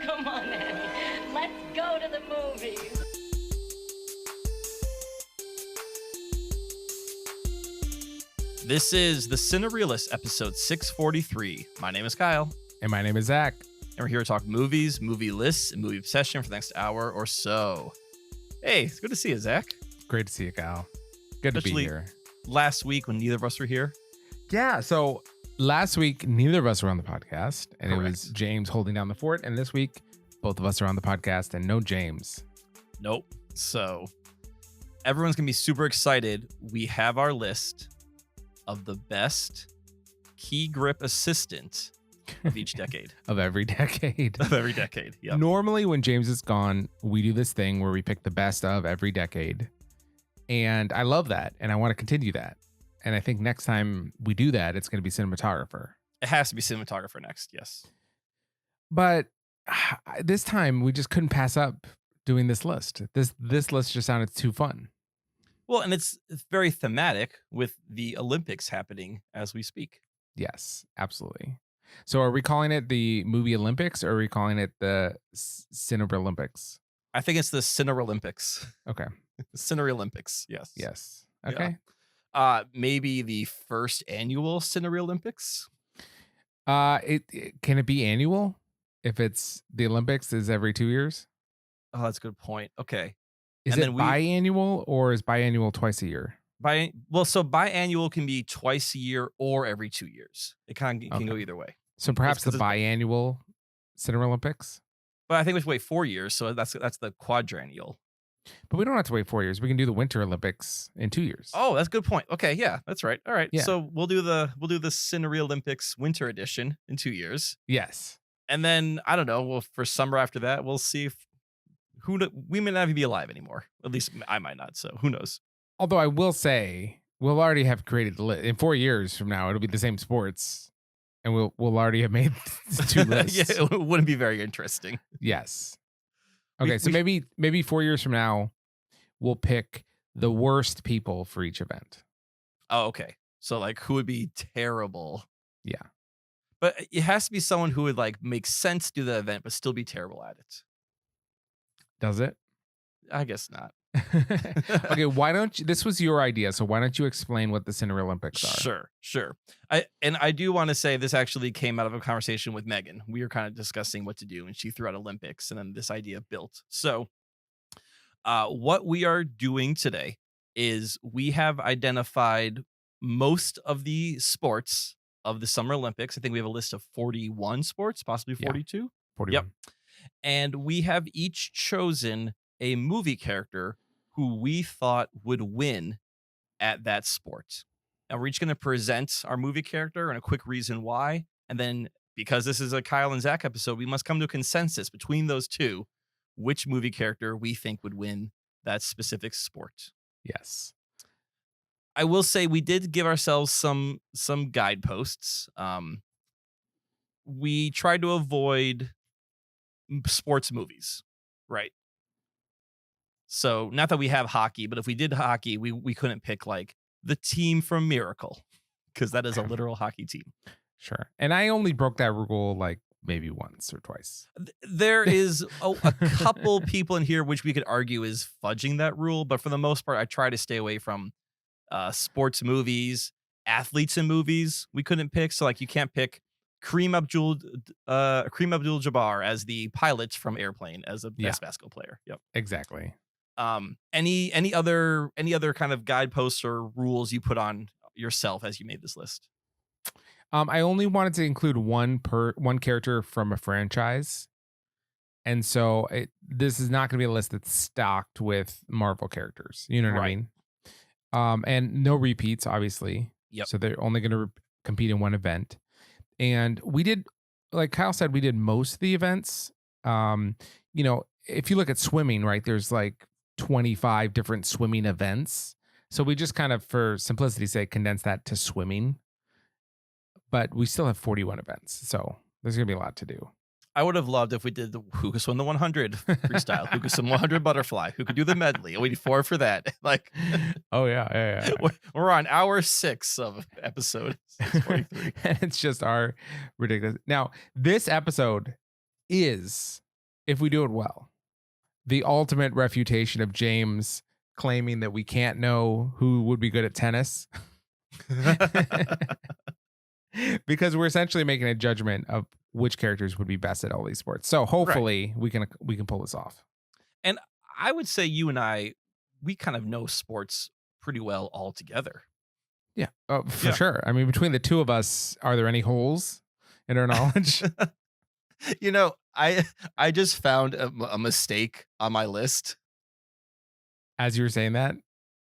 Come on, Annie. Let's go to the movies. This is the Cinereelists, episode 643. My name is Kyle. And my name is Zach. And we're here to talk movies, movie lists, and movie obsession for the next hour or so. Hey, it's good to see you, Zach. Great to see you, Kyle. Good to be here. Last week when neither of us were here. Yeah, so last week, neither of us were on the podcast, and Correct. It was James holding down the fort. And this week, both of us are on the podcast, and no James. Nope. So everyone's going to be super excited. We have our list of the best key grip assistant of each decade. Of every decade. Of every decade, yeah. Normally, when James is gone, we do this thing where we pick the best of every decade. And I love that, and I want to continue that. And I think next time we do that, it's going to be cinematographer. It has to be cinematographer next, yes. But this time, we just couldn't pass up doing this list. This list just sounded too fun. Well, and it's very thematic with the Olympics happening as we speak. Yes, absolutely. So are we calling it the movie Olympics or are we calling it the Cinereelympics? I think it's the Cinereelympics. Okay. Cinereelympics, yes. Yes. Okay. Yeah. Maybe the first annual Cinereelympics. Can it be annual? If it's the Olympics is every 2 years? Oh, that's a good point. Okay. Is And it then biannual or is biannual twice a year? So biannual can be twice a year or every 2 years. It kind of can go either way. So perhaps the It's- biannual Cinereelympics? But I think we have to wait 4 years, so that's the quadrennial. But we don't have to wait 4 years. We can do the Winter Olympics in 2 years. Oh, that's a good point. Okay, yeah, that's right. All right. Yeah. So we'll do the Cinereelympics Winter Edition in 2 years. Yes. And then I don't know. Well, for summer after that, we'll see if we may not even be alive anymore. At least I might not. So who knows? Although I will say we'll already have created the list. In 4 years from now, it'll be the same sports, and we'll already have made 2 lists. Yeah, it wouldn't be very interesting. Yes. Okay, so maybe 4 years from now, we'll pick the worst people for each event. Oh, okay. So like, who would be terrible? Yeah. But it has to be someone who would like make sense to the event, but still be terrible at it. Does it? I guess not. Okay, why don't you? This was your idea, so why don't you explain what the Cinereelympics are? Sure. I do want to say this actually came out of a conversation with Megan. We were kind of discussing what to do, and she threw out Olympics, and then this idea built. So, what we are doing today is we have identified most of the sports of the Summer Olympics. I think we have a list of 41 sports, possibly 42. 41. Yep. And we have each chosen a movie character who we thought would win at that sport. And we're each going to present our movie character and a quick reason why. And then because this is a Kyle and Zach episode, we must come to a consensus between those two, which movie character we think would win that specific sport. Yes. I will say we did give ourselves some guideposts. We tried to avoid sports movies, right? So not that we have hockey, but if we did hockey, we couldn't pick like the team from Miracle because that is a literal hockey team. Sure. And I only broke that rule like maybe once or twice. There is a couple people in here which we could argue is fudging that rule, but for the most part, I try to stay away from sports movies, athletes in movies. We couldn't pick, so like you can't pick Kareem Abdul-Jabbar as the pilot from Airplane as a best basketball player. Yep. Exactly. Any other kind of guideposts or rules you put on yourself as you made this list? I only wanted to include one character from a franchise. And so this is not going to be a list that's stocked with Marvel characters. You know what I mean? And no repeats, obviously. Yep. So they're only going to compete in one event. And we did, like Kyle said, we did most of the events. If you look at swimming, right, there's like 25 different swimming events. So we just kind of, for simplicity's sake, condensed that to swimming. But we still have 41 events. So there's going to be a lot to do. I would have loved if we did who could swim the 100 freestyle, who could swim 100 butterfly, who could do the medley. We need 4 for that. Like, oh yeah. We're on hour 6 of episode 643. And it's just our ridiculous. Now, this episode is if we do it well. The ultimate refutation of James claiming that we can't know who would be good at tennis. Because we're essentially making a judgment of which characters would be best at all these sports. So hopefully we can pull this off. And I would say you and I, we kind of know sports pretty well all together. Yeah, for sure. I mean, between the two of us, are there any holes in our knowledge? You know, I just found a mistake on my list. As you were saying that?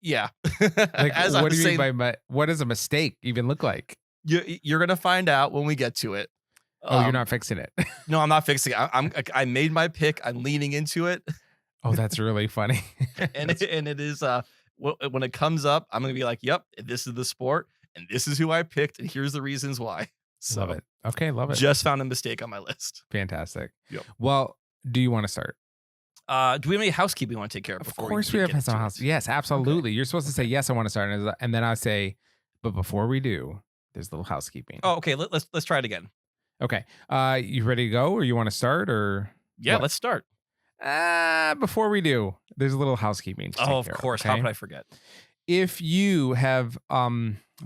Yeah. Like, As what I do was you saying, mean by what does a mistake even look like? you're gonna find out when we get to it. Oh, you're not fixing it. No, I'm not fixing it. I made my pick. I'm leaning into it. Oh, that's really funny. And it is when it comes up, I'm gonna be like, yep, this is the sport, and this is who I picked, and here's the reasons why. So, love it. Okay, love it. Just found a mistake on my list. Fantastic. Yep. Well, do you want to start? Do we have any housekeeping we want to take care of? Of Before course we have some house. Yes, absolutely. You're supposed to say yes. I want to start, and then I say, but before we do, there's a little housekeeping. Oh, okay. Let's try it again. Okay. You ready to go, or you want to start, or yeah, what? let's start. Before we do, there's a little housekeeping. Oh, of course. Okay? How could I forget? If you have,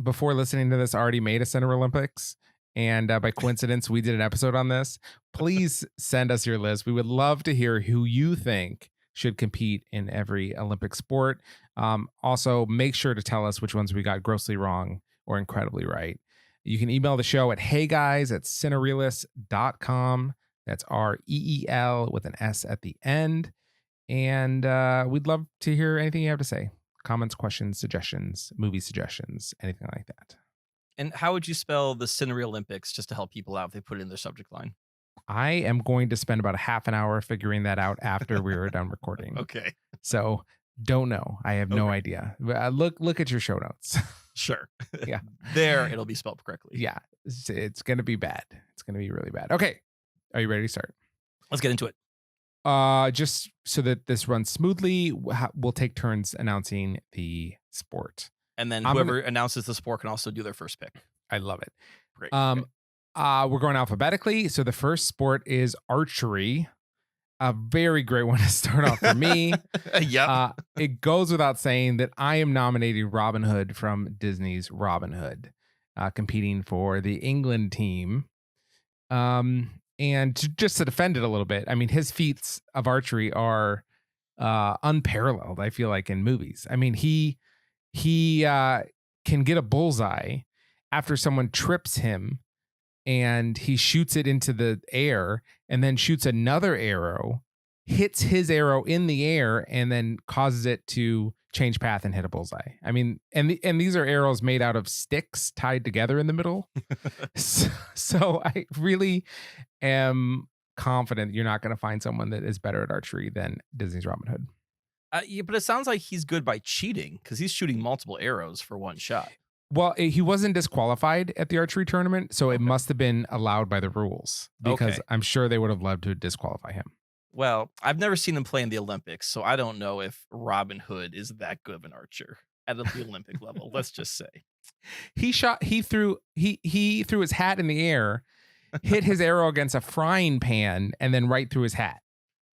before listening to this, already made a Cinereelympics, and by coincidence, we did an episode on this, please send us your list. We would love to hear who you think should compete in every Olympic sport. Also, make sure to tell us which ones we got grossly wrong or incredibly right. You can email the show at heyguys@cinereelists.com. That's REEL with an S at the end. And we'd love to hear anything you have to say. Comments, questions, suggestions, movie suggestions, anything like that. And how would you spell the Cinereelympics just to help people out if they put it in their subject line? I am going to spend about a half an hour figuring that out after we are done recording. Okay. So don't know. I have no idea. Look at your show notes. Sure. Yeah. There, it'll be spelled correctly. Yeah. It's going to be bad. It's going to be really bad. Okay. Are you ready to start? Let's get into it. Just so that this runs smoothly, we'll take turns announcing the sport. And then whoever announces the sport can also do their first pick. I love it. Great. Okay. We're going alphabetically. So the first sport is archery. A very great one to start off for me. Yep. It goes without saying that I am nominating Robin Hood from Disney's Robin Hood, competing for the England team. And just to defend it a little bit, I mean, his feats of archery are unparalleled, I feel like, in movies. I mean, he can get a bullseye after someone trips him, and he shoots it into the air and then shoots another arrow, hits his arrow in the air, and then causes it to change path and hit a bullseye. I mean, and these are arrows made out of sticks tied together in the middle. So I really am confident you're not going to find someone that is better at archery than Disney's Robin Hood. Yeah, but it sounds like he's good by cheating because he's shooting multiple arrows for one shot. Well, he wasn't disqualified at the archery tournament, so it must have been allowed by the rules, because I'm sure they would have loved to disqualify him. Well, I've never seen him play in the Olympics, so I don't know if Robin Hood is that good of an archer at the Olympic level. Let's just say he threw his hat in the air, hit his arrow against a frying pan, and then right through his hat.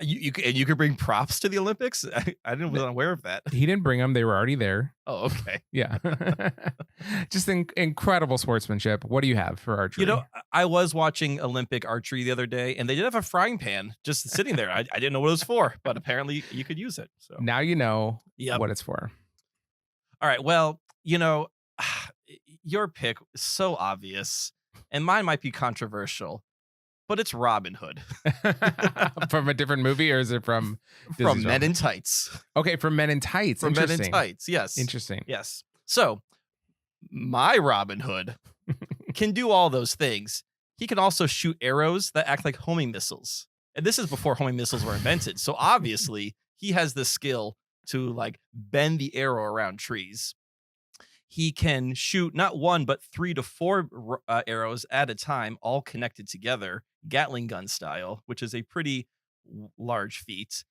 You could bring props to the Olympics. I wasn't aware of that. He didn't bring them; they were already there. Oh, okay. Yeah, just incredible sportsmanship. What do you have for archery? You know, I was watching Olympic archery the other day, and they did have a frying pan just sitting there. I didn't know what it was for, but apparently you could use it. So now you know what it's for. All right. Well, you know, your pick is so obvious, and mine might be controversial. But it's Robin Hood. From a different movie, or is it from Men in Tights? Okay, from Men in Tights. From Men in Tights, yes. Interesting. Yes. So, my Robin Hood can do all those things. He can also shoot arrows that act like homing missiles. And this is before homing missiles were invented. So, obviously, he has the skill to like bend the arrow around trees. He can shoot not one, but 3 to 4 arrows at a time, all connected together, Gatling gun style, which is a pretty large feat.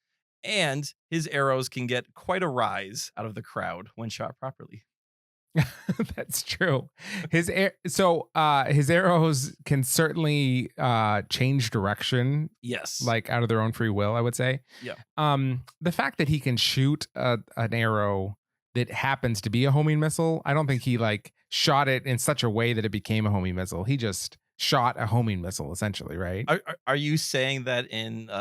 And his arrows can get quite a rise out of the crowd when shot properly. That's true. His arrows can certainly change direction, Yes. like out of their own free will, I would say. Yeah. The fact that he can shoot an arrow that happens to be a homing missile, I don't think he like shot it in such a way that it became a homing missile. He just shot a homing missile, essentially, right? Are you saying that in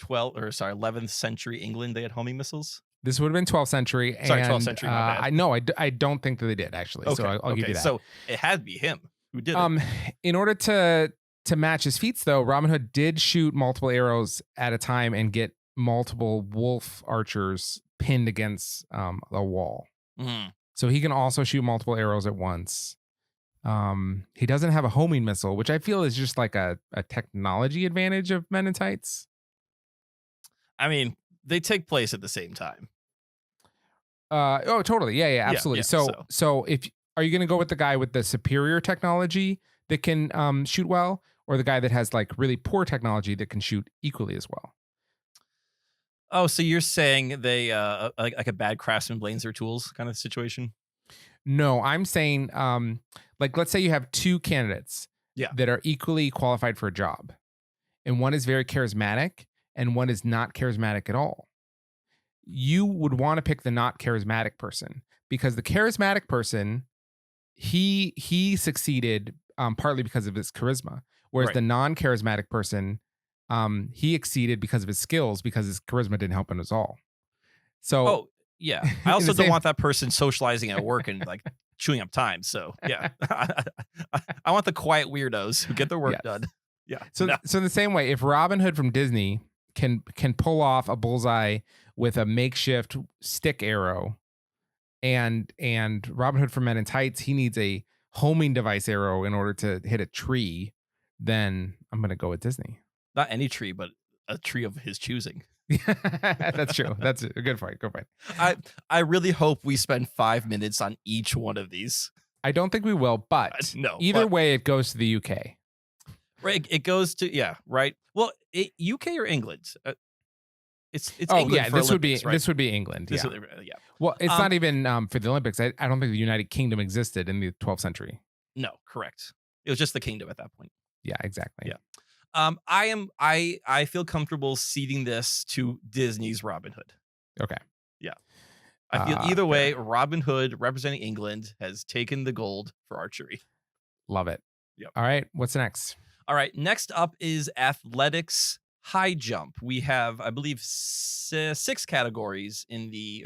11th century England they had homing missiles? This would have been 12th century. Sorry, and, 12th century. My bad. I don't think that they did actually. Okay, So I'll give you that. So it had to be him who did it. In order to match his feats, though, Robin Hood did shoot multiple arrows at a time and get multiple wolf archers pinned against the wall. Mhm. So he can also shoot multiple arrows at once. He doesn't have a homing missile, which I feel is just like a technology advantage of Men in Tights. I mean, they take place at the same time. Oh, totally. Yeah, absolutely. Yeah, so if are you going to go with the guy with the superior technology that can shoot well, or the guy that has like really poor technology that can shoot equally as well? Oh, so you're saying they like a bad craftsman blames their tools kind of situation? No, I'm saying like let's say you have two candidates that are equally qualified for a job, and one is very charismatic and one is not charismatic at all. You would want to pick the not charismatic person because the charismatic person, he succeeded partly because of his charisma, whereas the non-charismatic person, he exceeded because of his skills because his charisma didn't help him at all. So, yeah, I also don't want that person socializing at work and like chewing up time. So yeah, I want the quiet weirdos who get their work done. Yeah. So in the same way, if Robin Hood from Disney can pull off a bullseye with a makeshift stick arrow, and Robin Hood from Men in Tights, he needs a homing device arrow in order to hit a tree, then I'm gonna go with Disney. Not any tree, but a tree of his choosing. That's true. That's a good point. Good point. I really hope we spend 5 minutes on each one of these. I don't think we will, but no. Either way, it goes to the UK. Right. It goes to right. Well, UK or England? It's oh England yeah. For this Olympics, would be this would be England. This yeah. Would, Well, it's not even for the Olympics. I don't think the United Kingdom existed in the 12th century. No, correct. It was just the kingdom at that point. Yeah, exactly. Yeah. I feel comfortable ceding this to Disney's Robin Hood. Okay. Yeah. I feel either way, Robin Hood representing England has taken the gold for archery. Love it. Yep. All right. What's next? All right. Next up is athletics high jump. We have, I believe, 7 categories in the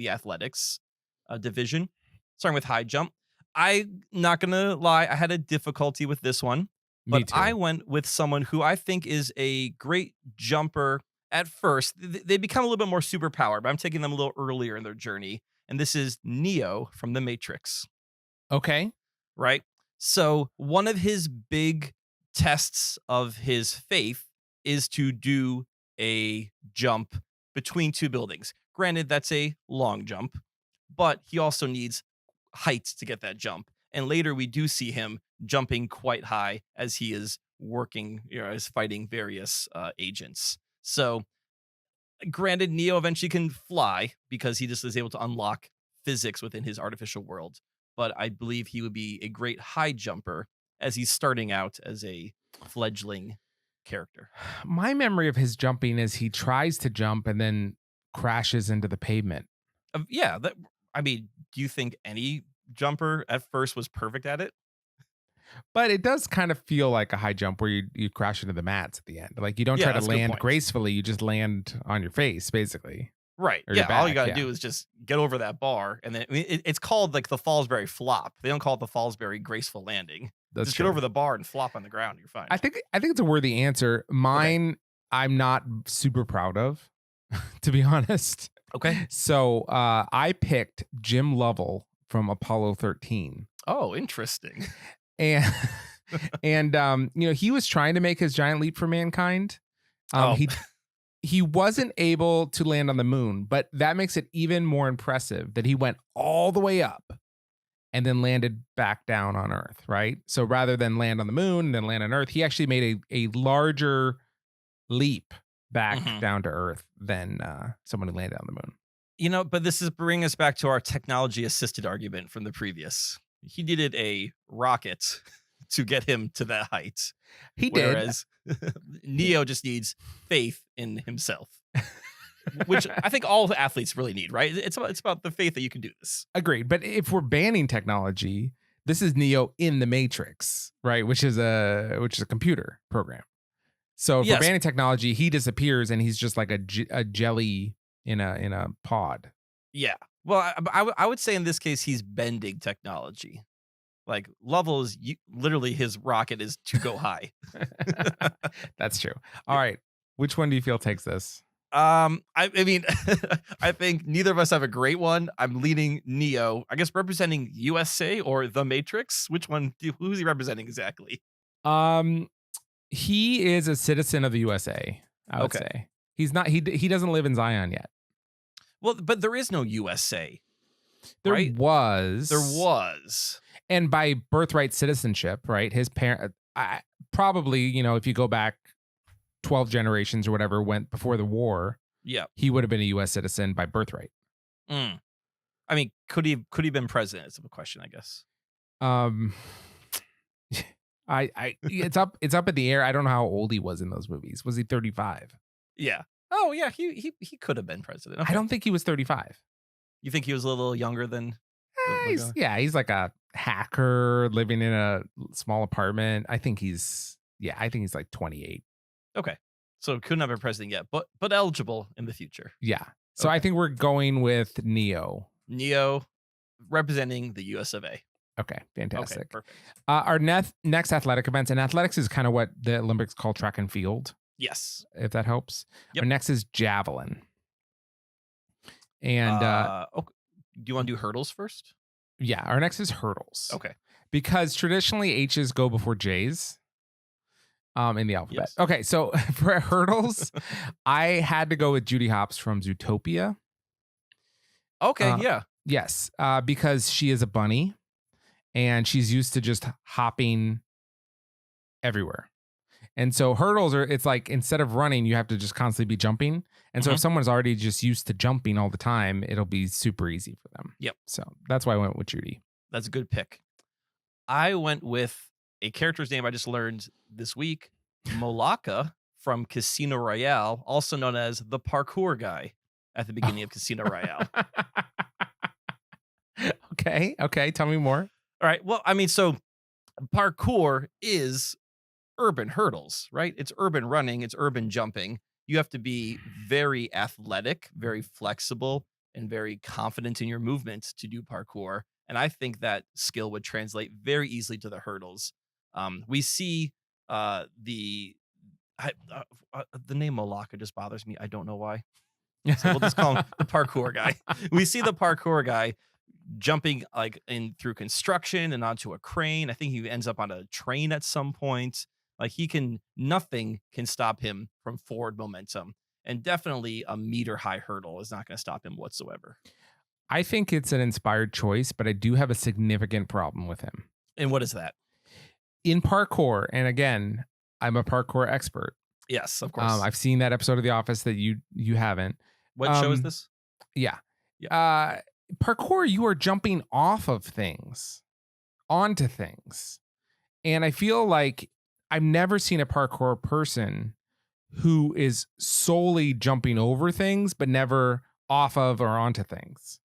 athletics division, starting with high jump. I'm not going to lie. I had a difficulty with this one, but I went with someone who I think is a great jumper at first. They become a little bit more superpowered, but I'm taking them a little earlier in their journey. And this is Neo from The Matrix. Okay. Right. So one of his big tests of his faith is to do a jump between two buildings. Granted, that's a long jump, but he also needs height to get that jump. And later we do see him jumping quite high as he is working, as fighting various agents. So granted, Neo eventually can fly because he just is able to unlock physics within his artificial world. But I believe he would be a great high jumper as he's starting out as a fledgling character. My memory of his jumping is he tries to jump and then crashes into the pavement. Yeah. Do you think any jumper at first was perfect at it? But it does kind of feel like a high jump where you crash into the mats at the end. Like you don't try to land gracefully, you just land on your face, basically. Right. Or yeah. back, all you got to do is just get over that bar. And then it's called like the Fallsbury flop. They don't call it the Fallsbury graceful landing. Just get over the bar and flop on the ground. You're fine. I think it's a worthy answer. Mine, I'm not super proud of, to be honest. Okay. So I picked Jim Lovell from Apollo 13. Oh, interesting. And he was trying to make his giant leap for mankind. He wasn't able to land on the moon, but that makes it even more impressive that he went all the way up and then landed back down on Earth, right? So rather than land on the moon and then land on Earth, he actually made a larger leap back down to Earth than someone who landed on the moon. But this is bringing us back to our technology assisted argument from the previous. He needed a rocket to get him to that height. He did. Whereas Neo just needs faith in himself, which I think all athletes really need, right? It's about the faith that you can do this. Agreed. But if we're banning technology, this is Neo in the Matrix, right? Which is a computer program. So if we're banning technology, he disappears and he's just like a jelly in a pod. Yeah. Well, I would say in this case he's bending technology. Like levels, literally his rocket is to go high. That's true. All right. Which one do you feel takes this? I mean, I think neither of us have a great one. I'm leaning Neo, I guess representing USA or the Matrix. Which one? Who's he representing exactly? He is a citizen of the USA. I would say he's not. He doesn't live in Zion yet. Well, but there is no USA. There right? was. And by birthright citizenship, right? His parent, probably, if you go back 12 generations or whatever, went before the war. Yeah, he would have been a U.S. citizen by birthright. I mean, could he have been president? Is a question, I guess. It's up in the air. I don't know how old he was in those movies. Was he 35? Yeah. Oh yeah, he could have been president. Okay. I don't think he was 35. You think he was a little younger than? He's like a hacker living in a small apartment. I think he's like 28. Okay. So couldn't have been president yet, but eligible in the future. Yeah. So I think we're going with Neo. Neo representing the US of A. Okay, fantastic. Okay, perfect. Our next athletic events, and athletics is kind of what the Olympics call track and field. Yes. If that helps. Yep. Our next is javelin. And do you want to do hurdles first? Yeah, our next is hurdles. Okay. Because traditionally H's go before J's in the alphabet. Yes. Okay, so for hurdles, I had to go with Judy Hopps from Zootopia. Okay, yeah. Yes, because she is a bunny and she's used to just hopping everywhere. And so hurdles it's like instead of running, you have to just constantly be jumping. And so if someone's already just used to jumping all the time, it'll be super easy for them. Yep. So that's why I went with Judy. That's a good pick. I went with a character's name I just learned this week, Molaka from Casino Royale, also known as the parkour guy at the beginning of Casino Royale. Okay. Tell me more. All right. Well, I mean, so parkour is urban hurdles, right? It's urban running, it's urban jumping. You have to be very athletic, very flexible, and very confident in your movements to do parkour. And I think that skill would translate very easily to the hurdles. We see the name Molaka just bothers me. I don't know why. So we'll just call him the parkour guy. We see the parkour guy jumping like through construction and onto a crane. I think he ends up on a train at some point. Like nothing can stop him from forward momentum. And definitely a meter high hurdle is not going to stop him whatsoever. I think it's an inspired choice, but I do have a significant problem with him. And what is that? In parkour, and again, I'm a parkour expert. Yes, of course. I've seen that episode of The Office that you haven't. What show is this? Yeah. Parkour, you are jumping off of things, onto things. And I feel like I've never seen a parkour person who is solely jumping over things, but never off of or onto things.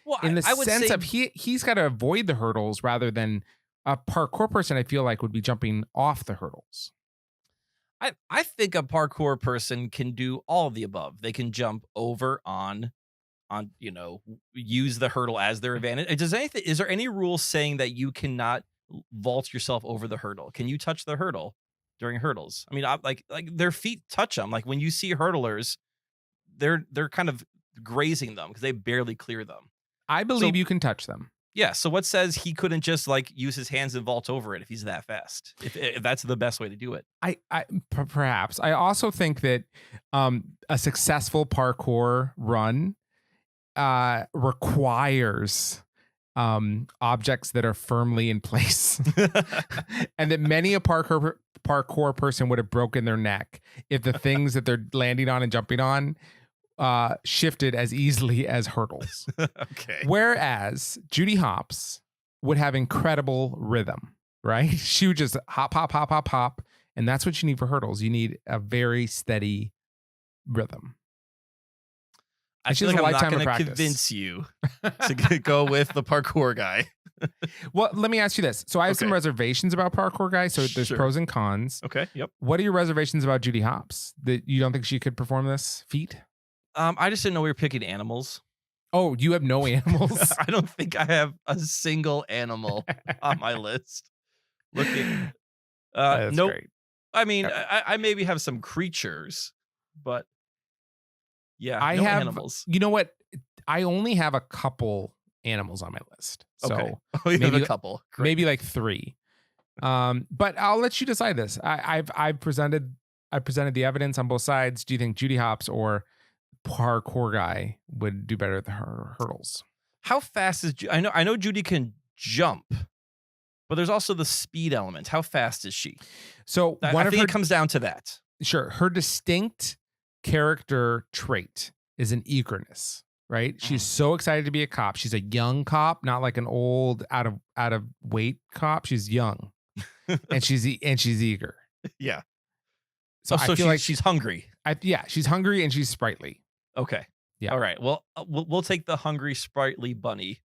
Well, in the sense of he's got to avoid the hurdles rather than a parkour person, I feel like would be jumping off the hurdles. I think a parkour person can do all of the above. They can jump over on, use the hurdle as their advantage. Is there any rule saying that you cannot vault yourself over the hurdle? Can you touch the hurdle during hurdles? I mean, like their feet touch them. Like when you see hurdlers, they're kind of grazing them because they barely clear them. I believe you can touch them. Yeah. So what says he couldn't just like use his hands and vault over it if he's that fast? If that's the best way to do it. Perhaps. I also think that a successful parkour run requires objects that are firmly in place, and that many a parkour person would have broken their neck if the things that they're landing on and jumping on shifted as easily as hurdles. Okay. Whereas Judy Hopps would have incredible rhythm, right? She would just hop, hop, hop, hop, hop. And that's what you need for hurdles. You need a very steady rhythm. I And she feel has like a I'm not lifetime of going to practice. convince you to go with the parkour guy. Well, let me ask you this. So I have some Okay. reservations about parkour guy. So there's Sure. pros and cons. Okay. Yep. What are your reservations about Judy Hopps? That you don't think she could perform this feat? I just didn't know we were picking animals. Oh, you have no animals? I don't think I have a single animal on my list. Looking. That's Nope. great. I mean, I maybe have some creatures, but yeah, I no have, animals. you know what? I only have a couple animals on my list. So Okay. Oh, you have maybe- a couple. Great. maybe like 3. But I'll let you decide this. I've presented the evidence on both sides. Do you think Judy Hopps or parkour guy would do better at the hurdles? How fast is I know Judy can jump, but there's also the speed element. How fast is she? So I one of think her it comes down to that. sure, her distinct character trait is an eagerness, right? She's so excited to be a cop. She's a young cop, not like an old out of weight cop. She's young. and she's eager. Yeah. So I feel like she's hungry. she's hungry and she's sprightly. Okay. Yeah. All right. Well, we'll take the hungry sprightly bunny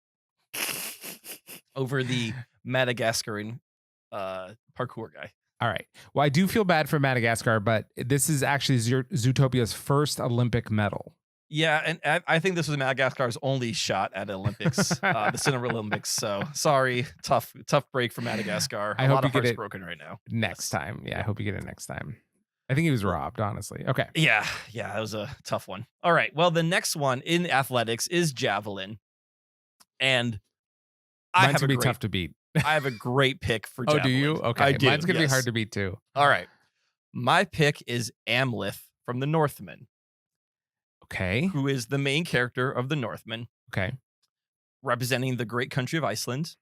over the Madagascaran parkour guy. All right. Well, I do feel bad for Madagascar, but this is actually Zootopia's first Olympic medal. Yeah, and I think this was Madagascar's only shot at Olympics, the Cinereelimpicks. So sorry, tough break for Madagascar. I A hope lot you of get hearts it broken right now. Next time. Yeah, I hope you get it next time. I think he was robbed, honestly. Okay. Yeah, that was a tough one. All right, well, the next one in athletics is javelin, and Mine's going to be tough to beat. I have a great pick for Oh, javelin. do you? Okay. I do. Mine's going to be yes. hard to beat too. All right, my pick is Amleth from the Northman, Okay. who is the main character of the Northman, Okay. representing the great country of Iceland.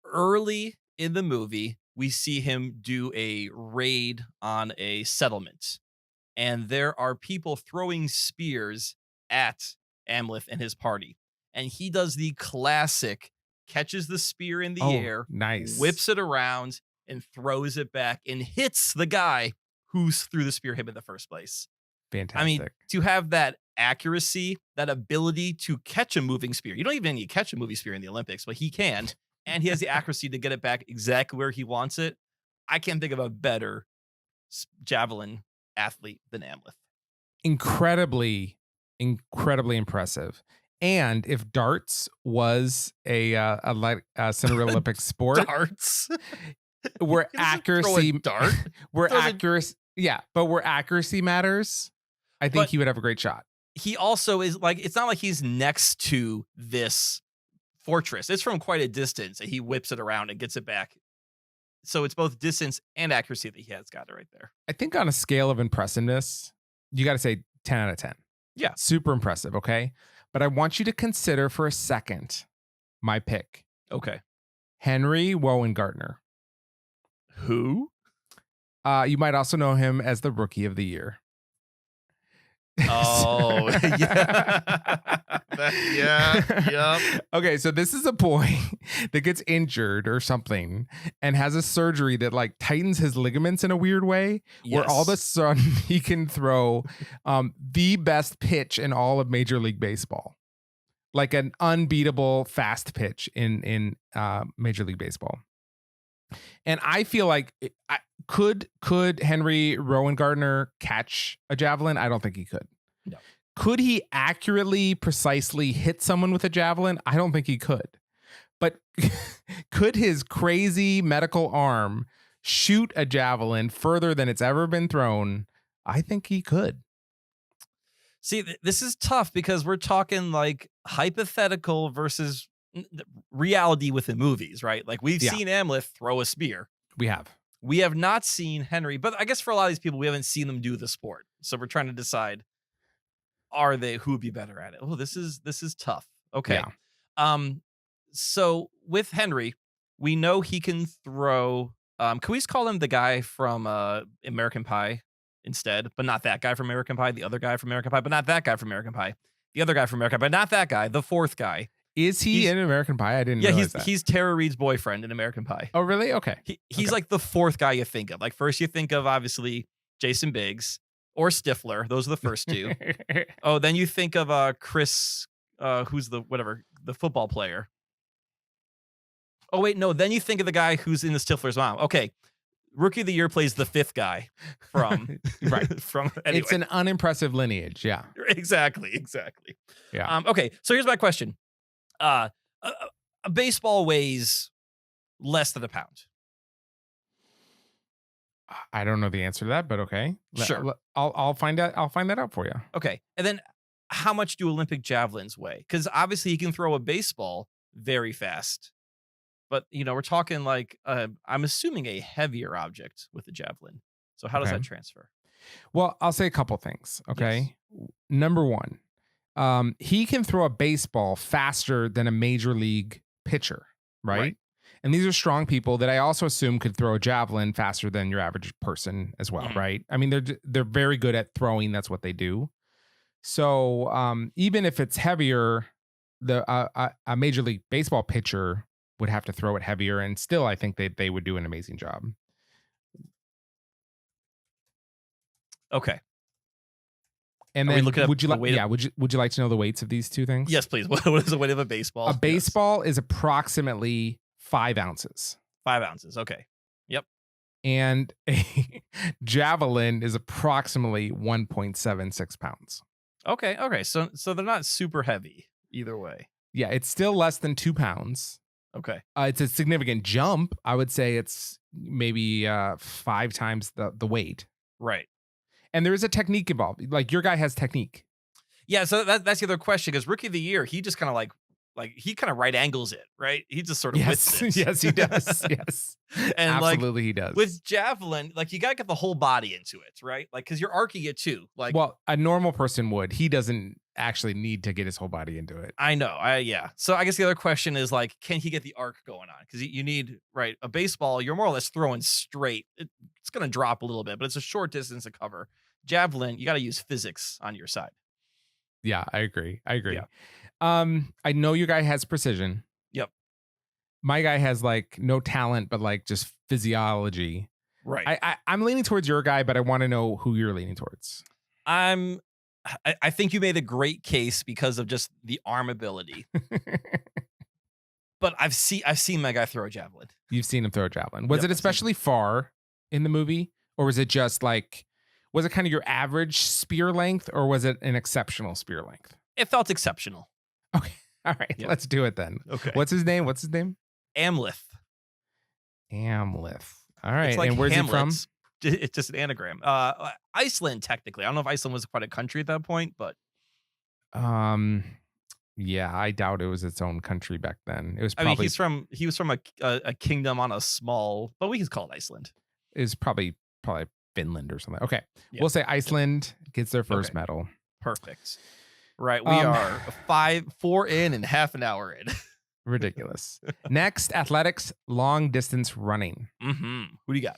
Early in the movie, we see him do a raid on a settlement, and there are people throwing spears at Amleth and his party. And he does the classic, catches the spear in the air, nice. whips it around, and throws it back and hits the guy who threw the spear him in the first place. Fantastic. I mean, to have that accuracy, that ability to catch a moving spear. You don't even need to catch a moving spear in the Olympics, but he can. And he has the accuracy to get it back exactly where he wants it. I can't think of a better javelin athlete than Amleth. incredibly impressive. And if darts was a Cinereelympics sport, Darts. where He doesn't accuracy throw a dart. where Throws a- accuracy but where accuracy matters, I think But- he would have a great shot. He also is like, it's not like he's next to this fortress. It's from quite a distance, and he whips it around and gets it back. So it's both distance and accuracy that he has got it right there. I think on a scale of impressiveness, you got to say 10 out of 10. Yeah. Super impressive, okay? But I want you to consider for a second my pick. Okay. Henry Wowengardner. Who? You might also know him as the Rookie of the Year. Oh, yeah. Yep. Okay, so this is a boy that gets injured or something and has a surgery that like tightens his ligaments in a weird way, where all of a Yes. sudden he can throw the best pitch in all of Major League Baseball, like an unbeatable fast pitch in Major League Baseball. And I feel like could Henry Wowengardner catch a javelin? I don't think he could. No. Could he accurately, precisely hit someone with a javelin? I don't think he could. But could his crazy medical arm shoot a javelin further than it's ever been thrown? I think he could. See, this is tough because we're talking like hypothetical versus reality within movies, right? Like we've Yeah. seen Amleth throw a spear. We have. We have not seen Henry, but I guess for a lot of these people, we haven't seen them do the sport. So we're trying to decide, who would be better at it? Oh, this is tough. Okay. Yeah. So with Henry, we know he can throw. Can we just call him the guy from American Pie? instead, but not that guy from American Pie. The other guy from American Pie, but not that guy from American Pie. The other guy from American Pie, but not that guy. The fourth guy. Is he in American Pie? I didn't realize that. He's Tara Reid's boyfriend in American Pie. Oh, really? Okay. He's like the fourth guy you think of. Like first you think of obviously Jason Biggs or Stifler. Those are the first two. Oh, then you think of Chris, who's the football player. Oh wait, no. Then you think of the guy who's in the Stifler's mom. Okay, Rookie of the Year plays the fifth guy from right from. Anyway. It's an unimpressive lineage. Yeah. Exactly. Yeah. Okay, so here's my question. A baseball weighs less than a pound. I don't know the answer to that, but okay. Sure. I'll find out. I'll find that out for you. Okay, and then how much do Olympic javelins weigh? Because obviously you can throw a baseball very fast. But, we're talking like, I'm assuming a heavier object with the javelin. So how does that transfer? Well, I'll say a couple things, okay? Yes. Number one, he can throw a baseball faster than a major league pitcher, right? And these are strong people that I also assume could throw a javelin faster than your average person as well, right? I mean, they're very good at throwing. That's what they do. So even if it's heavier, a major league baseball pitcher would have to throw it heavier, and still I think they would do an amazing job. Okay. And then would you like to know the weights of these two things? Yes, please. What is the weight of a baseball? A baseball is approximately 5 ounces. 5 ounces. Okay. Yep. And a javelin is approximately 1.76 pounds. Okay. So they're not super heavy either way. Yeah, it's still less than 2 pounds. Okay. It's a significant jump. I would say it's maybe 5 times the weight. Right. And there is a technique involved. Like your guy has technique. Yeah. So that's the other question, because Rookie of the Year, he just kind of like he kind of right angles it, right? He just sort of whips it. Yes, he does. Yes. And absolutely he does. With javelin, you got to get the whole body into it, right? Because you're arcing it too. Well, a normal person would. He doesn't actually need to get his whole body into it. I know. Yeah. So I guess the other question is can he get the arc going on? Because you need, right, a baseball, you're more or less throwing straight. It's going to drop a little bit, but it's a short distance to cover. Javelin, you got to use physics on your side. Yeah, I agree. Yeah. I know your guy has precision. Yep. My guy has no talent, but just physiology. Right. I'm leaning towards your guy, but I want to know who you're leaning towards. I think you made a great case because of just the arm ability. But I've seen my guy throw a javelin. You've seen him throw a javelin. Was it especially far in the movie, or was it just was it kind of your average spear length, or was it an exceptional spear length? It felt exceptional. Okay. All right. Yep. Let's do it then. Okay. What's his name? Amleth. All right. It's and where's Hamlet. he from? It's just an anagram. Iceland, technically. I don't know if Iceland was quite a country at that point, but. Yeah, I doubt it was its own country back then. It was probably. He was from a kingdom on a small, but we can call it Iceland. It was probably Finland or something. Okay. Yeah. We'll say Iceland gets their first medal. Perfect. Right. We are 4 in and half an hour in. Ridiculous. Next, athletics, long distance running. Mm-hmm. Who do you got?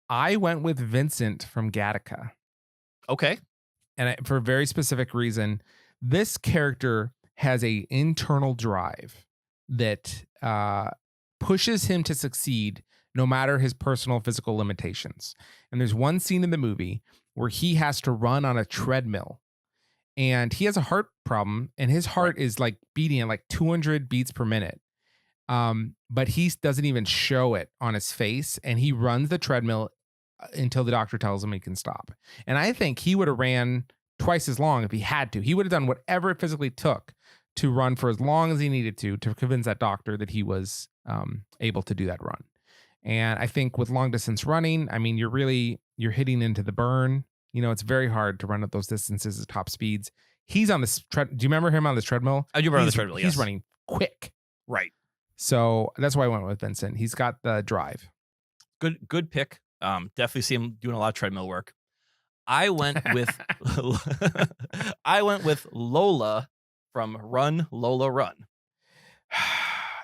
I went with Vincent from Gattaca. Okay. And for a very specific reason, this character has a internal drive that pushes him to succeed no matter his personal physical limitations. And there's one scene in the movie where he has to run on a treadmill, and he has a heart problem, and his heart is beating at 200 beats per minute. But he doesn't even show it on his face, and he runs the treadmill until the doctor tells him he can stop. And I think he would have ran twice as long if he had to. He would have done whatever it physically took to run for as long as he needed to convince that doctor that he was able to do that run. And I think with long distance running, I mean, you're hitting into the burn. It's very hard to run at those distances at top speeds. He's on this do you remember him on this treadmill? I do remember the treadmill, yes. He's running quick. Right. So that's why I went with Vincent. He's got the drive. Good pick. Definitely see him doing a lot of treadmill work. I went with Lola from Run, Lola, Run.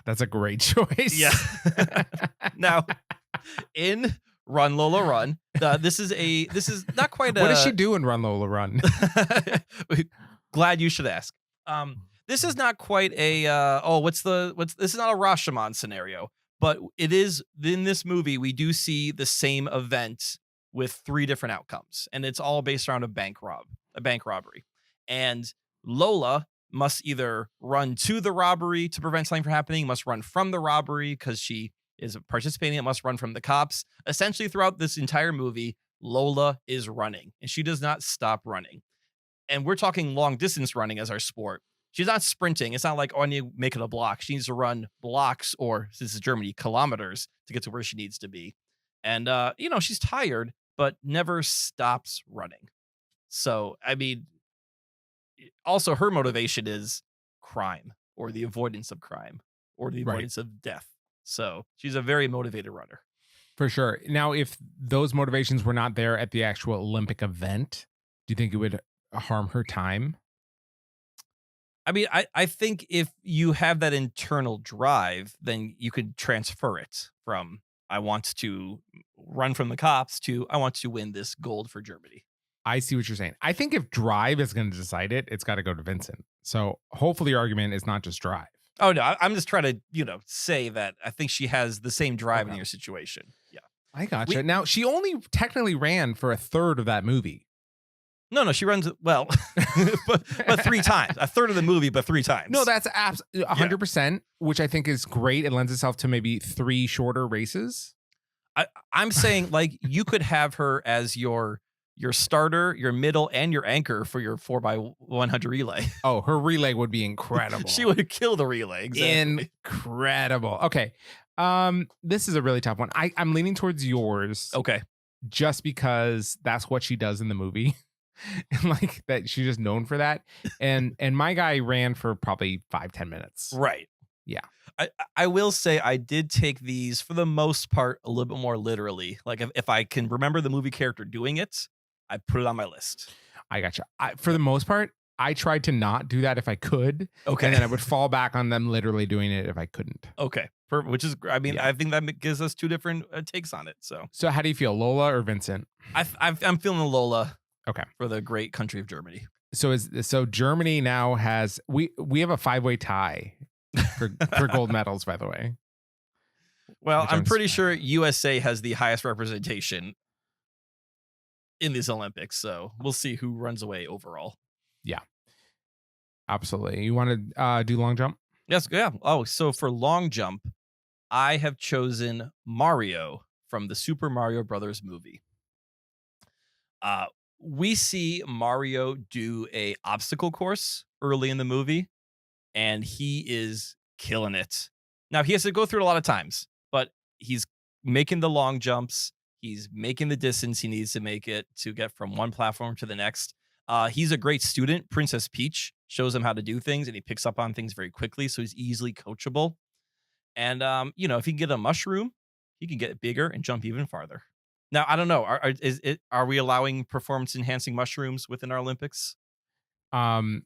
That's a great choice. Yeah. Now, in Run Lola Run. This is not quite a. What does she do in Run Lola Run? Glad you should ask. This is not quite a this is not a Rashomon scenario, but it is in this movie we do see the same event with 3 different outcomes, and it's all based around a bank robbery. And Lola must either run to the robbery to prevent something from happening, must run from the robbery because she is participating, it must run from the cops. Essentially, throughout this entire movie, Lola is running, and she does not stop running. And we're talking long distance running as our sport. She's not sprinting. It's not like, oh, I need to make it a block. She needs to run blocks, or since it's Germany, kilometers to get to where she needs to be. And, she's tired, but never stops running. So, I mean, also her motivation is crime, or the avoidance of crime, or the avoidance of death. So she's a very motivated runner. For sure. Now, if those motivations were not there at the actual Olympic event, do you think it would harm her time? I mean, I think if you have that internal drive, then you could transfer it from I want to run from the cops to I want to win this gold for Germany. I see what you're saying. I think if drive is going to decide it, it's got to go to Vincent. So hopefully your argument is not just drive. Oh, no, I'm just trying to, say that I think she has the same drive in your situation. Yeah. I gotcha. Now, she only technically ran for a third of that movie. No, she runs, well, but 3 times. A third of the movie, but 3 times. No, that's 100%, which I think is great. It lends itself to maybe 3 shorter races. I'm saying, like, you could have her as your starter, your middle, and your anchor for your 4x100 relay. Oh, her relay would be incredible. She would kill the relay. Exactly. Incredible. Okay. This is a really tough one. I'm leaning towards yours. Okay. Just because that's what she does in the movie. And like that, she's just known for that. And my guy ran for probably 5-10 minutes. Right. Yeah. I will say I did take these for the most part a little bit more literally. Like if I can remember the movie character doing it, I put it on my list. I gotcha. For the most part, I tried to not do that if I could. Okay. And then I would fall back on them literally doing it if I couldn't. Okay. Which is, I mean, yeah. I think that gives us 2 different takes on it. So how do you feel, Lola or Vincent? I'm feeling the Lola. Okay. For the great country of Germany. So Germany now has we have a 5-way tie for gold medals, by the way. Well, I'm pretty sure USA has the highest representation in these Olympics, so we'll see who runs away overall. Yeah. Absolutely. You want to do long jump? Yes, yeah. Oh, so for long jump, I have chosen Mario from the Super Mario Brothers movie. We see Mario do a obstacle course early in the movie, and he is killing it. Now, he has to go through it a lot of times, but he's making the long jumps. He's making the distance he needs to make it to get from one platform to the next. He's a great student. Princess Peach shows him how to do things, and he picks up on things very quickly, so he's easily coachable. And, if he can get a mushroom, he can get bigger and jump even farther. Now, I don't know. Are we allowing performance-enhancing mushrooms within our Olympics? I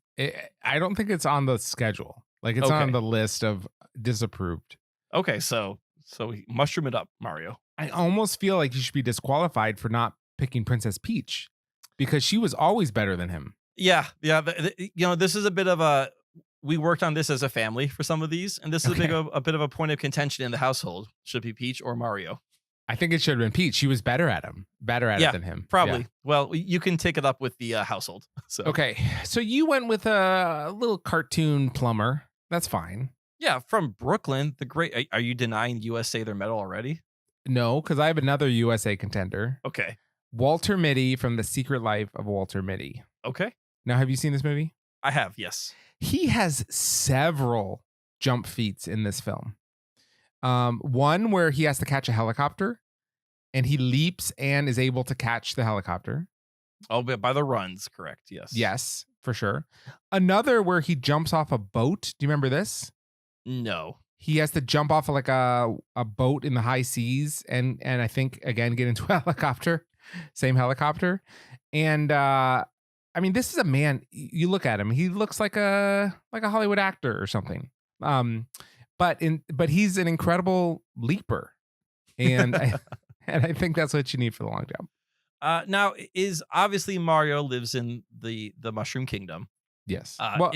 don't think it's on the schedule. Like, it's not on the list of disapproved. Okay, so mushroom it up, Mario. I almost feel like you should be disqualified for not picking Princess Peach because she was always better than him. Yeah. This is a bit of a. We worked on this as a family for some of these, and this is a bit of a point of contention in the household. Should it be Peach or Mario? I think it should have been Peach. She was better at it than him. Probably. Yeah. Well, you can take it up with the household. So. Okay. So you went with a little cartoon plumber. That's fine. Yeah. From Brooklyn, the great. Are you denying USA their medal already? No, because I have another USA contender. Okay. Walter Mitty from The Secret Life of Walter Mitty. Okay. Now, have you seen this movie? I have, yes. He has several jump feats in this film. One where he has to catch a helicopter and he leaps and is able to catch the helicopter. Oh, but by the runs, correct. Yes. Yes, for sure. Another where he jumps off a boat. Do you remember this? No. He has to jump off like a boat in the high seas and I think again get into a helicopter, same helicopter. And this is a man. You look at him; he looks like a Hollywood actor or something. But he's an incredible leaper, and And I think that's what you need for the long jump. Now is obviously Mario lives in the Mushroom Kingdom. Yes. Well,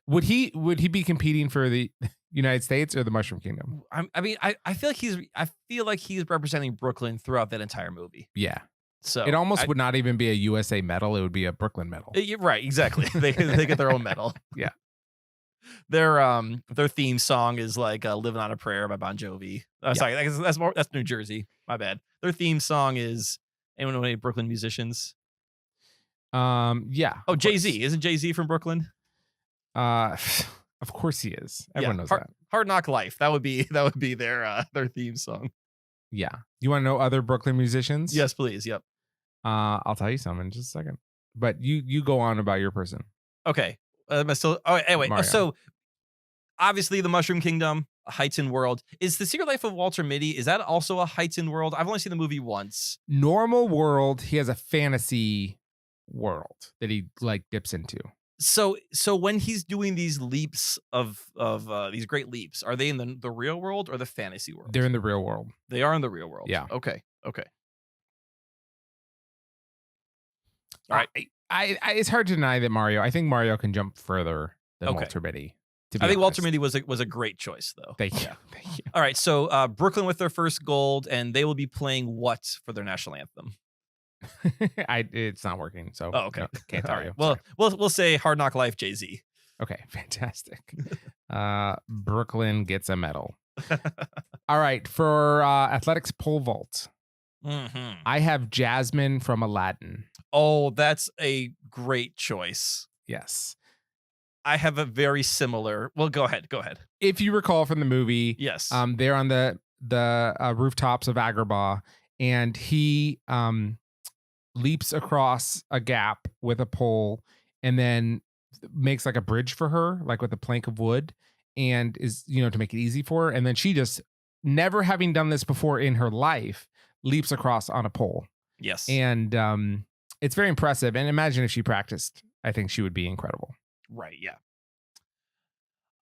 would he be competing for the United States or the Mushroom Kingdom? I feel like he's representing Brooklyn throughout that entire movie. Yeah. So it almost would not even be a USA medal. It would be a Brooklyn medal. Right. Exactly. they get their own medal. Yeah. Their theme song is like "Living on a Prayer" by Bon Jovi. Sorry, that's New Jersey. My bad. Their theme song is. Anyone know any Brooklyn musicians? Yeah. Oh, Jay-Z. Isn't Jay-Z from Brooklyn? Of course he is. Everyone knows that. Hard Knock Life. That would be their theme song. Yeah. You want to know other Brooklyn musicians? Yes, please. Yep. I'll tell you some in just a second. But you go on about your person. Okay. Anyway. Mario. So obviously the Mushroom Kingdom, a heightened world. Is The Secret Life of Walter Mitty, is that also a heightened world? I've only seen the movie once. Normal world, he has a fantasy world that he like dips into. So when he's doing these leaps of these great leaps, are they in the real world or the fantasy world? They're in the real world. They are in the real world. Yeah. Okay. All right. I it's hard to deny that I think Mario can jump further than Walter Mitty. I think Walter Mitty was a great choice, though. Thank you. All right, so Brooklyn with their first gold, and they will be playing what for their national anthem? It's not working, so okay, no, can't tell you. Well, we'll say Hard Knock Life, Jay-Z. Okay, fantastic. Brooklyn gets a medal. All right, for athletics pole vault, I have Jasmine from Aladdin. Oh, that's a great choice. Yes. I have a very similar. Well, go ahead. If you recall from the movie, yes, they're on the rooftops of Agrabah, and he leaps across a gap with a pole, and then makes like a bridge for her, like with a plank of wood, and is to make it easy for her. And then she just, never having done this before in her life, leaps across on a pole. Yes, and it's very impressive. And imagine if she practiced, I think she would be incredible. Right, yeah.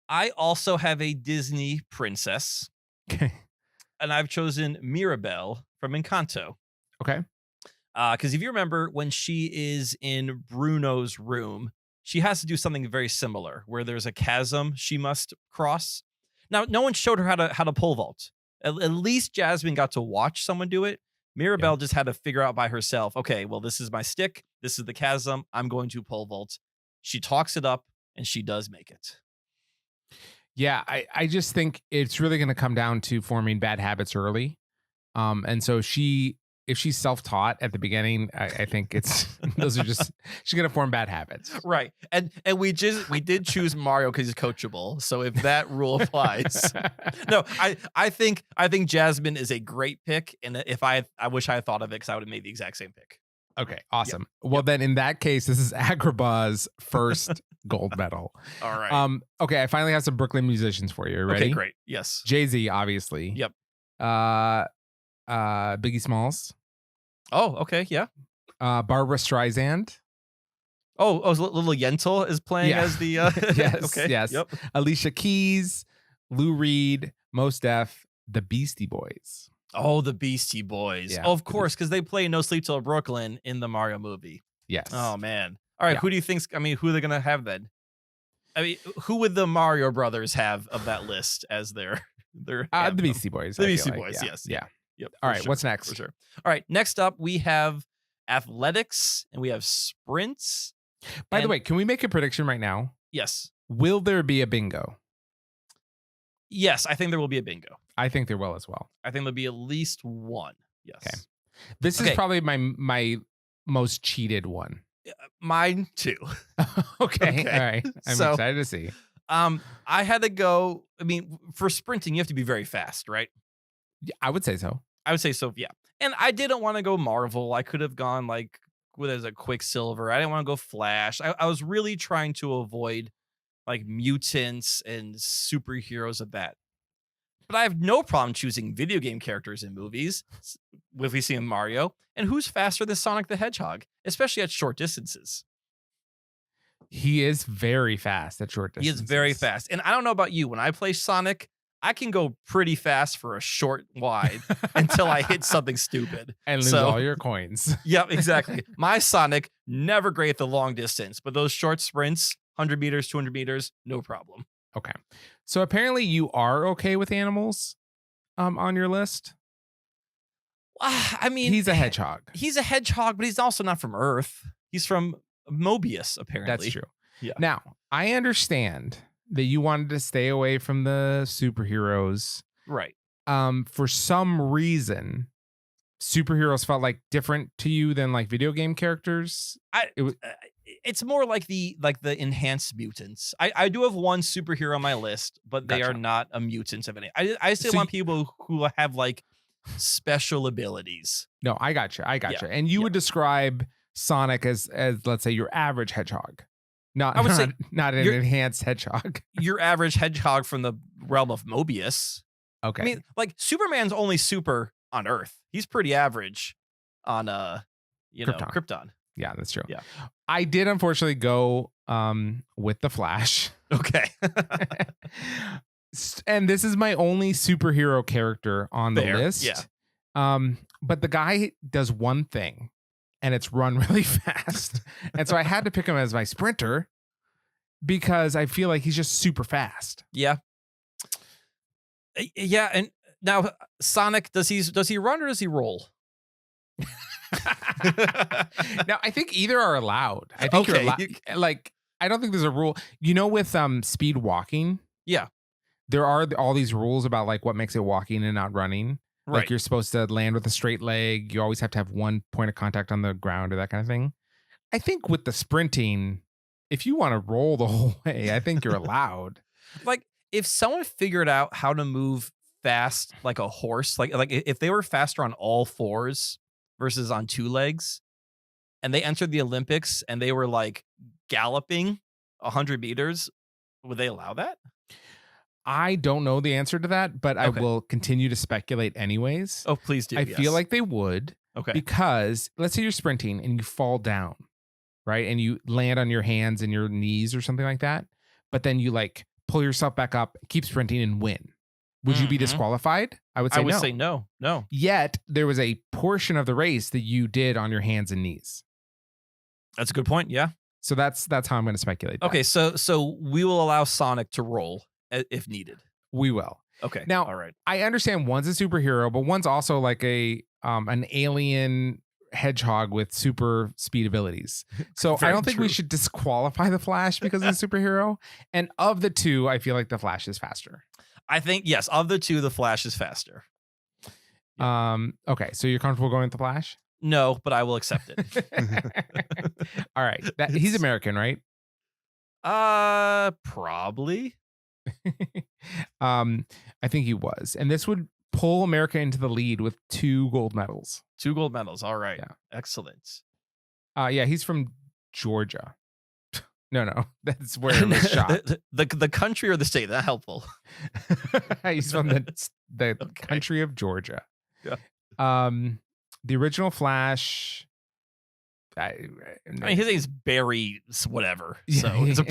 I also have a Disney princess. Okay. And I've chosen Mirabelle from Encanto. Okay. Because if you remember, when she is in Bruno's room, she has to do something very similar, where there's a chasm she must cross. Now, no one showed her how to pole vault. At least Jasmine got to watch someone do it. Mirabelle just had to figure out by herself, okay, well, this is my stick. This is the chasm. I'm going to pole vault. She talks it up, and she does make it. Yeah, I just think it's really going to come down to forming bad habits early. And so if she's self-taught at the beginning, I think she's going to form bad habits. Right. And we did choose Mario because he's coachable. So if that rule applies. No, I think Jasmine is a great pick. And if I wish I had thought of it, because I would have made the exact same pick. Okay, awesome. Yep. Well, then in that case, this is Agrabah's first gold medal. All right. Okay, I finally have some Brooklyn musicians for you. Ready? Okay, great. Yes. Jay-Z, obviously. Yep. Biggie Smalls. Oh, okay, yeah. Barbara Streisand. Oh, little Yentl is playing as the yes, okay. Yes. Yep. Alicia Keys, Lou Reed, Mos Def, the Beastie Boys. Oh, the Beastie Boys. Yeah, of course, because they play No Sleep Till Brooklyn in the Mario movie. Yes. Oh, man. All right, who do you think, who are they going to have then? Who would the Mario brothers have of that list as their the Beastie Boys. The Beastie Boys, yes. Yeah. Yep. All right, what's next? For sure. All right, next up, we have athletics and we have sprints. By the way, can we make a prediction right now? Yes. Will there be a bingo? Yes, I think there will be a bingo. I think there will as well. I think there'll be at least one. Yes. Okay. This is probably my most cheated one. Mine too. Okay. All right. I'm excited to see. I had to go. For sprinting, you have to be very fast, right? Yeah, I would say so. I would say so. Yeah. And I didn't want to go Marvel. I could have gone as a Quicksilver. I didn't want to go Flash. I was really trying to avoid mutants and superheroes of that. But I have no problem choosing video game characters in movies. If we see in Mario, and who's faster than Sonic the Hedgehog, especially at short distances? He is very fast at short distances. He is very fast. And I don't know about you. When I play Sonic, I can go pretty fast for a short wide until I hit something stupid. And lose all your coins. Yep, exactly. My Sonic, never great at the long distance, but those short sprints, 100 meters, 200 meters, no problem. Okay. So apparently you are okay with animals on your list. I mean, He's a hedgehog. He's a hedgehog, but he's also not from Earth. He's from Mobius, apparently. That's true. Yeah. Now, I understand that you wanted to stay away from the superheroes. Right. For some reason, superheroes felt like different to you than like video game characters. It's more like the enhanced mutants. I do have one superhero on my list, but they are not a mutant of any. I still want people who have like special abilities. No, I gotcha. And you would describe Sonic as let's say your average hedgehog. Not an enhanced hedgehog. Your average hedgehog from the realm of Mobius. Okay. I mean, like Superman's only super on Earth. He's pretty average on Krypton. Yeah, that's true. Yeah. I did unfortunately go with the Flash. Okay. And this is my only superhero character on the list. Yeah. But the guy does one thing, and it's run really fast. And so I had to pick him as my sprinter because I feel like he's just super fast. Yeah. Yeah, and now Sonic, does he run or does he roll? Now I think either are allowed. I think you're allowed. Like, I don't think there's a rule. You know, with speed walking, yeah, there are all these rules about like what makes it walking and not running. Right. Like you're supposed to land with a straight leg. You always have to have one point of contact on the ground or that kind of thing. I think with the sprinting, if you want to roll the whole way, I think you're allowed. Like if someone figured out how to move fast like a horse, like if they were faster on all fours versus on two legs, and they entered the Olympics and they were like galloping 100 meters, would they allow that? I don't know the answer to that, but I will continue to speculate anyways. Oh, please do. I feel like they would. Okay. Because let's say you're sprinting and you fall down, right? And you land on your hands and your knees or something like that. But then you like pull yourself back up, keep sprinting and win. Would you be disqualified? I would say no. No. Yet there was a portion of the race that you did on your hands and knees. That's a good point. Yeah. So that's how I'm going to speculate. Okay. So we will allow Sonic to roll if needed. We will. Okay. Now, all right. I understand one's a superhero, but one's also like an alien hedgehog with super speed abilities. So I don't think we should disqualify the Flash because he's a superhero. And of the two, I feel like the Flash is faster. I think, yes, of the two, the Flash is faster. Okay, so you're comfortable going with the Flash? No, but I will accept it. All right. He's American, right? Probably. I think he was. And this would pull America into the lead with 2 gold medals. 2 gold medals. All right. Yeah. Excellent. Yeah, he's from Georgia. No, that's where it was shot. The country or the state? That helpful. He's from the country of Georgia. Yeah. The original Flash. I mean, his name's Barry whatever. So it's a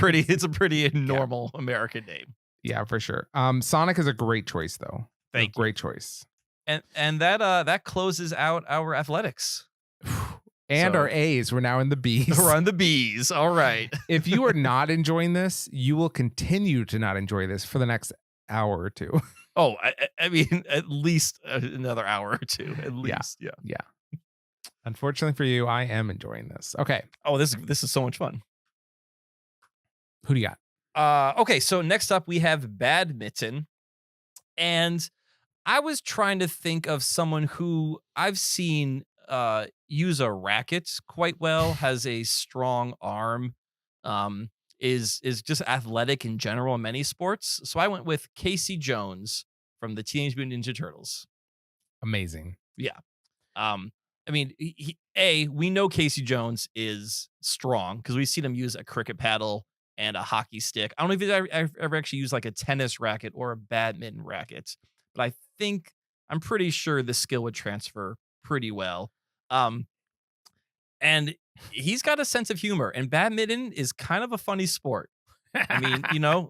pretty normal American name. Yeah, for sure. Sonic is a great choice, though. Thank you. Great choice. And that closes out our athletics. And our A's. We're now in the B's. We're on the B's. All right. If you are not enjoying this, you will continue to not enjoy this for the next hour or two. Oh, I mean, at least another hour or two. At least. Yeah. Unfortunately for you, I am enjoying this. Okay. Oh, this is so much fun. Who do you got? Okay, so next up we have badminton. And I was trying to think of someone who I've seen use a racket quite well, has a strong arm, is just athletic in general in many sports. So I went with Casey Jones from the Teenage Mutant Ninja Turtles. Amazing. Yeah. I mean, we know Casey Jones is strong because we've seen him use a cricket paddle and a hockey stick. I don't know if he's ever actually used like a tennis racket or a badminton racket, but I'm pretty sure the skill would transfer pretty well. And he's got a sense of humor, and badminton is kind of a funny sport. I mean,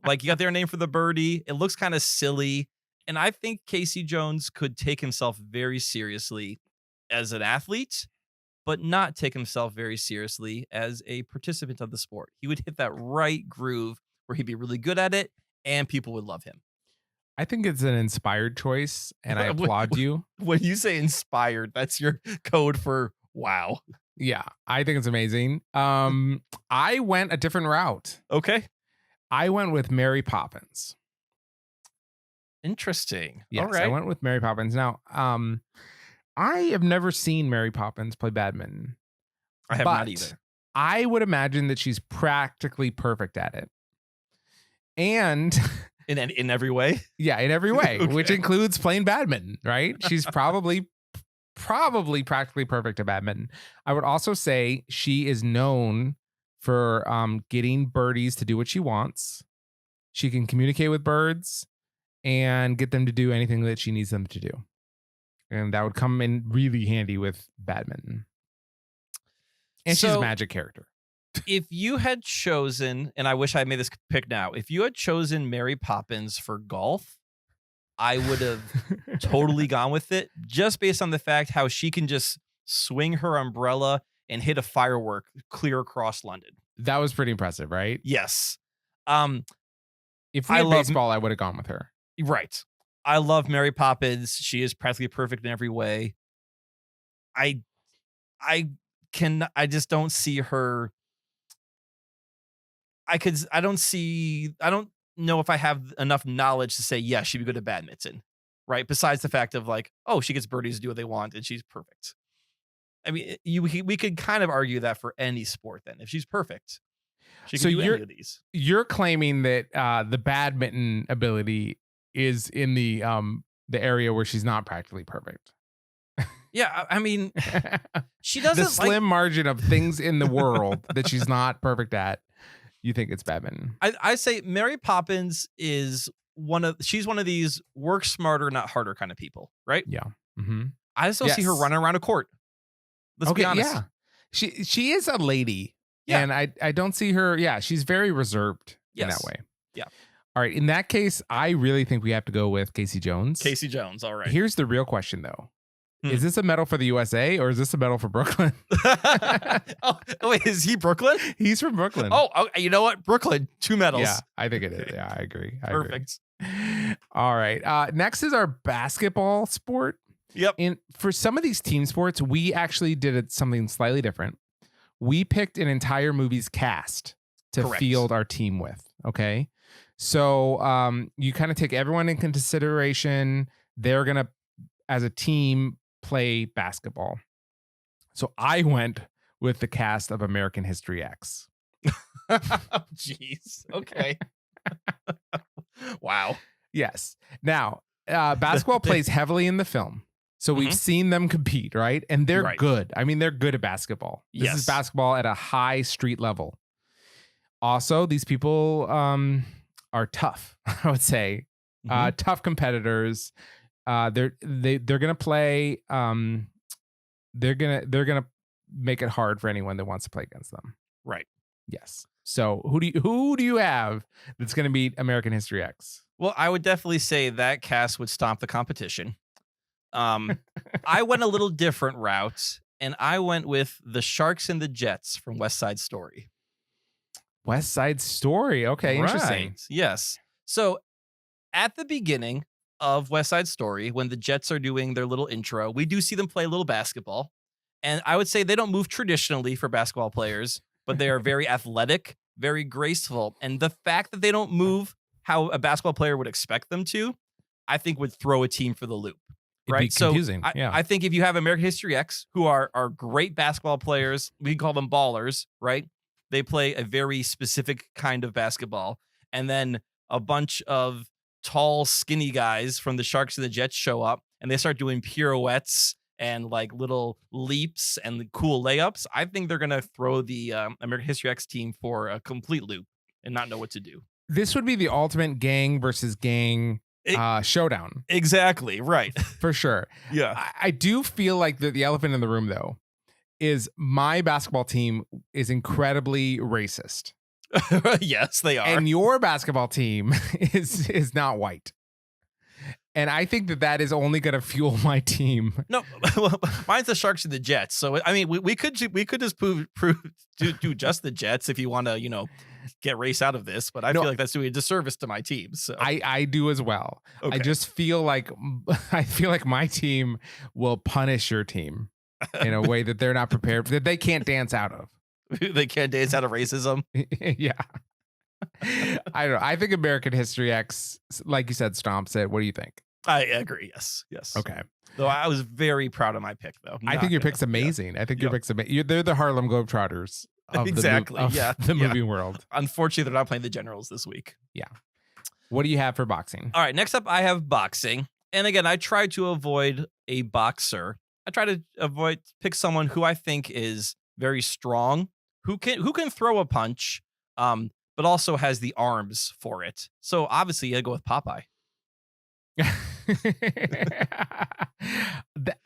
like you got their name for the birdie. It looks kind of silly, And I think Casey Jones could take himself very seriously as an athlete, but not take himself very seriously as a participant of the sport. He would hit that right groove where he'd be really good at it and people would love him. I think it's an inspired choice, and I applaud you. When you say inspired, that's your code for wow. Yeah, I think it's amazing. I went a different route. Okay. I went with Mary Poppins. Interesting. Yes, All right. I went with Mary Poppins. Now, I have never seen Mary Poppins play badminton. I have not either. I would imagine that she's practically perfect at it. And in every way? Yeah, in every way, Okay. which includes playing badminton, right? She's probably practically perfect at badminton. I would also say she is known for getting birdies to do what she wants. She can communicate with birds and get them to do anything that she needs them to do. And that would come in really handy with badminton. And she's a magic character. If you had chosen, and I wish I made this pick now, if you had chosen Mary Poppins for golf, I would have totally gone with it just based on the fact how she can just swing her umbrella and hit a firework clear across London. That was pretty impressive, right? Yes. If we had baseball, I would have gone with her. Right. I love Mary Poppins. She is practically perfect in every way. I just don't see her. I don't know if I have enough knowledge to say, yeah, she'd be good at badminton, right? Besides the fact of like, oh, she gets birdies to do what they want and she's perfect. I mean, we could kind of argue that for any sport then. If she's perfect, she can do any of these. You're claiming that the badminton ability is in the area where she's not practically perfect. Yeah, I mean, she doesn't the slim margin of things in the world that she's not perfect at. You think it's badminton? I say Mary Poppins is she's one of these work smarter, not harder kind of people, right? Yeah. Mm-hmm. I just don't see her running around a court. Let's be honest. Yeah. She is a lady. Yeah. And I don't see her. Yeah, she's very reserved in that way. Yeah. All right. In that case, I really think we have to go with Casey Jones. Casey Jones. All right. Here's the real question, though. Is this a medal for the USA or is this a medal for Brooklyn? Oh, wait, is he Brooklyn? He's from Brooklyn. Oh, you know what? Brooklyn, 2 medals. Yeah, I think it is. Yeah, I agree. Perfect. All right. Next is our basketball sport. Yep. And for some of these team sports, we actually did something slightly different. We picked an entire movie's cast to field our team with. Okay. So you kind of take everyone in consideration. They're going to, as a team, play basketball. So I went with the cast of American History X. Jeez. Okay. Wow. Yes. Now, basketball plays heavily in the film. So we've seen them compete, right? And they're good. I mean, they're good at basketball. This is basketball at a high street level. Also, these people are tough, I would say. Tough competitors. They're gonna play. They're gonna make it hard for anyone that wants to play against them. Right. Yes. So who do you have that's gonna beat American History X? Well, I would definitely say that cast would stomp the competition. I went a little different route, and I went with the Sharks and the Jets from West Side Story. West Side Story. Okay, interesting. Yes. So at the beginning of West Side Story, when the Jets are doing their little intro, we do see them play a little basketball. And I would say they don't move traditionally for basketball players, but they are very athletic, very graceful. And the fact that they don't move how a basketball player would expect them to, I think would throw a team for the loop. Right. It'd be confusing. I think if you have American History X, who are great basketball players, we can call them ballers, right? They play a very specific kind of basketball. And then a bunch of tall, skinny guys from the Sharks and the Jets show up and they start doing pirouettes and like little leaps and cool layups. I think they're going to throw the American History X team for a complete loop and not know what to do. This would be the ultimate gang versus gang showdown. Exactly. Right. For sure. Yeah. I do feel like the elephant in the room, though, is my basketball team is incredibly racist. Yes, they are. And your basketball team is not white. And I think that is only going to fuel my team. No, well, mine's the Sharks and the Jets. So I mean, we could just do just the Jets if you want to, get race out of this. But I feel like that's doing a disservice to my team. So I do as well. Okay. I just feel like my team will punish your team in a way that they're not prepared, that they can't dance out of. They can't dance out of racism. Yeah. I don't know. I think American History X, like you said, stomps it. What do you think? I agree. Yes. Okay. Though I was very proud of my pick, though. I think your pick's amazing. I think your pick's amazing. They're the Harlem Globetrotters of the movie world. Unfortunately, they're not playing the Generals this week. Yeah. What do you have for boxing? All right. Next up, I have boxing. And again, I try to avoid a boxer. I try to pick someone who I think is very strong, who can throw a punch, but also has the arms for it. So obviously, you gotta go with Popeye.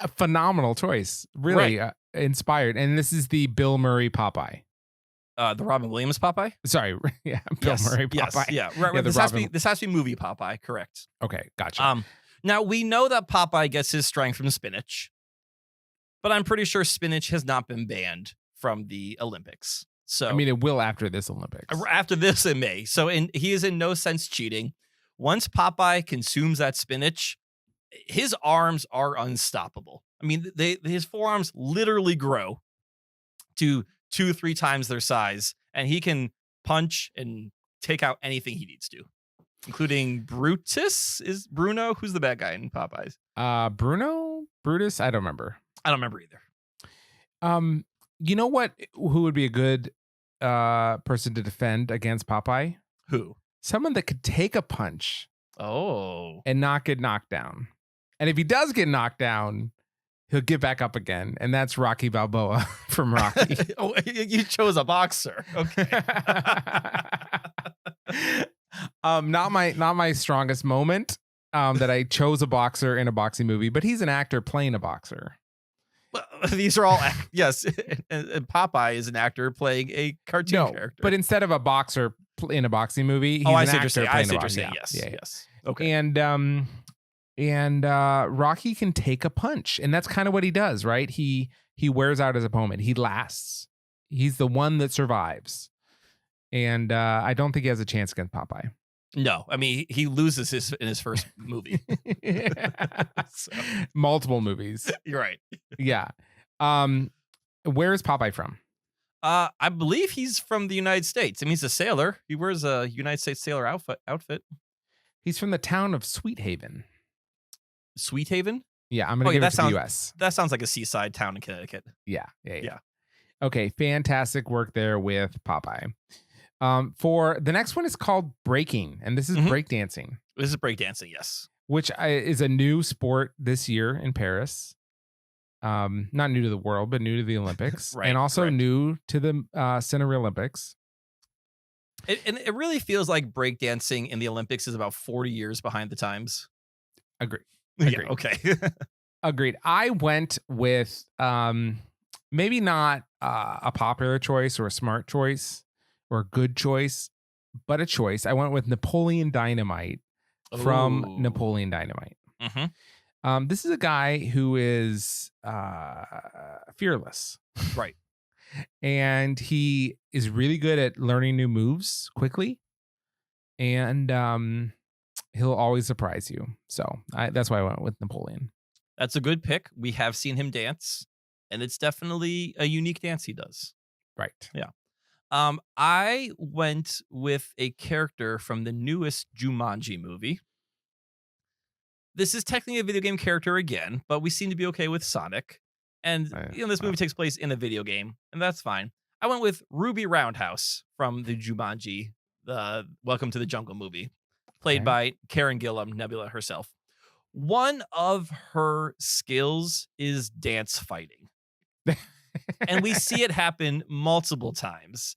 A phenomenal choice. Really inspired. And this is the Bill Murray Popeye. The Robin Williams Popeye? Sorry. Yeah. Bill Murray Popeye. Yes, yeah. Right. This has to be movie Popeye. Correct. Okay. Gotcha. Now, we know that Popeye gets his strength from spinach, but I'm pretty sure spinach has not been banned from the Olympics. So I mean, it will after this Olympics. After this, it may. So he is in no sense cheating. Once Popeye consumes that spinach, his arms are unstoppable. I mean, his forearms literally grow to 2-3 times their size, and he can punch and take out anything he needs to, including Brutus. Is Bruno? Who's the bad guy in Popeyes? Brutus? I don't remember. I don't remember either. You know what? Who would be a good person to defend against Popeye? Who? Someone that could take a punch. Oh. And not get knocked down. And if he does get knocked down, he'll get back up again. And that's Rocky Balboa from Rocky. Oh, you chose a boxer. Okay. Not my strongest moment. That I chose a boxer in a boxing movie, but he's an actor playing a boxer. Well, these are all yes. And Popeye is an actor playing a cartoon character. But instead of a boxer in a boxing movie, he's I an see actor what playing you're saying. Yes. Okay. And Rocky can take a punch, and that's kind of what he does, right? He wears out his opponent. He lasts. He's the one that survives. And I don't think he has a chance against Popeye. No, I mean, he loses in his first movie. So. Multiple movies. You're right. Yeah. Where is Popeye from? I believe he's from the United States. I mean, he's a sailor. He wears a United States sailor outfit. He's from the town of Sweet Haven. Sweet Haven? Yeah, I'm going to give it to the U.S. That sounds like a seaside town in Connecticut. Yeah. Okay, fantastic work there with Popeye. For the next one is called breaking, and this is breakdancing. This is breakdancing, yes. Which is a new sport this year in Paris. Not new to the world, but new to the Olympics. Right, and also correct. new to the Cinereelympics. It really feels like breakdancing in the Olympics is about 40 years behind the times. Agreed. Yeah, okay. Agreed. I went with maybe not a popular choice or a smart choice or a good choice, but a choice. I went with Napoleon Dynamite from Napoleon Dynamite. Mm-hmm. This is a guy who is fearless. Right. And he is really good at learning new moves quickly. And he'll always surprise you. So that's why I went with Napoleon. That's a good pick. We have seen him dance, and it's definitely a unique dance he does. Right. Yeah. I went with a character from the newest Jumanji movie. This is technically a video game character again, but we seem to be okay with Sonic. And this movie takes place in a video game, and that's fine. I went with Ruby Roundhouse from the Jumanji, the Welcome to the Jungle movie, played by Karen Gillan, Nebula herself. One of her skills is dance fighting. And we see it happen multiple times.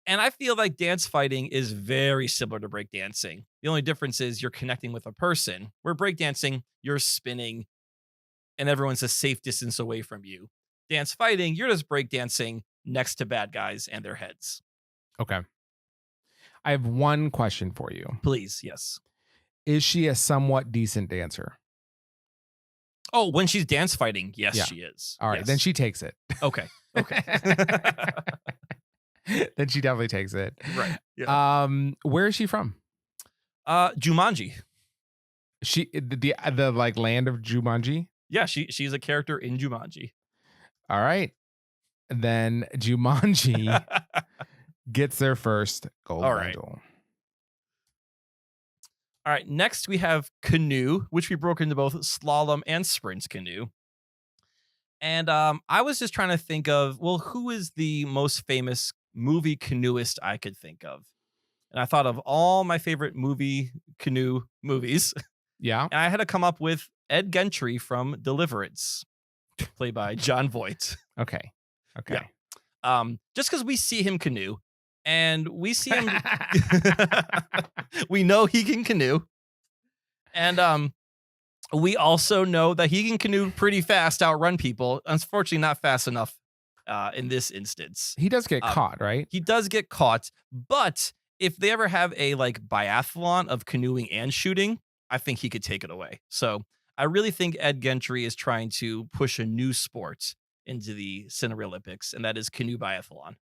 And I feel like dance fighting is very similar to breakdancing. The only difference is you're connecting with a person. Where breakdancing, you're spinning and everyone's a safe distance away from you. Dance fighting, you're just breakdancing next to bad guys and their heads. Okay. I have one question for you. Please, yes. Is she a somewhat decent dancer? Oh, when she's dance fighting, yes, Yeah. she is. All right, Yes. then she takes it. Okay. Okay. Then she definitely takes it. Right. Yeah. Where is she from? Jumanji. She the like land of Jumanji? Yeah, she's a character in Jumanji. All right. Then Jumanji gets their first gold All right. medal. All right, next we have canoe, which we broke into both slalom and sprint canoe. And I was just trying to think of, well, who is the most famous movie canoeist I could think of? And I thought of all my favorite movie canoe movies. Yeah. And I had to come up with Ed Gentry from Deliverance, played by John Voight. Okay. Okay. Yeah. Just because we see him canoe, and we see him, we know he can canoe, and we also know that he can canoe pretty fast, outrun people. Unfortunately, not fast enough in this instance. He does get caught, right? He does get caught, but if they ever have a like biathlon of canoeing and shooting, I think he could take it away. So I really think Ed Gentry is trying to push a new sport into the Cinereelympics, and that is canoe biathlon.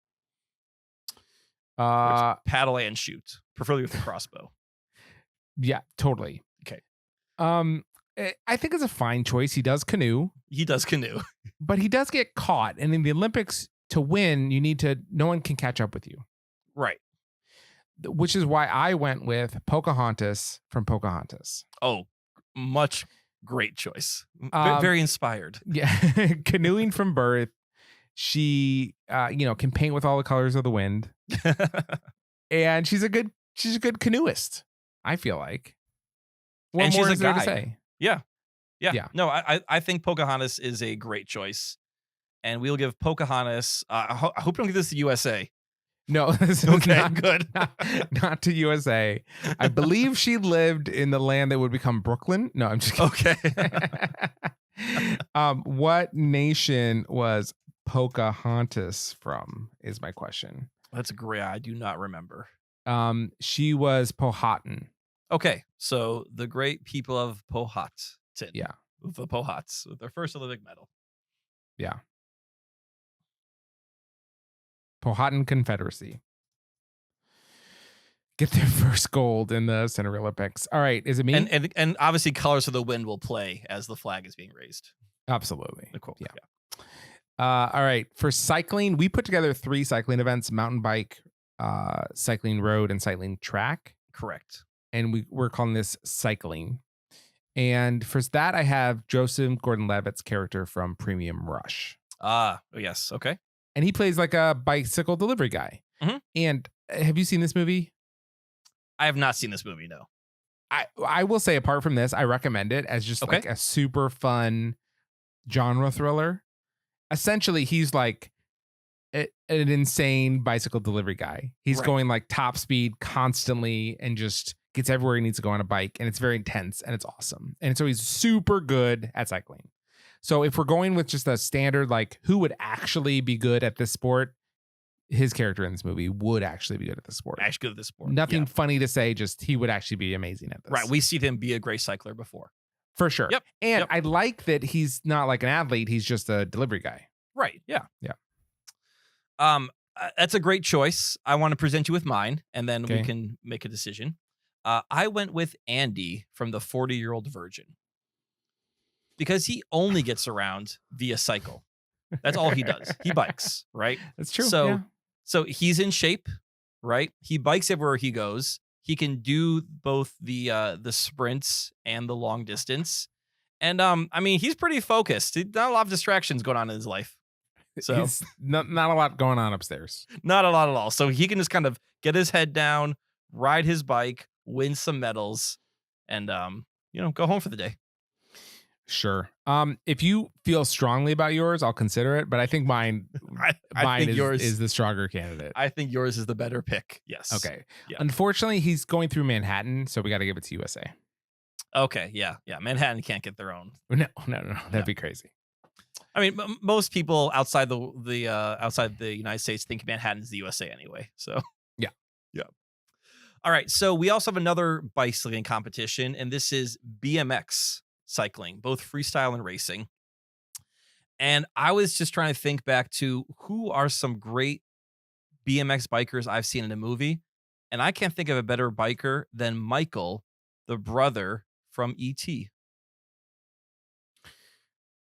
Paddle and shoot, preferably with a crossbow. Yeah, totally. Okay. I think it's a fine choice. He does canoe. He does canoe. But he does get caught. And in the Olympics, to win, no one can catch up with you. Right. Which is why I went with Pocahontas from Pocahontas. Oh, great choice. Very inspired. Yeah. Canoeing from birth. She, can paint with all the colors of the wind. And she's a good canoeist, I feel like. What and more she's is a there guy. to say? Yeah. No, I think Pocahontas is a great choice. And we'll give Pocahontas, I hope you don't give this to USA. No, this is Okay, good. not to USA. I believe she lived in the land that would become Brooklyn. No, I'm just kidding. Okay. What nation was Pocahontas from is my question. That's great. I do not remember. She was Powhatan. Okay, so the great people of Powhatan. Yeah. The Powhats with their first Olympic medal. Yeah. Powhatan Confederacy. Get their first gold in the Cinereelympics. All right, is it me? And obviously Colors of the Wind will play as the flag is being raised. Absolutely. Cool. Yeah. All right, for cycling, we put together 3 cycling events: mountain bike, cycling road, and cycling track. Correct. And we're calling this cycling. And for that, I have Joseph Gordon-Levitt's character from Premium Rush. Yes. Okay. And he plays like a bicycle delivery guy. Mhm. And have you seen this movie? I have not seen this movie, no. I will say, apart from this, I recommend it as just like a super fun genre thriller. Essentially, he's like an insane bicycle delivery guy. He's going like top speed constantly and just gets everywhere he needs to go on a bike. And it's very intense and it's awesome. And so he's super good at cycling. So if we're going with just a standard, like who would actually be good at this sport, his character in this movie would actually be good at this sport. Actually good at this sport. Nothing funny to say, just he would actually be amazing at this. Right. We've seen him be a great cycler before. For sure. Yep. And I like that he's not like an athlete. He's just a delivery guy. Right. Yeah. Yeah. That's a great choice. I want to present you with mine, and then we can make a decision. I went with Andy from the 40-Year-Old Virgin because he only gets around via cycle. That's all he does. He bikes, right? That's true. So he's in shape, right? He bikes everywhere he goes. He can do both the sprints and the long distance. And I mean, he's pretty focused. Not a lot of distractions going on in his life. So he's not a lot going on upstairs. Not a lot at all. So he can just kind of get his head down, ride his bike, win some medals, and go home for the day. Sure. If you feel strongly about yours, I'll consider it. But I think mine is the stronger candidate. I think yours is the better pick. Yes. Okay. Yeah. Unfortunately, he's going through Manhattan, so we got to give it to USA. Okay. Yeah. Manhattan can't get their own. No. That'd be crazy. I mean, most people outside the outside the United States think Manhattan's the USA anyway. So yeah. All right. So we also have another bicycling competition, and this is BMX cycling, both freestyle and racing. And I was just trying to think back to who are some great BMX bikers I've seen in a movie. And I can't think of a better biker than Michael, the brother from E.T.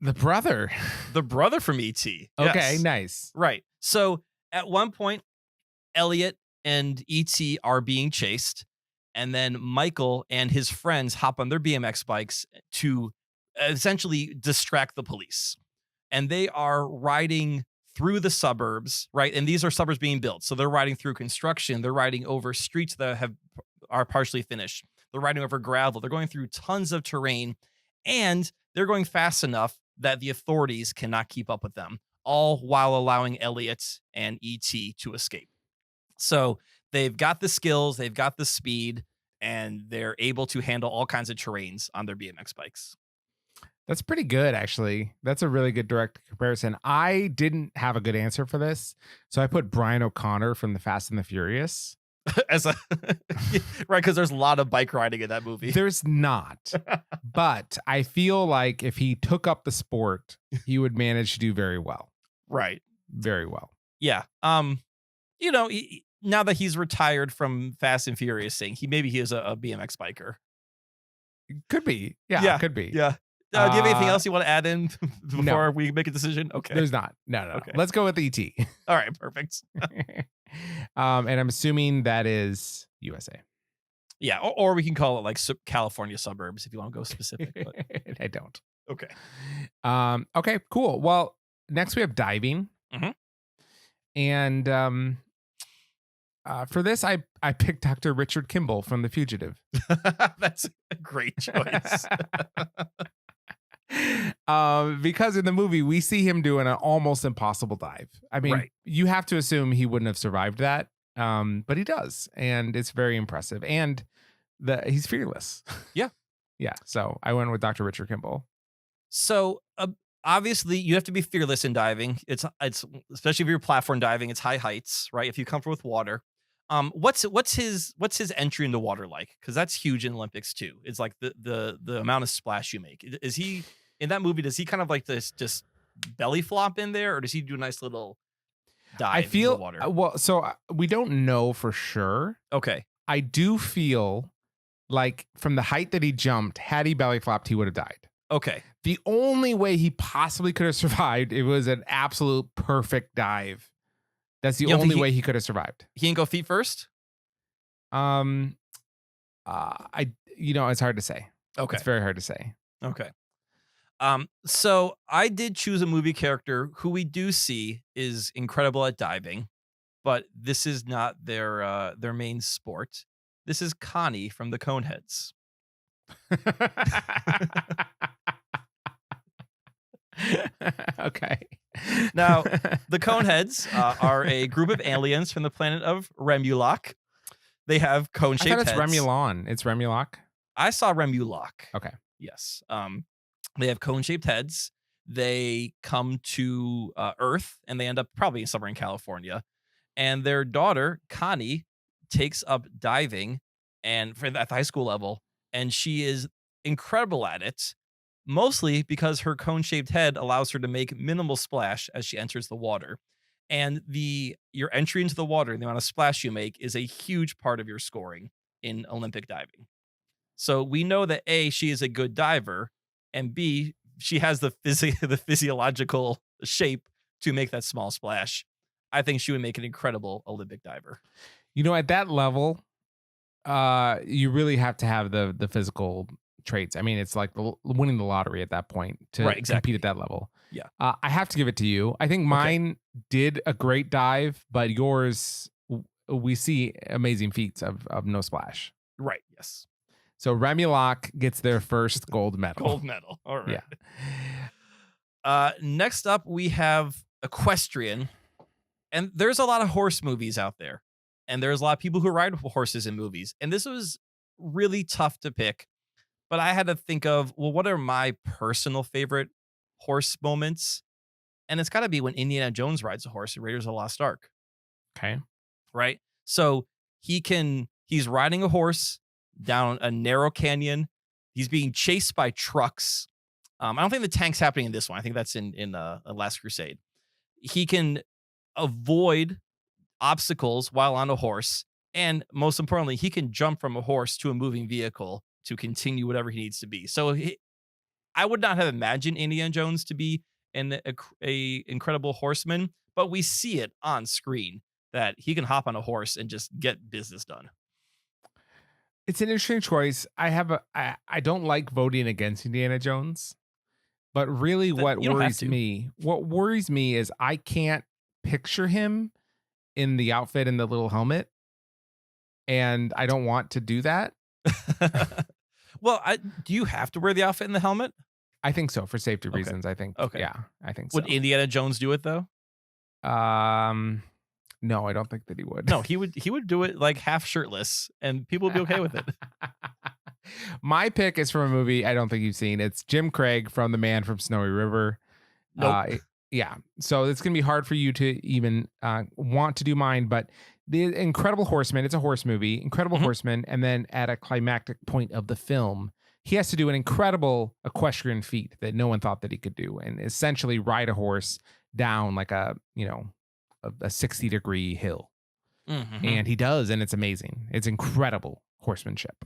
The brother. The brother from E.T. Okay, Yes. nice. Right. So at one point, Elliot and E.T. are being chased. And then Michael and his friends hop on their BMX bikes to essentially distract the police. And they are riding through the suburbs, right? And these are suburbs being built. So they're riding through construction. They're riding over streets that are partially finished. They're riding over gravel. They're going through tons of terrain. And they're going fast enough that the authorities cannot keep up with them, all while allowing Elliot and E.T. to escape. So they've got the skills, they've got the speed, and they're able to handle all kinds of terrains on their BMX bikes. That's pretty good, actually. That's a really good direct comparison. I didn't have a good answer for this, so I put Brian O'Connor from The Fast and the Furious. As a right, because there's a lot of bike riding in that movie. There's not, but I feel like if he took up the sport, he would manage to do very well. Right. Very well. Yeah. Now that he's retired from Fast and Furious thing, he is a BMX biker. Could be. Yeah, could be. Yeah. Do you have anything else you want to add in before we make a decision? Okay. There's not. No. Okay. Let's go with E.T. All right, perfect. And I'm assuming that is USA. Yeah, or we can call it like California suburbs if you want to go specific. But. I don't. Okay. Okay, cool. Well, next we have diving. Mm-hmm. And for this, I picked Dr. Richard Kimball from The Fugitive. That's a great choice. Because in the movie, we see him doing an almost impossible dive. I mean, You have to assume he wouldn't have survived that, but he does. And it's very impressive. And he's fearless. Yeah. Yeah. So I went with Dr. Richard Kimball. So obviously, you have to be fearless in diving. It's especially if you're platform diving. It's high heights, right? If you come from with water, what's his entry into water like? Because that's huge in Olympics too. It's like the amount of splash you make. Is he in that movie? Does he kind of like this just belly flop in there, or does he do a nice little dive? I feel into the water? Well, so we don't know for sure. Okay, I do feel like from the height that he jumped, had he belly flopped, he would have died. Okay. The only way he possibly could have survived, it was an absolute perfect dive. That's the only way he could have survived. He didn't go feet first? It's hard to say. Okay. It's very hard to say. Okay. So I did choose a movie character who we do see is incredible at diving, but this is not their main sport. This is Connie from the Coneheads. Okay. Now, the Coneheads are a group of aliens from the planet of Remulok. They have cone-shaped heads. I thought it's Remulon. It's Remulok? I saw Remulok. Okay. Yes. They have cone-shaped heads. They come to Earth, and they end up probably somewhere in California. And their daughter, Connie, takes up diving and at the high school level, and she is incredible at it. Mostly because her cone-shaped head allows her to make minimal splash as she enters the water. And your entry into the water, the amount of splash you make, is a huge part of your scoring in Olympic diving. So we know that A, she is a good diver, and B, she has the physiological shape to make that small splash. I think she would make an incredible Olympic diver. At that level, you really have to have the physical traits. I mean, it's like winning the lottery at that point to compete at that level. Yeah. I have to give it to you. I think mine did a great dive, but yours, we see amazing feats of no splash. Right. Yes. So Remulok gets their first gold medal. Gold medal. All right. Yeah. Next up, we have equestrian. And there's a lot of horse movies out there. And there's a lot of people who ride horses in movies. And this was really tough to pick. But I had to think of, what are my personal favorite horse moments? And it's got to be when Indiana Jones rides a horse in Raiders of the Lost Ark. Okay. Right? So he can He's riding a horse down a narrow canyon. He's being chased by trucks. I don't think the tank's happening in this one. I think that's in Last Crusade. He can avoid obstacles while on a horse. And most importantly, he can jump from a horse to a moving vehicle to continue whatever he needs to be. So I would not have imagined Indiana Jones to be a incredible horseman, but we see it on screen that he can hop on a horse and just get business done. It's an interesting choice. I don't like voting against Indiana Jones, but really what worries me is I can't picture him in the outfit and the little helmet, and I don't want to do that. Well, do you have to wear the outfit and the helmet? I think so, for safety reasons. I think. Okay. Yeah, I think so. Would Indiana Jones do it though? No, I don't think that he would. No, he would do it like half shirtless, and people would be okay with it. My pick is from a movie I don't think you've seen. It's Jim Craig from The Man from Snowy River. Nope. Yeah. So it's going to be hard for you to even want to do mine, but The Incredible Horseman, it's a horse movie, Incredible Horseman, and then at a climactic point of the film, he has to do an incredible equestrian feat that no one thought that he could do, and essentially ride a horse down like a 60-degree hill. And he does, and it's amazing. It's incredible horsemanship.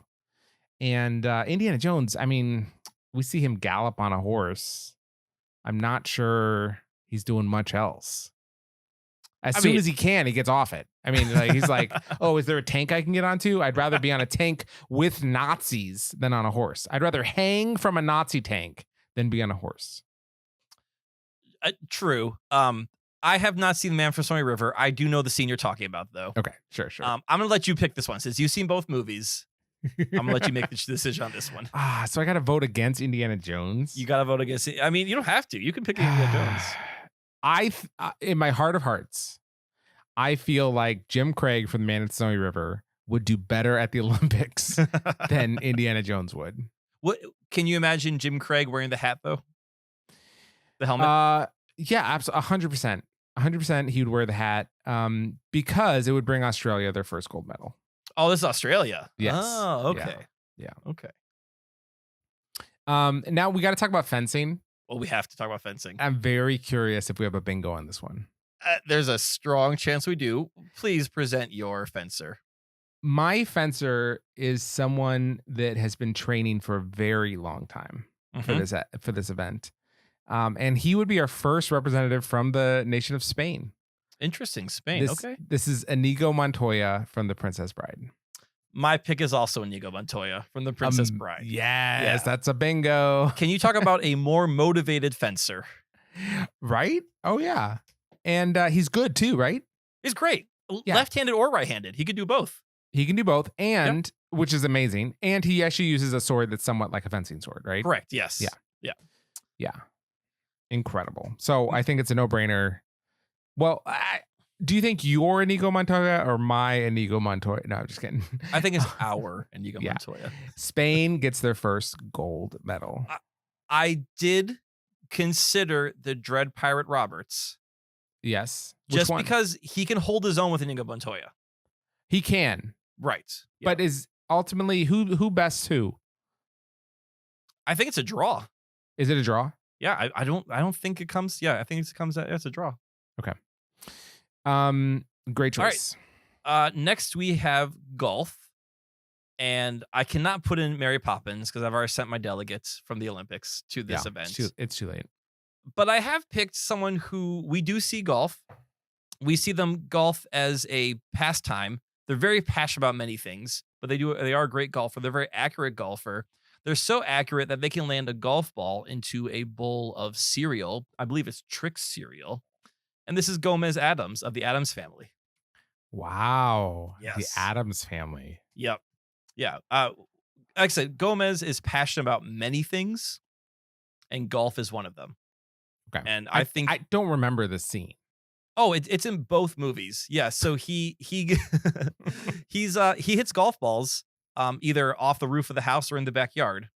And Indiana Jones, I mean, we see him gallop on a horse. I'm not sure he's doing much else. As soon as he can, he gets off it. I mean, like, he's like, oh, is there a tank I can get onto? I'd rather be on a tank with Nazis than on a horse. I'd rather hang from a Nazi tank than be on a horse. True. I have not seen The Man from Snowy River. I do know the scene you're talking about, though. Okay, sure. I'm going to let you pick this one. Since you've seen both movies, I'm going to let you make the decision on this one. So I got to vote against Indiana Jones? You got to vote against it. I mean, you don't have to. You can pick Indiana Jones. In my heart of hearts, I feel like Jim Craig from The Man from Snowy River would do better at the Olympics than Indiana Jones would. What can you imagine Jim Craig wearing the hat, though? The helmet? Yeah, absolutely. 100%. 100% he would wear the hat because it would bring Australia their first gold medal. Oh, this is Australia. Yes. Oh, okay. Yeah. Okay. Now we got to talk about fencing. Well, we have to talk about fencing. I'm very curious if we have a bingo on this one. There's a strong chance we do. Please present your fencer. My fencer is someone that has been training for a very long time for this event. And he would be our first representative from the nation of Spain. Interesting. Spain. Okay. This is Inigo Montoya from The Princess Bride. My pick is also Inigo Montoya from The Princess Bride. Yes, that's a bingo. Can you talk about a more motivated fencer? Right? Oh, yeah. And he's good too, right? He's great. Yeah. Left-handed or right-handed. He could do both. He can do both, and which is amazing. And he actually uses a sword that's somewhat like a fencing sword, right? Correct. Yes. Yeah. Incredible. So I think it's a no-brainer. Well, do you think you're Inigo Montoya or my Inigo Montoya? No, I'm just kidding. I think it's our Inigo Montoya. Spain gets their first gold medal. I did consider the Dread Pirate Roberts. Yes. Just because he can hold his own with Inigo Montoya. He can. Right. Yeah. But is ultimately who bests who? I think it's a draw. Is it a draw? Yeah, I don't think it comes. Yeah, I think it comes. It's a draw. Okay. Great choice. All right. Next we have golf, and I cannot put in Mary Poppins because I've already sent my delegates from the Olympics to this event. It's too late. But I have picked someone who we do see golf. We see them golf as a pastime. They're very passionate about many things, but they are a great golfer. They're a very accurate golfer. They're so accurate that they can land a golf ball into a bowl of cereal. I believe it's Trix cereal. And this is Gomez Addams of the Addams family. Wow. Yes. The Addams family. Yep. Yeah. Like I said, Gomez is passionate about many things, and golf is one of them. Okay. And I think I don't remember the scene. Oh, it's in both movies. Yeah. So he he hits golf balls either off the roof of the house or in the backyard,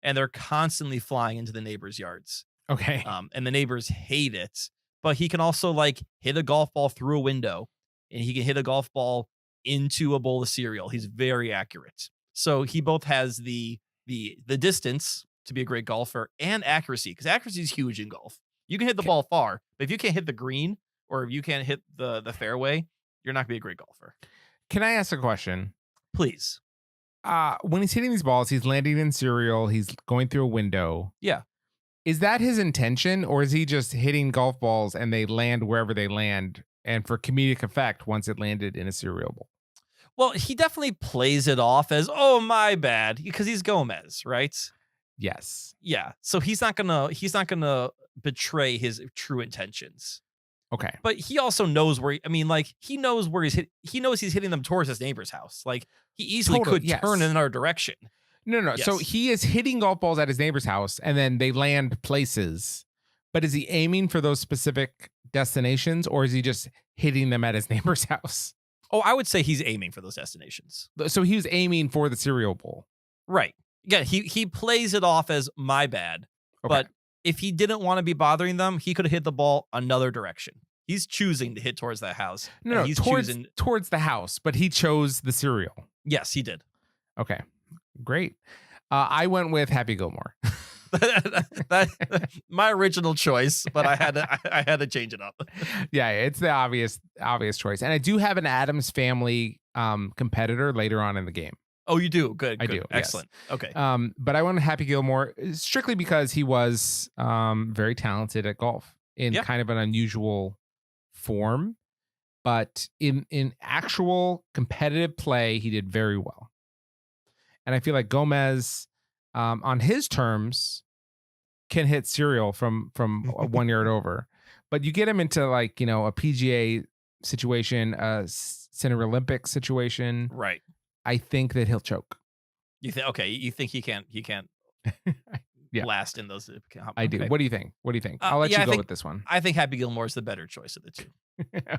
and they're constantly flying into the neighbors' yards. Okay. And the neighbors hate it. But he can also like hit a golf ball through a window, and he can hit a golf ball into a bowl of cereal. He's very accurate. So he both has the distance to be a great golfer and accuracy, because accuracy is huge in golf. You can hit the ball far, but if you can't hit the green or if you can't hit the fairway, you're not gonna be a great golfer. Can I ask a question? Please. When he's hitting these balls, he's landing in cereal. He's going through a window. Yeah. Is that his intention, or is he just hitting golf balls and they land wherever they land, and for comedic effect once it landed in a cereal bowl? Well, he definitely plays it off as, oh, my bad, because he's Gomez, right? Yes. Yeah. So he's not gonna betray his true intentions. Okay. But he also knows where he knows where he knows he's hitting them towards his neighbor's house. Like, he easily Totally, could yes. turn in another direction. No. Yes. So he is hitting golf balls at his neighbor's house and then they land places. But is he aiming for those specific destinations, or is he just hitting them at his neighbor's house? Oh, I would say he's aiming for those destinations. So he was aiming for the cereal bowl. Right. Yeah, he plays it off as my bad. Okay. But if he didn't want to be bothering them, he could have hit the ball another direction. He's choosing to hit towards that house. No, he's towards the house, but he chose the cereal. Yes, he did. Okay, great. I went with Happy Gilmore. My original choice, but I had to change it up. Yeah, it's the obvious choice, and I do have an Addams Family competitor later on in the game. Oh, you do? Good. I do. Excellent. Yes. Okay. But I went with Happy Gilmore strictly because he was very talented at golf in kind of an unusual form, but in actual competitive play, he did very well. And I feel like Gomez, on his terms, can hit cereal from 1 yard over, but you get him into a PGA situation, a Cinereelympics situation, right? I think that he'll choke. You think? Okay, you think he can't last in those? Okay. I do. What do you think? I'll let you go with this one. I think Happy Gilmore is the better choice of the two. Okay.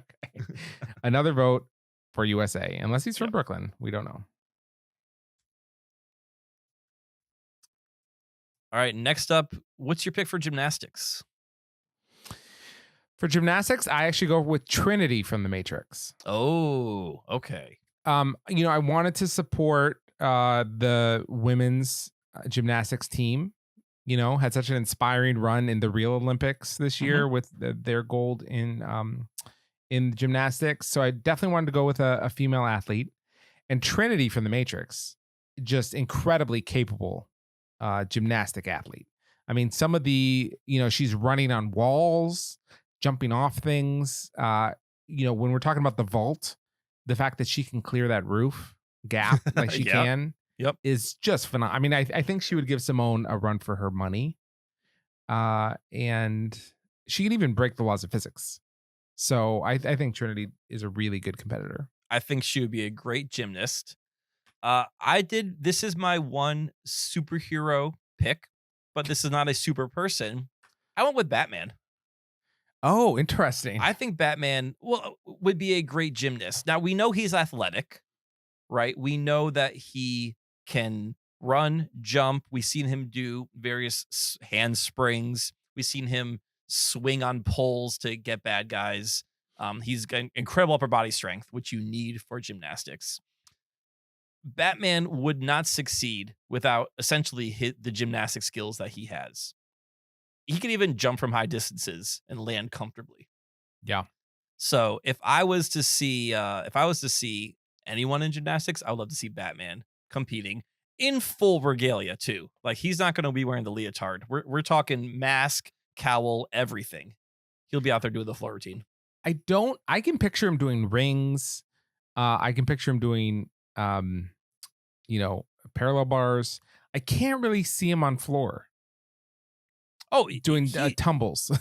Another vote for USA, unless he's from Brooklyn. We don't know. All right, next up, what's your pick for gymnastics? For gymnastics, I actually go with Trinity from The Matrix. Oh, okay. I wanted to support the women's gymnastics team. Had such an inspiring run in the Real Olympics this year with their gold in gymnastics. So I definitely wanted to go with a female athlete. And Trinity from The Matrix, just incredibly capable gymnastic athlete. I mean, some of the, she's running on walls, jumping off things. When we're talking about the vault, the fact that she can clear that roof gap like she can is just phenomenal. I mean, I think she would give Simone a run for her money. And she can even break the laws of physics. So I think Trinity is a really good competitor. I think she would be a great gymnast. This is my one superhero pick, but this is not a super person. I went with Batman. Oh, interesting. I think Batman would be a great gymnast. Now, we know he's athletic, right? We know that he can run, jump. We've seen him do various handsprings. We've seen him swing on poles to get bad guys. He's got incredible upper body strength, which you need for gymnastics. Batman would not succeed without essentially the gymnastic skills that he has. He can even jump from high distances and land comfortably. Yeah. So if I was to see anyone in gymnastics, I would love to see Batman competing in full regalia too. Like, he's not going to be wearing the leotard. We're talking mask, cowl, everything. He'll be out there doing the floor routine. I can picture him doing rings. I can picture him doing, parallel bars. I can't really see him on floor. Oh, doing tumbles.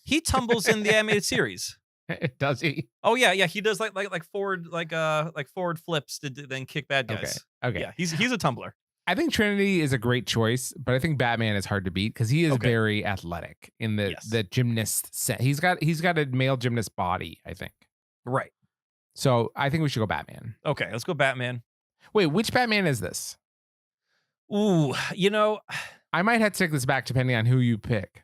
He tumbles in the animated series. Does he? Oh yeah. He does like forward forward flips to then kick bad guys. Okay. Yeah, he's a tumbler. I think Trinity is a great choice, but I think Batman is hard to beat because he is very athletic in the gymnast set. He's got a male gymnast body, I think. Right. So I think we should go Batman. Okay, let's go Batman. Wait, which Batman is this? Ooh, I might have to take this back depending on who you pick.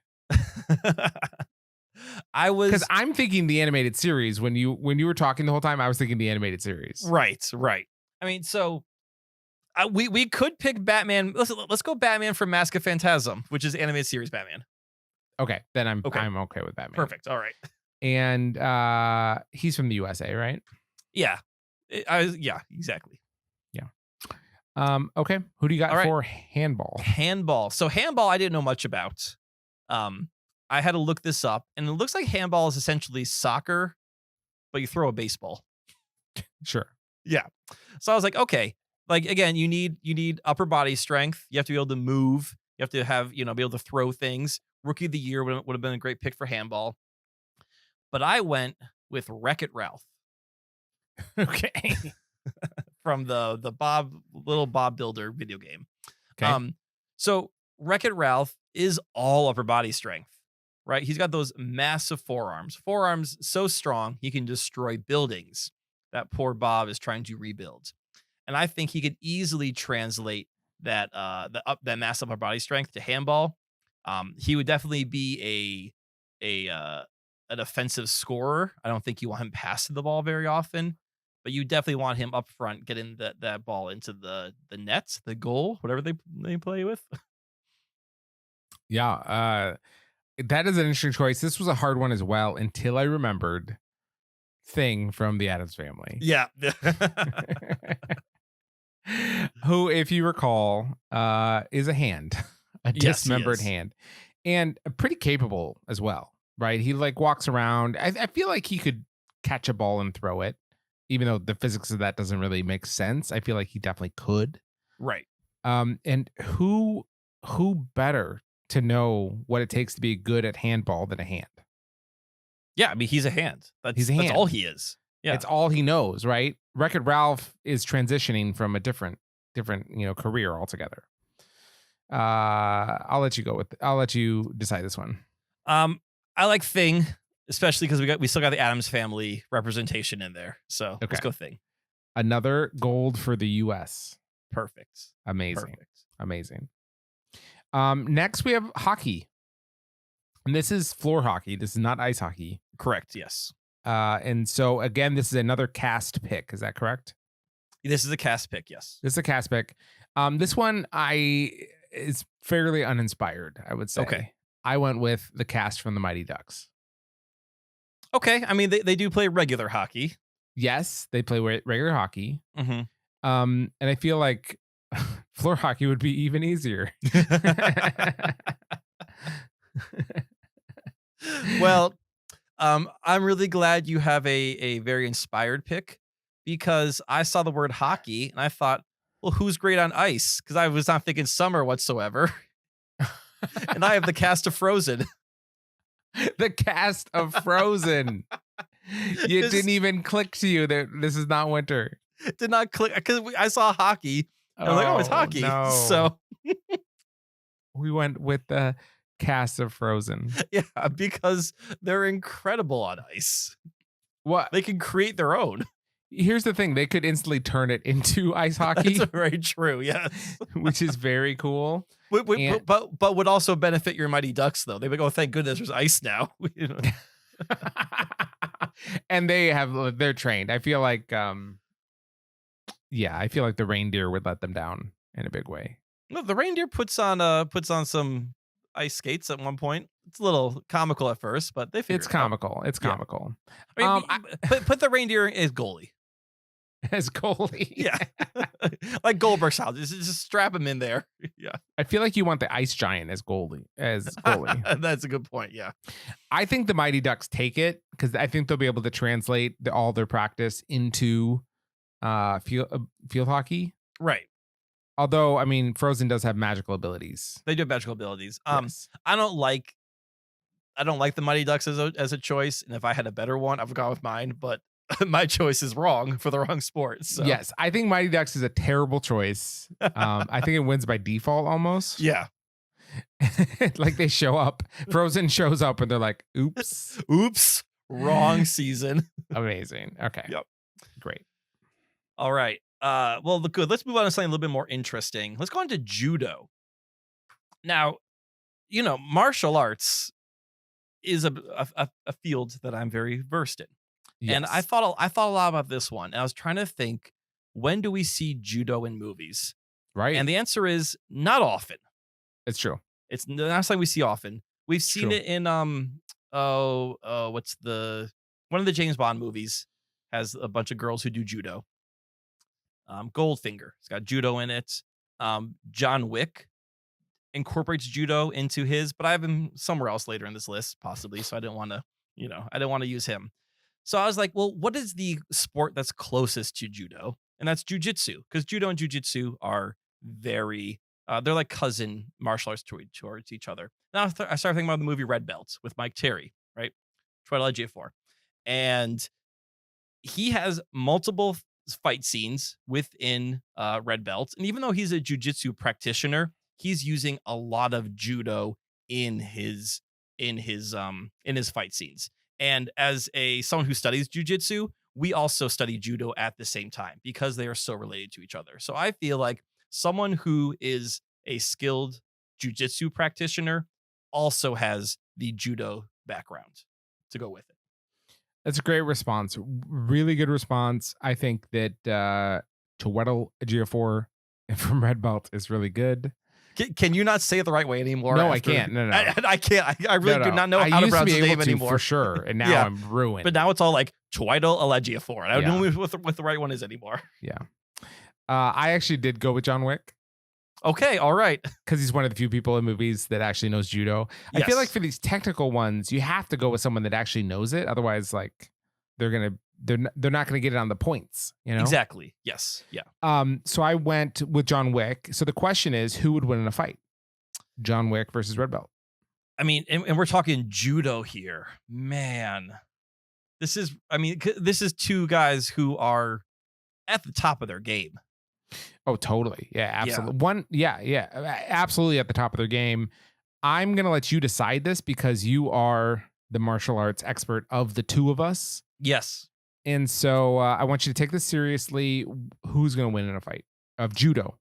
I Because was I'm thinking the animated series when you were talking the whole time. I was thinking the animated series. right. I mean, so we could pick Batman. Let's go Batman from Mask of Phantasm, which is animated series Batman. Okay, then I'm Okay. okay with Batman. Perfect. All right. And he's from the USA, right? Yeah. Yeah, exactly. Okay, who do you got All right. for handball? Handball. So handball, I didn't know much about. I had to look this up, and it looks like handball is essentially soccer, but you throw a baseball. Sure. Yeah. So I was like, okay. Like again, you need upper body strength. You have to be able to move. You have to have, be able to throw things. Rookie of the year would have been a great pick for handball. But I went with Wreck-It Ralph Okay. from the little Bob Builder video game. Okay. So Wreck-It Ralph is all upper body strength, right? He's got those massive forearms so strong he can destroy buildings that poor Bob is trying to rebuild. And I think he could easily translate that that massive upper body strength to handball. He would definitely be an offensive scorer. I don't think you want him passing the ball very often, but you definitely want him up front, getting that ball into the nets, the goal, whatever they play with. Yeah. That is an interesting choice. This was a hard one as well until I remembered Thing from the Addams Family. Yeah. Who, if you recall, is a hand, a Yes, he dismembered is. hand, and pretty capable as well, right? He like walks around. I feel like he could catch a ball and throw it, even though the physics of that doesn't really make sense. I feel like he definitely could. Right. And who better to know what it takes to be good at handball than a hand? Yeah, I mean, he's a hand. He's a That's hand. all he is. Yeah. It's all he knows, right? Wreck-It Ralph is transitioning from a different career altogether. I'll let you decide this one. I like Thing, especially because we still got the Addams Family representation in there. So Okay. let's go Thing. Another gold for the US. Perfect. Amazing. Perfect. Amazing. Next we have hockey. And this is floor hockey. This is not ice hockey. Correct. Yes. And so again, this is another cast pick. Is that correct? This is a cast pick. Yes. This is a cast pick. This one is fairly uninspired, I would say. Okay. I went with the cast from the Mighty Ducks. Okay. I mean, they do play regular hockey. Yes, they play regular hockey. Mm-hmm. And I feel like floor hockey would be even easier. Well, I'm really glad you have a very inspired pick, because I saw the word hockey and I thought, well, who's great on ice? Because I was not thinking summer whatsoever. And I have the cast of Frozen. The cast of Frozen. It didn't even click to you that this is not winter. Did not click because I saw hockey. And I was like, oh, it's hockey. No. So We went with the cast of Frozen. yeah, because they're incredible on ice. What? They can create their own. Here's the thing. They could instantly turn it into ice hockey, That's very true. Yes. which is very cool. And- But would also benefit your Mighty Ducks, though. They'd be like, oh, thank goodness there's ice now. And they're trained. I feel like, I feel like the reindeer would let them down in a big way. No, the reindeer puts on some ice skates at one point. It's a little comical at first, but they figure It's it out. comical. It's Yeah. comical. I mean, put the reindeer as goalie. As goalie. Yeah, like Goldberg's house. Just strap him in there. Yeah, I feel like you want the ice giant as goalie. That's a good point. Yeah, I think the Mighty Ducks take it because I think they'll be able to translate all their practice into field hockey. right. Although, I mean, Frozen does have magical abilities. They do have magical abilities. Yes. I don't like the Mighty Ducks as a choice, and if I had a better one, I would go with mine. But my choice is wrong for the wrong sport. So. Yes, I think Mighty Ducks is a terrible choice. I think it wins by default almost. Yeah. Like they show up, Frozen shows up, and they're like, "Oops, Oops. Wrong season. amazing." Okay. Yep. Great. All right. Well, good. Let's move on to something a little bit more interesting. Let's go into judo. Now, martial arts is a field that I'm very versed in. And I Yes. thought a lot about this one. And I was trying to think, when do we see judo in movies? Right. And the answer is not often. It's true. It's not something we see often. We've seen true. it in what's one of the James Bond movies has a bunch of girls who do judo. Goldfinger. It's got judo in it. John Wick incorporates judo into his, but I have him somewhere else later in this list, possibly. So I didn't want to use him. So I was like, well, what is the sport that's closest to judo? And that's jujitsu, because judo and jujitsu are very, they're like cousin martial arts towards each other. Now I started thinking about the movie Red Belt with Mike Terry, right? Troy Ejiofor. And he has multiple fight scenes within Red Belt. And even though he's a jujitsu practitioner, he's using a lot of judo in his fight scenes. And as someone who studies jujitsu, we also study judo at the same time because they are so related to each other. So I feel like someone who is a skilled jujitsu practitioner also has the judo background to go with it. That's a great response. Really good response. I think that Chiwetel Ejiofor from Red Belt is really good. Can you not say it the right way anymore? No, I can't. No. I can't. I really do not know how to pronounce his name anymore. For sure, and now Yeah. I'm ruined. But now it's all like Chiwetel Ejiofor, and I don't know what the right one is anymore. Yeah. I actually did go with John Wick Okay, all right. because he's one of the few people in movies that actually knows judo. I feel Yes. like for these technical ones, you have to go with someone that actually knows it. Otherwise, like they're not gonna get it on the points. You know Exactly. Yes. Yeah. So I went with John Wick. So the question is, who would win in a fight? John Wick versus Red Belt. I mean, and we're talking judo here, man. This is two guys who are at the top of their game. Oh, totally. Yeah, absolutely. Absolutely at the top of their game. I'm going to let you decide this because you are the martial arts expert of the two of us. Yes. And so I want you to take this seriously. Who's going to win in a fight of judo?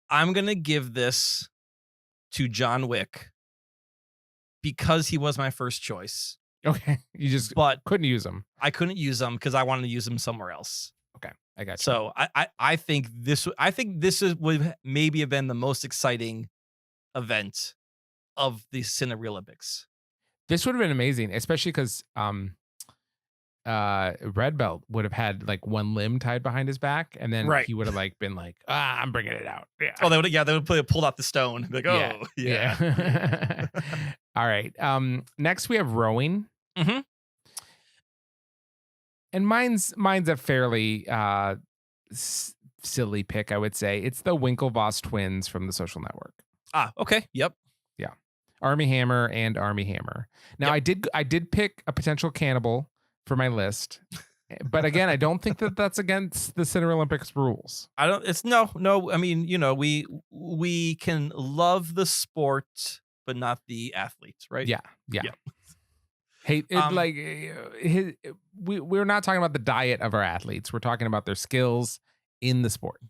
I'm going to give this to John Wick because he was my first choice. Okay. You just But couldn't use him. I couldn't use him because I wanted to use him somewhere else. Okay. I got you. So I think this would maybe have been the most exciting event of the Cinereelympics. This would have been amazing, especially because Red Belt would have had like one limb tied behind his back, and then Right. he would have like been like, I'm bringing it out. Yeah. Oh, they would have pulled out the stone. Like, oh, yeah. All right. Next we have rowing. Mhm. And mine's a fairly silly pick, I would say. It's the Winklevoss twins from The Social Network. Ah, okay. Yep. Army Hammer and Army Hammer. Now Yep. I did pick a potential cannibal for my list. But again, I don't think that that's against the Cinereelympics rules. It's no. I mean, we can love the sport, but not the athletes, right? Yeah. Yeah. Hey, we're not talking about the diet of our athletes. We're talking about their skills in the sport.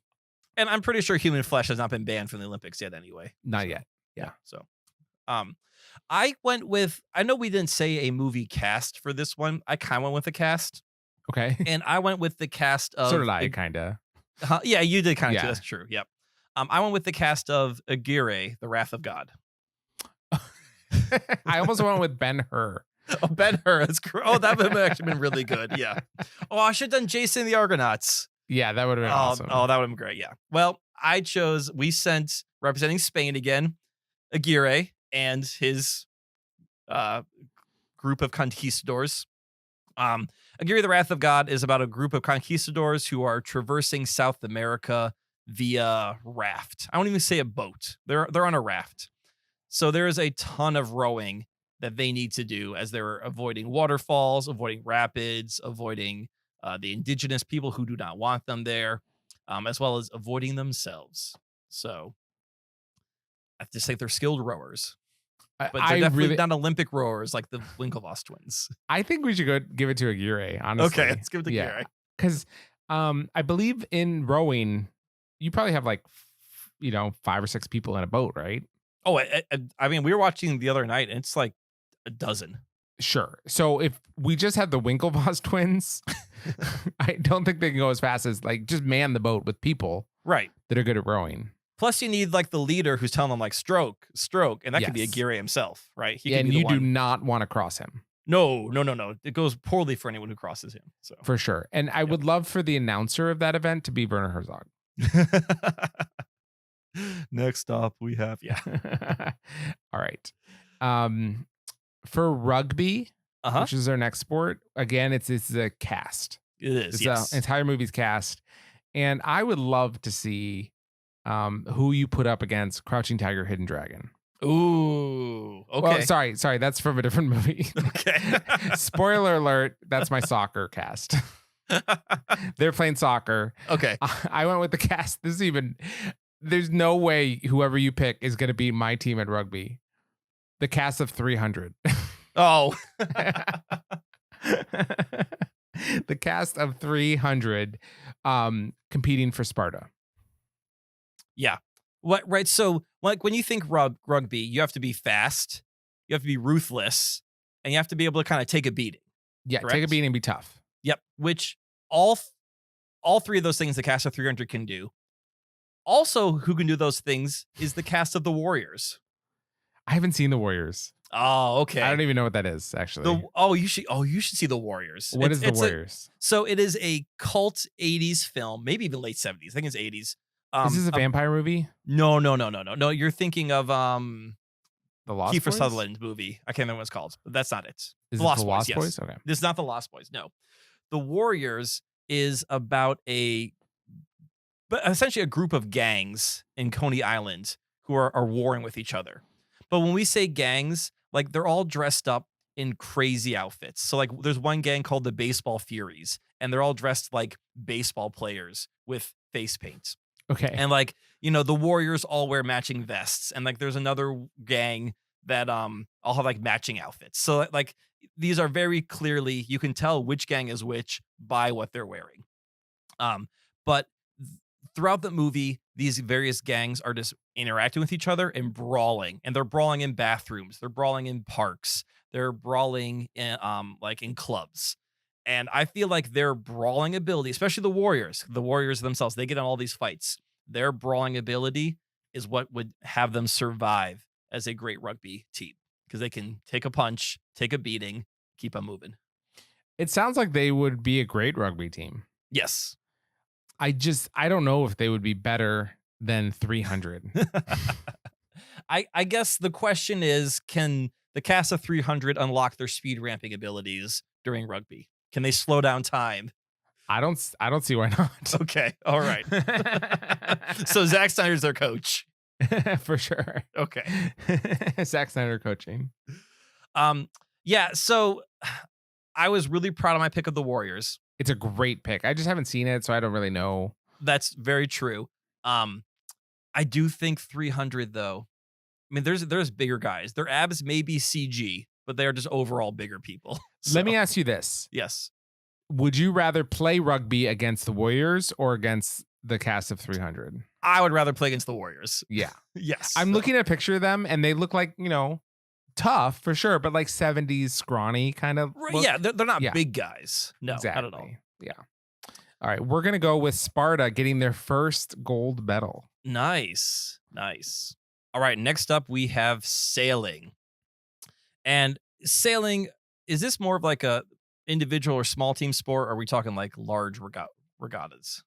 And I'm pretty sure human flesh has not been banned from the Olympics yet anyway. Not yet. Yeah. So, I went with, I know we didn't say a movie cast for this one. I kind of went with the cast. Okay. And I went with the cast of. So did I, kind of. Yeah, you did kind of Yeah. too. That's true. Yep. I went with the cast of Aguirre, The Wrath of God. I almost went with Ben-Hur. Oh, Ben-Hur. That would have actually been really good. Yeah. Oh, I should have done Jason the Argonauts. Yeah, that would have been awesome. Oh, that would have been great. Yeah. Well, we sent, representing Spain again, Aguirre and his group of conquistadors. Aguirre, The Wrath of God is about a group of conquistadors who are traversing South America via raft. I won't even say a boat. They're on a raft. So there is a ton of rowing that they need to do as they're avoiding waterfalls, avoiding rapids, avoiding the indigenous people who do not want them there, as well as avoiding themselves. So I just think they're skilled rowers, but they're definitely not Olympic rowers like the Winklevoss twins. I think we should give it to Aguirre, honestly. Okay, let's give it to Aguirre. Because I believe in rowing, you probably have 5 or 6 people in a boat, right? Oh, I mean, we were watching the other night, and it's like a dozen. Sure. So if we just have the Winklevoss twins, I don't think they can go as fast as like just man the boat with people Right. that are good at rowing. Plus, you need like the leader who's telling them like stroke, and that could be Yes. Aguirre himself, right? He And could be you the do one. not want to cross him. No. It goes poorly for anyone who crosses him. So For sure. And I would love for the announcer of that event to be Werner Herzog. Next stop we have All right. For rugby, which is our next sport, again, it's a cast. It is. It's Yes. an entire movie's cast. And I would love to see who you put up against Crouching Tiger, Hidden Dragon. Ooh. Okay. Well, sorry, that's from a different movie. Okay. Spoiler alert, that's my soccer cast. They're playing soccer. Okay. I went with the cast. There's no way whoever you pick is going to be my team at rugby. The cast of 300. Oh. The cast of 300 competing for Sparta. Yeah. What? Right. So, like, when you think rugby, you have to be fast, you have to be ruthless, and you have to be able to kind of take a beating. Yeah, correct? take a beating and be tough. Yep. Which all three of those things the cast of 300 can do. Also, who can do those things is the cast of the Warriors. I haven't seen the Warriors. Oh, okay. I don't even know what that is, actually. You should see the Warriors. What is the Warriors? So it is a cult 80s film, maybe even late 70s. I think it's 80s. Is this a vampire movie? No. You're thinking of The Lost Kiefer Boys? Sutherland movie. I can't remember what it's called, but that's not it. Is The it The Lost Lost Boys, Boys? yes. Okay. This is not The Lost Boys. No. The Warriors is about essentially a group of gangs in Coney Island who are warring with each other. But when we say gangs, like they're all dressed up in crazy outfits. So like there's one gang called the Baseball Furies, and they're all dressed like baseball players with face paint. Okay. And like, the Warriors all wear matching vests, and like there's another gang that all have like matching outfits. So like these are very clearly, you can tell which gang is which by what they're wearing. But throughout the movie, these various gangs are just interacting with each other and brawling, and they're brawling in bathrooms, they're brawling in parks, they're brawling in like in clubs. And I feel like their brawling ability, especially the Warriors themselves, they get in all these fights. Their brawling ability is what would have them survive as a great rugby team, because they can take a punch, take a beating, keep on moving. It sounds like they would be a great rugby team. Yes. I don't know if they would be better than 300. I guess the question is, can the cast of 300 unlock their speed ramping abilities during rugby? Can they slow down time? I don't see why not. Okay. All right. So Zack Snyder's their coach. For sure. Okay. Zack Snyder coaching. Yeah. So I was really proud of my pick of the Warriors. It's a great pick. I just haven't seen it, so I don't really know. That's very true. I do think 300 though. I mean, there's bigger guys. Their abs may be CG, but they are just overall bigger people. So, Let me ask you this. Yes. Would you rather play rugby against the Warriors or against the cast of 300? I would rather play against the Warriors. Yeah. Yes. I'm looking at a picture of them, and they look like, tough for sure, but like 70s scrawny kind of. Look. Yeah, they're not big guys. No, exactly. not at all. Yeah. All right, we're going to go with Sparta getting their first gold medal. Nice. All right, next up we have sailing. And sailing, is this more of like a individual or small team sport, or are we talking like large regattas?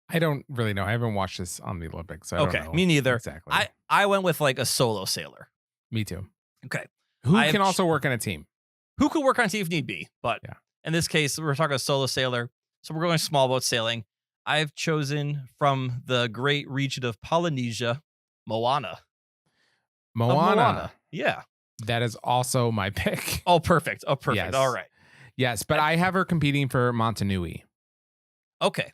I don't really know. I haven't watched this on the Olympics, so I don't know. Me neither. Exactly. I went with like a solo sailor. Me too. Okay. Who can also work on a team? Who could work on a team if need be, but in this case, we're talking a solo sailor. So we're going small boat sailing. I've chosen from the great region of Polynesia, Moana. Moana. Yeah. That is also my pick. Oh, perfect. Yes. All right. Yes, but I have her competing for Montanui. Okay.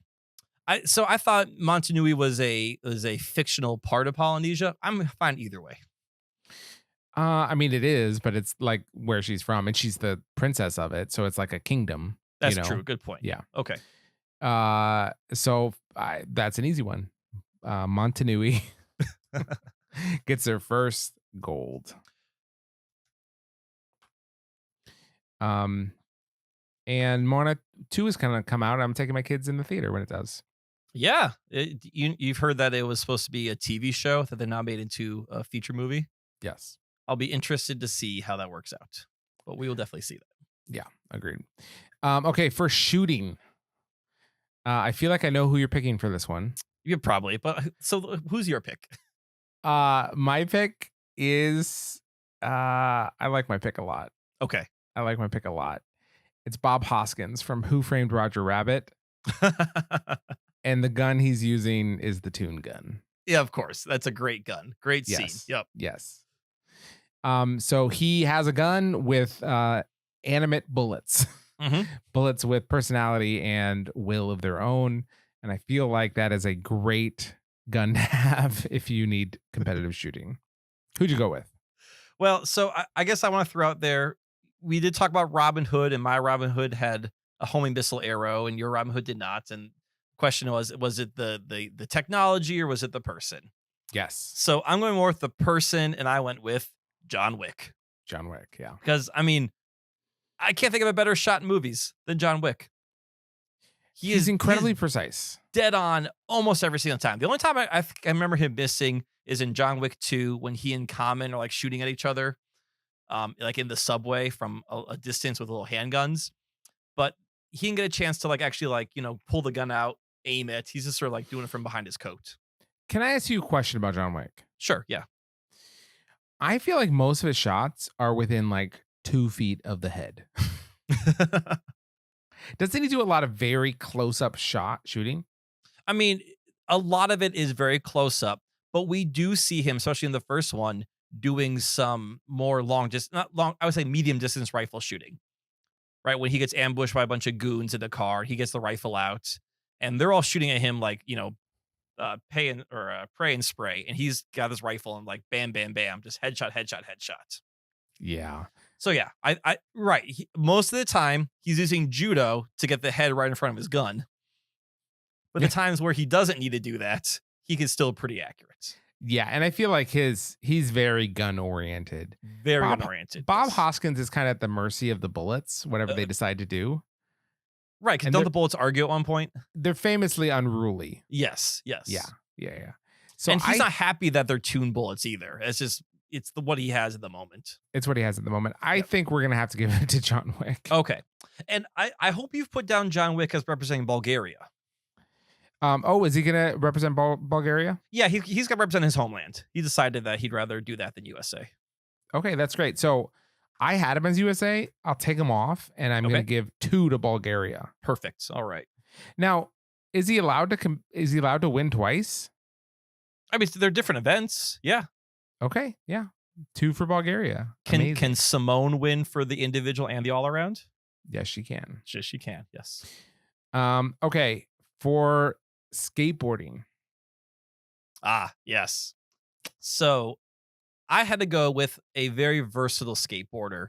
I thought Montanui was a fictional part of Polynesia. I'm fine either way. I mean, it is, but it's like where she's from, and she's the princess of it, so it's like a kingdom. That's true. Good point. Yeah. Okay. So that's an easy one. Montanui gets their first gold. Um, and Moana 2 is going to come out. I'm taking my kids in the theater when it does. Yeah. You've heard that it was supposed to be a TV show that they now made into a feature movie. Yes. I'll be interested to see how that works out. But we will definitely see that. Yeah, agreed. Okay, for shooting, I feel like I know who you're picking for this one. You probably, but so who's your pick? My pick is I like my pick a lot. Okay. I like my pick a lot. It's Bob Hoskins from Who Framed Roger Rabbit, and the gun he's using is the Toon gun. Yeah, of course. That's a great gun. Great scene. Yep. Yes. So he has a gun with animate bullets. Mm-hmm. Bullets with personality and will of their own. And I feel like that is a great gun to have if you need competitive shooting. Who'd you go with? Well, so I guess I want to throw out there, we did talk about Robin Hood, and my Robin Hood had a homing missile arrow, and your Robin Hood did not. And the question was it the technology or was it the person? Yes. So I'm going more with the person, and I went with John Wick. John Wick, yeah. Because, I mean, I can't think of a better shot in movies than John Wick. He's incredibly precise. Dead on almost every single time. The only time I remember him missing is in John Wick 2 when he and Common are like shooting at each other, like in the subway from a distance with little handguns. But he didn't get a chance to like actually like, pull the gun out, aim it. He's just sort of like doing it from behind his coat. Can I ask you a question about John Wick? Sure, yeah. I feel like most of his shots are within like 2 feet of the head. Doesn't he do a lot of very close-up shooting? I mean, a lot of it is very close up, but we do see him, especially in the first one, doing some more not long, I would say medium distance rifle shooting. Right? When he gets ambushed by a bunch of goons in the car, he gets the rifle out, and they're all shooting at him like, pray and spray, and he's got his rifle and like bam, bam, bam, just headshot, headshot, headshot. Yeah. So yeah, most of the time he's using judo to get the head right in front of his gun. But the times where he doesn't need to do that, he can still pretty accurate. Yeah, and I feel like he's very gun oriented. Very gun oriented. Bob Hoskins is kind of at the mercy of the bullets, whatever they decide to do. Right, because don't the bullets argue at one point? They're famously unruly. Yes. Yeah. So and he's not happy that they're tuned bullets either. It's what he has at the moment. It's what he has at the moment. I think we're gonna have to give it to John Wick. Okay, and I hope you've put down John Wick as representing Bulgaria. Is he gonna represent Bulgaria? Yeah, he's gonna represent his homeland. He decided that he'd rather do that than USA. Okay, that's great. So I had him as USA. I'll take him off, and I'm gonna give 2 to Bulgaria. Perfect. All right. Now, is he allowed to win twice? I mean, they're different events. Yeah. Okay. Yeah. 2 for Bulgaria. Can Simone win for the individual and the all around? Yes, she can. She can. Yes. Okay. For skateboarding. Yes. So I had to go with a very versatile skateboarder.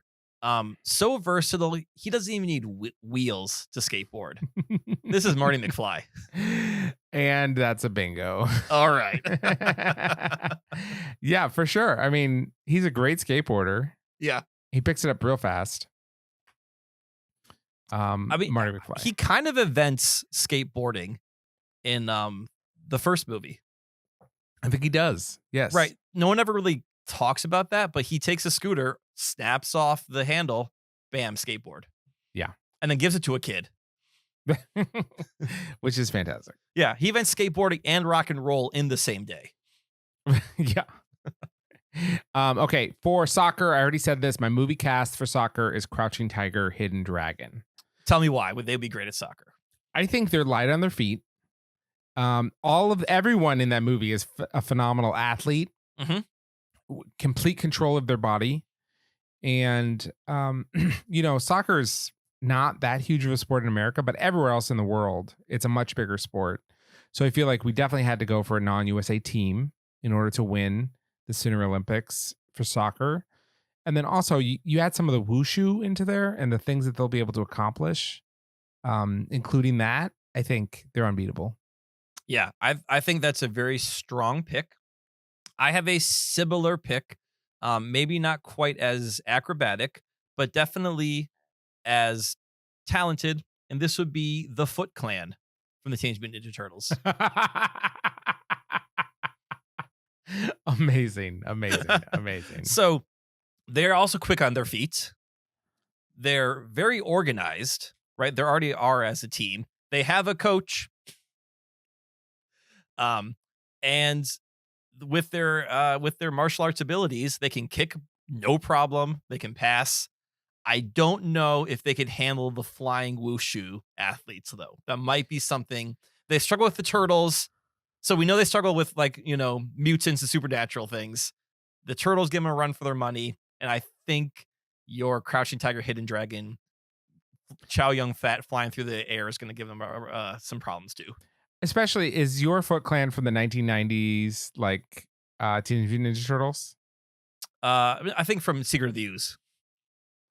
So versatile, he doesn't even need wheels to skateboard. This is Marty McFly. And that's a bingo. All right. Yeah, for sure. I mean, he's a great skateboarder. Yeah. He picks it up real fast. Marty McFly. He kind of invents skateboarding in the first movie. I think he does. Yes. Right. No one ever really talks about that, but he takes a scooter, snaps off the handle, bam, skateboard. Yeah. And then gives it to a kid. Which is fantastic. Yeah. He invents skateboarding and rock and roll in the same day. Yeah. Okay. For soccer, I already said this. My movie cast for soccer is Crouching Tiger, Hidden Dragon. Tell me why would they be great at soccer? I think they're light on their feet. Everyone in that movie is a phenomenal athlete. Mm-hmm. Complete control of their body. And, soccer is not that huge of a sport in America, but everywhere else in the world, it's a much bigger sport. So I feel like we definitely had to go for a non-USA team in order to win the Cinereelympics for soccer. And then also you add some of the wushu into there and the things that they'll be able to accomplish, including that, I think they're unbeatable. Yeah, I think that's a very strong pick. I have a similar pick, maybe not quite as acrobatic, but definitely as talented, and this would be the Foot Clan from the Teenage Mutant Ninja Turtles. Amazing. So they're also quick on their feet. They're very organized, right? They already are as a team. They have a coach. And with their martial arts abilities, they can kick no problem. They can pass. I don't know if they could handle the flying wushu athletes, though. That might be something. They struggle with the turtles. So we know they struggle with, like, mutants and supernatural things. The turtles give them a run for their money. And I think your Crouching Tiger, Hidden Dragon, Chow Yun Fat flying through the air is going to give them some problems too. Especially, is your Foot Clan from the 1990s, like Teenage Mutant Ninja Turtles? I think from Secret of the Ooze.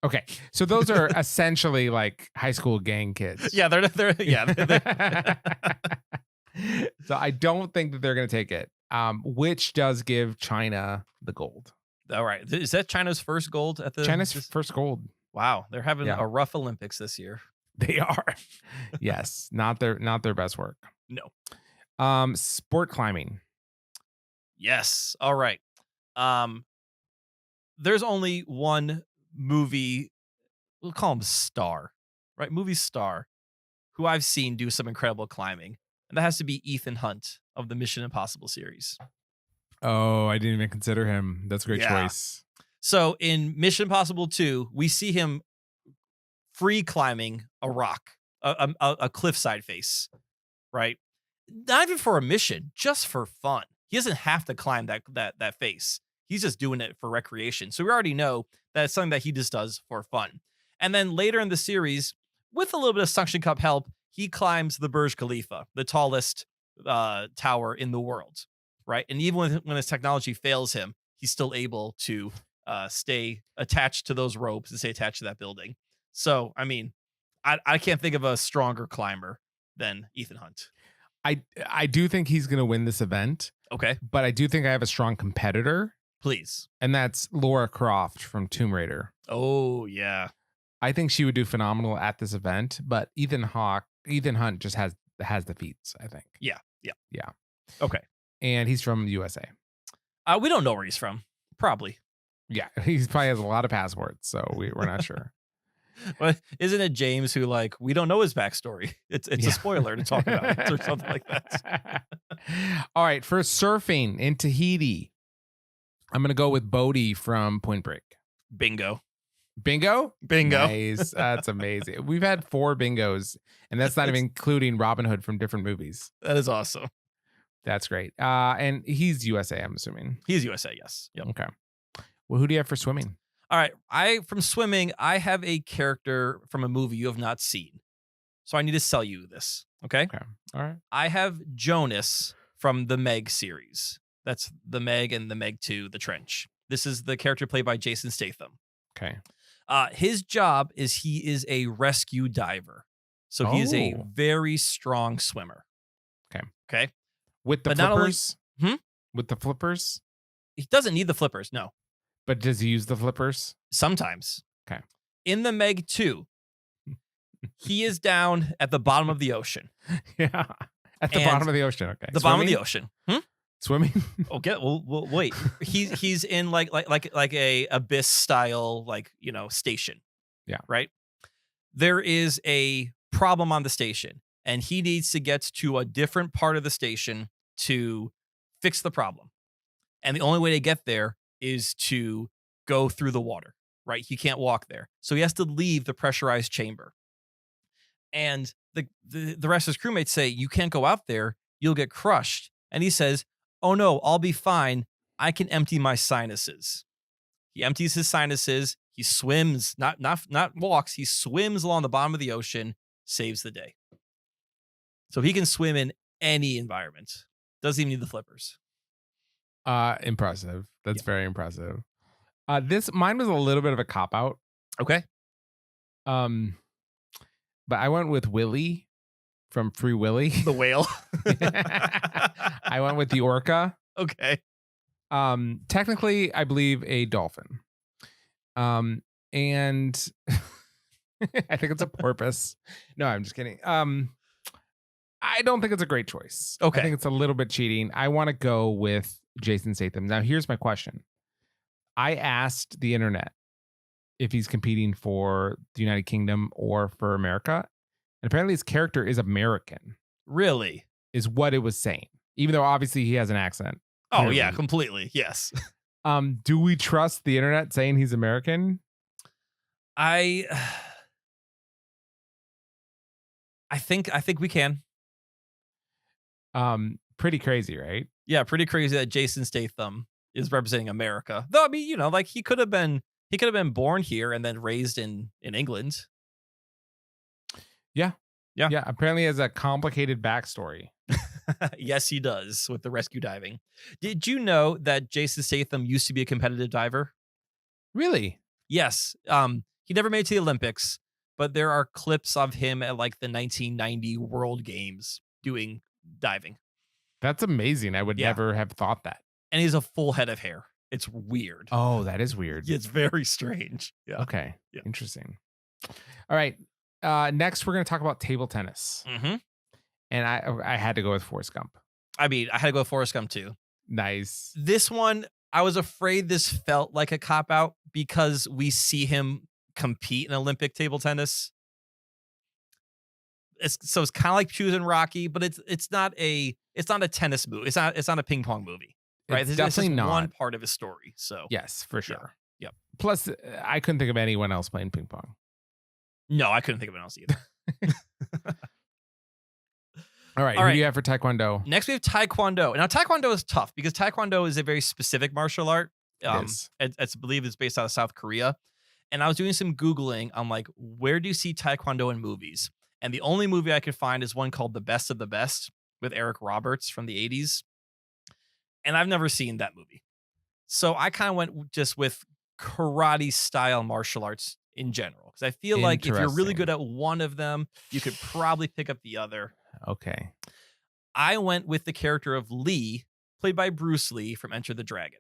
Okay, so those are essentially like high school gang kids. Yeah, they're yeah. So I don't think that they're going to take it, which does give China the gold. All right, is that China's first gold at the China's first gold? Wow, they're having a rough Olympics this year. They are. Yes, not their best work. No. Sport climbing. Yes. All right. There's only one movie, we'll call him star, right? Movie star, who I've seen do some incredible climbing. And that has to be Ethan Hunt of the Mission Impossible series. Oh, I didn't even consider him. That's a great choice. So in Mission Impossible 2, we see him free climbing a rock, a cliffside face, right? Not even for a mission, just for fun. He doesn't have to climb that face. He's just doing it for recreation. So we already know that it's something that he just does for fun. And then later in the series, with a little bit of suction cup help, he climbs the Burj Khalifa, the tallest tower in the world, right? And even when his technology fails him, he's still able to stay attached to those ropes and stay attached to that building. So, I mean, I can't think of a stronger climber than Ethan Hunt. I do think he's going to win this event. Okay. But I do think I have a strong competitor. Please. And that's Lara Croft from Tomb Raider. Oh, yeah. I think she would do phenomenal at this event, but Ethan Hunt just has the feats, I think. Yeah. Okay. And he's from the USA. We don't know where he's from. Probably. Yeah, he probably has a lot of passports, so we're not sure. But isn't it James who, like, we don't know his backstory? It's a spoiler to talk about it or something like that. All right, for surfing in Tahiti, I'm going to go with Bodhi from Point Break. Bingo. Nice. That's amazing. We've had 4 bingos, and that's not even including Robin Hood from different movies. That is awesome. That's great. And he's USA, I'm assuming. He's USA, yes. Yep. Okay. Well, who do you have for swimming? All right. From swimming, I have a character from a movie you have not seen. So I need to sell you this. Okay. All right. I have Jonas from the Meg series. That's the Meg and the Meg 2, The Trench. This is the character played by Jason Statham. Okay. His job is he is a rescue diver. So he is a very strong swimmer. Okay. With the flippers? With the flippers? He doesn't need the flippers, no. But does he use the flippers? Sometimes. Okay. In the Meg 2, he is down at the bottom of the ocean. Yeah. At the bottom of the ocean. Okay. The bottom of the ocean. Swimming? Okay. Well, wait. He's in like a abyss style, station. Yeah. Right. There is a problem on the station, and he needs to get to a different part of the station to fix the problem. And the only way to get there is to go through the water, right? He can't walk there. So he has to leave the pressurized chamber. And the rest of his crewmates say, you can't go out there. You'll get crushed. And he says, oh no, I'll be fine. I can empty my sinuses. He empties his sinuses. He swims, not walks. He swims along the bottom of the ocean, saves the day. So he can swim in any environment. Doesn't even need the flippers. Impressive. That's very impressive. Mine was a little bit of a cop out. Okay. But I went with Willie from Free Willy. The whale. I went with the orca. Okay. Technically, I believe a dolphin. And I think it's a porpoise. No, I'm just kidding. I don't think it's a great choice. Okay. I think it's a little bit cheating. I want to go with Jason Statham. Now, here's my question. I asked the internet if he's competing for the United Kingdom or for America. And apparently his character is American, Really? is what it was saying. Even though obviously he has an accent. Oh, yeah, Clearly. completely. Yes. Do we trust the internet saying he's American? I think we can. Pretty crazy, right? Yeah, pretty crazy that Jason Statham is representing America. Though, I mean, you know, like he could have been born here and then raised in England. Yeah. Yeah. Yeah. Apparently he has a complicated backstory. Yes, he does with the rescue diving. Did you know that Jason Statham used to be a competitive diver? Really? Yes. He never made it to the Olympics, but there are clips of him at like the 1990 World Games doing diving. That's amazing. I would Yeah. never have thought that. And he has a full head of hair. It's weird. Oh, that is weird. It's very strange. Yeah. Okay. Yeah. Interesting. All right. Next, we're going to talk about table tennis. Mm-hmm. And I had to go with Forrest Gump. I mean, I had to go with Forrest Gump too. Nice. This one, I was afraid this felt like a cop-out because we see him compete in Olympic table tennis. So it's kind of like choosing Rocky, but it's not a tennis movie. It's not a ping pong movie, right? It's This is definitely just not. one part of his story. So Yes, for sure. Yep. Plus, I couldn't think of anyone else playing ping pong. no, I couldn't think of anyone else either. All right. All Who right. do you have for Taekwondo? Next, we have Taekwondo. Now, Taekwondo is tough because Taekwondo is a very specific martial art. It is. I believe it's based out of South Korea. And I was doing some Googling on like, where do you see Taekwondo in movies? And the only movie I could find is one called The Best of the Best with Eric Roberts from the 80s. And I've never seen that movie. So I kind of went just with karate style martial arts in general. Because I feel like if you're really good at one of them, you could probably pick up the other. Okay. I went with the character of Lee, played by Bruce Lee from Enter the Dragon.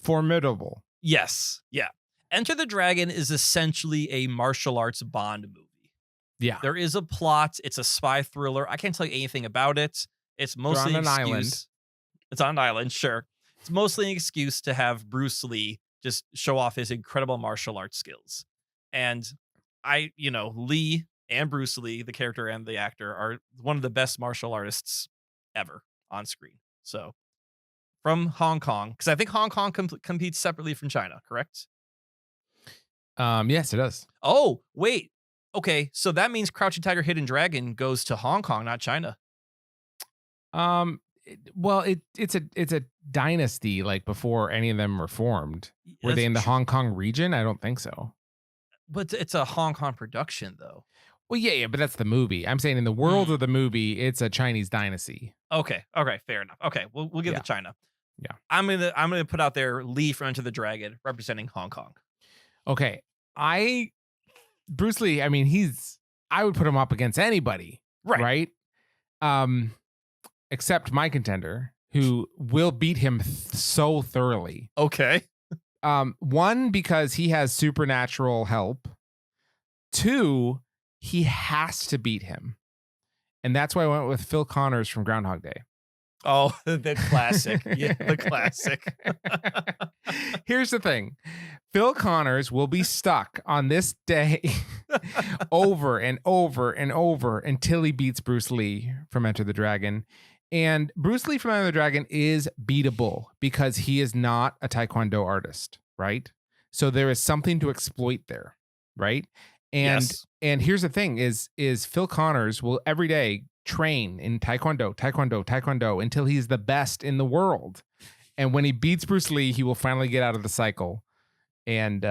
Formidable. Yes. Yeah. Enter the Dragon is essentially a martial arts Bond movie. Yeah. There is a plot. It's a spy thriller. I can't tell you anything about it. It's mostly on an island. It's on an island, sure. It's mostly an excuse to have Bruce Lee just show off his incredible martial arts skills. And Lee and Bruce Lee, the character and the actor, are one of the best martial artists ever on screen. So from Hong Kong, because I think Hong Kong competes separately from China, correct? Yes, it does. Oh, wait. Okay, so that means Crouching Tiger, Hidden Dragon goes to Hong Kong, not China. Well, it's a dynasty like before any of them were formed. Were they in the That's Hong Kong region? I don't think so. But it's a Hong Kong production, though. Well, yeah, but that's the movie. I'm saying in the world of the movie, it's a Chinese dynasty. Okay, fair enough. Okay, we'll give it to China. Yeah. I'm gonna put out there Lee from Enter the Dragon representing Hong Kong. Okay, Bruce Lee. I mean, I would put him up against anybody, right? Except my contender, who will beat him so thoroughly. Okay. One, because he has supernatural help. Two, he has to beat him. And that's why I went with Phil Connors from Groundhog Day. Oh, the classic. Yeah, the classic. Here's the thing. Phil Connors will be stuck on this day over and over and over until he beats Bruce Lee from Enter the Dragon. And Bruce Lee from Enter the Dragon is beatable because he is not a Taekwondo artist, right? So there is something to exploit there, right? And and here's the thing is Phil Connors will every day train in Taekwondo until he's the best in the world. And when he beats Bruce Lee, he will finally get out of the cycle. And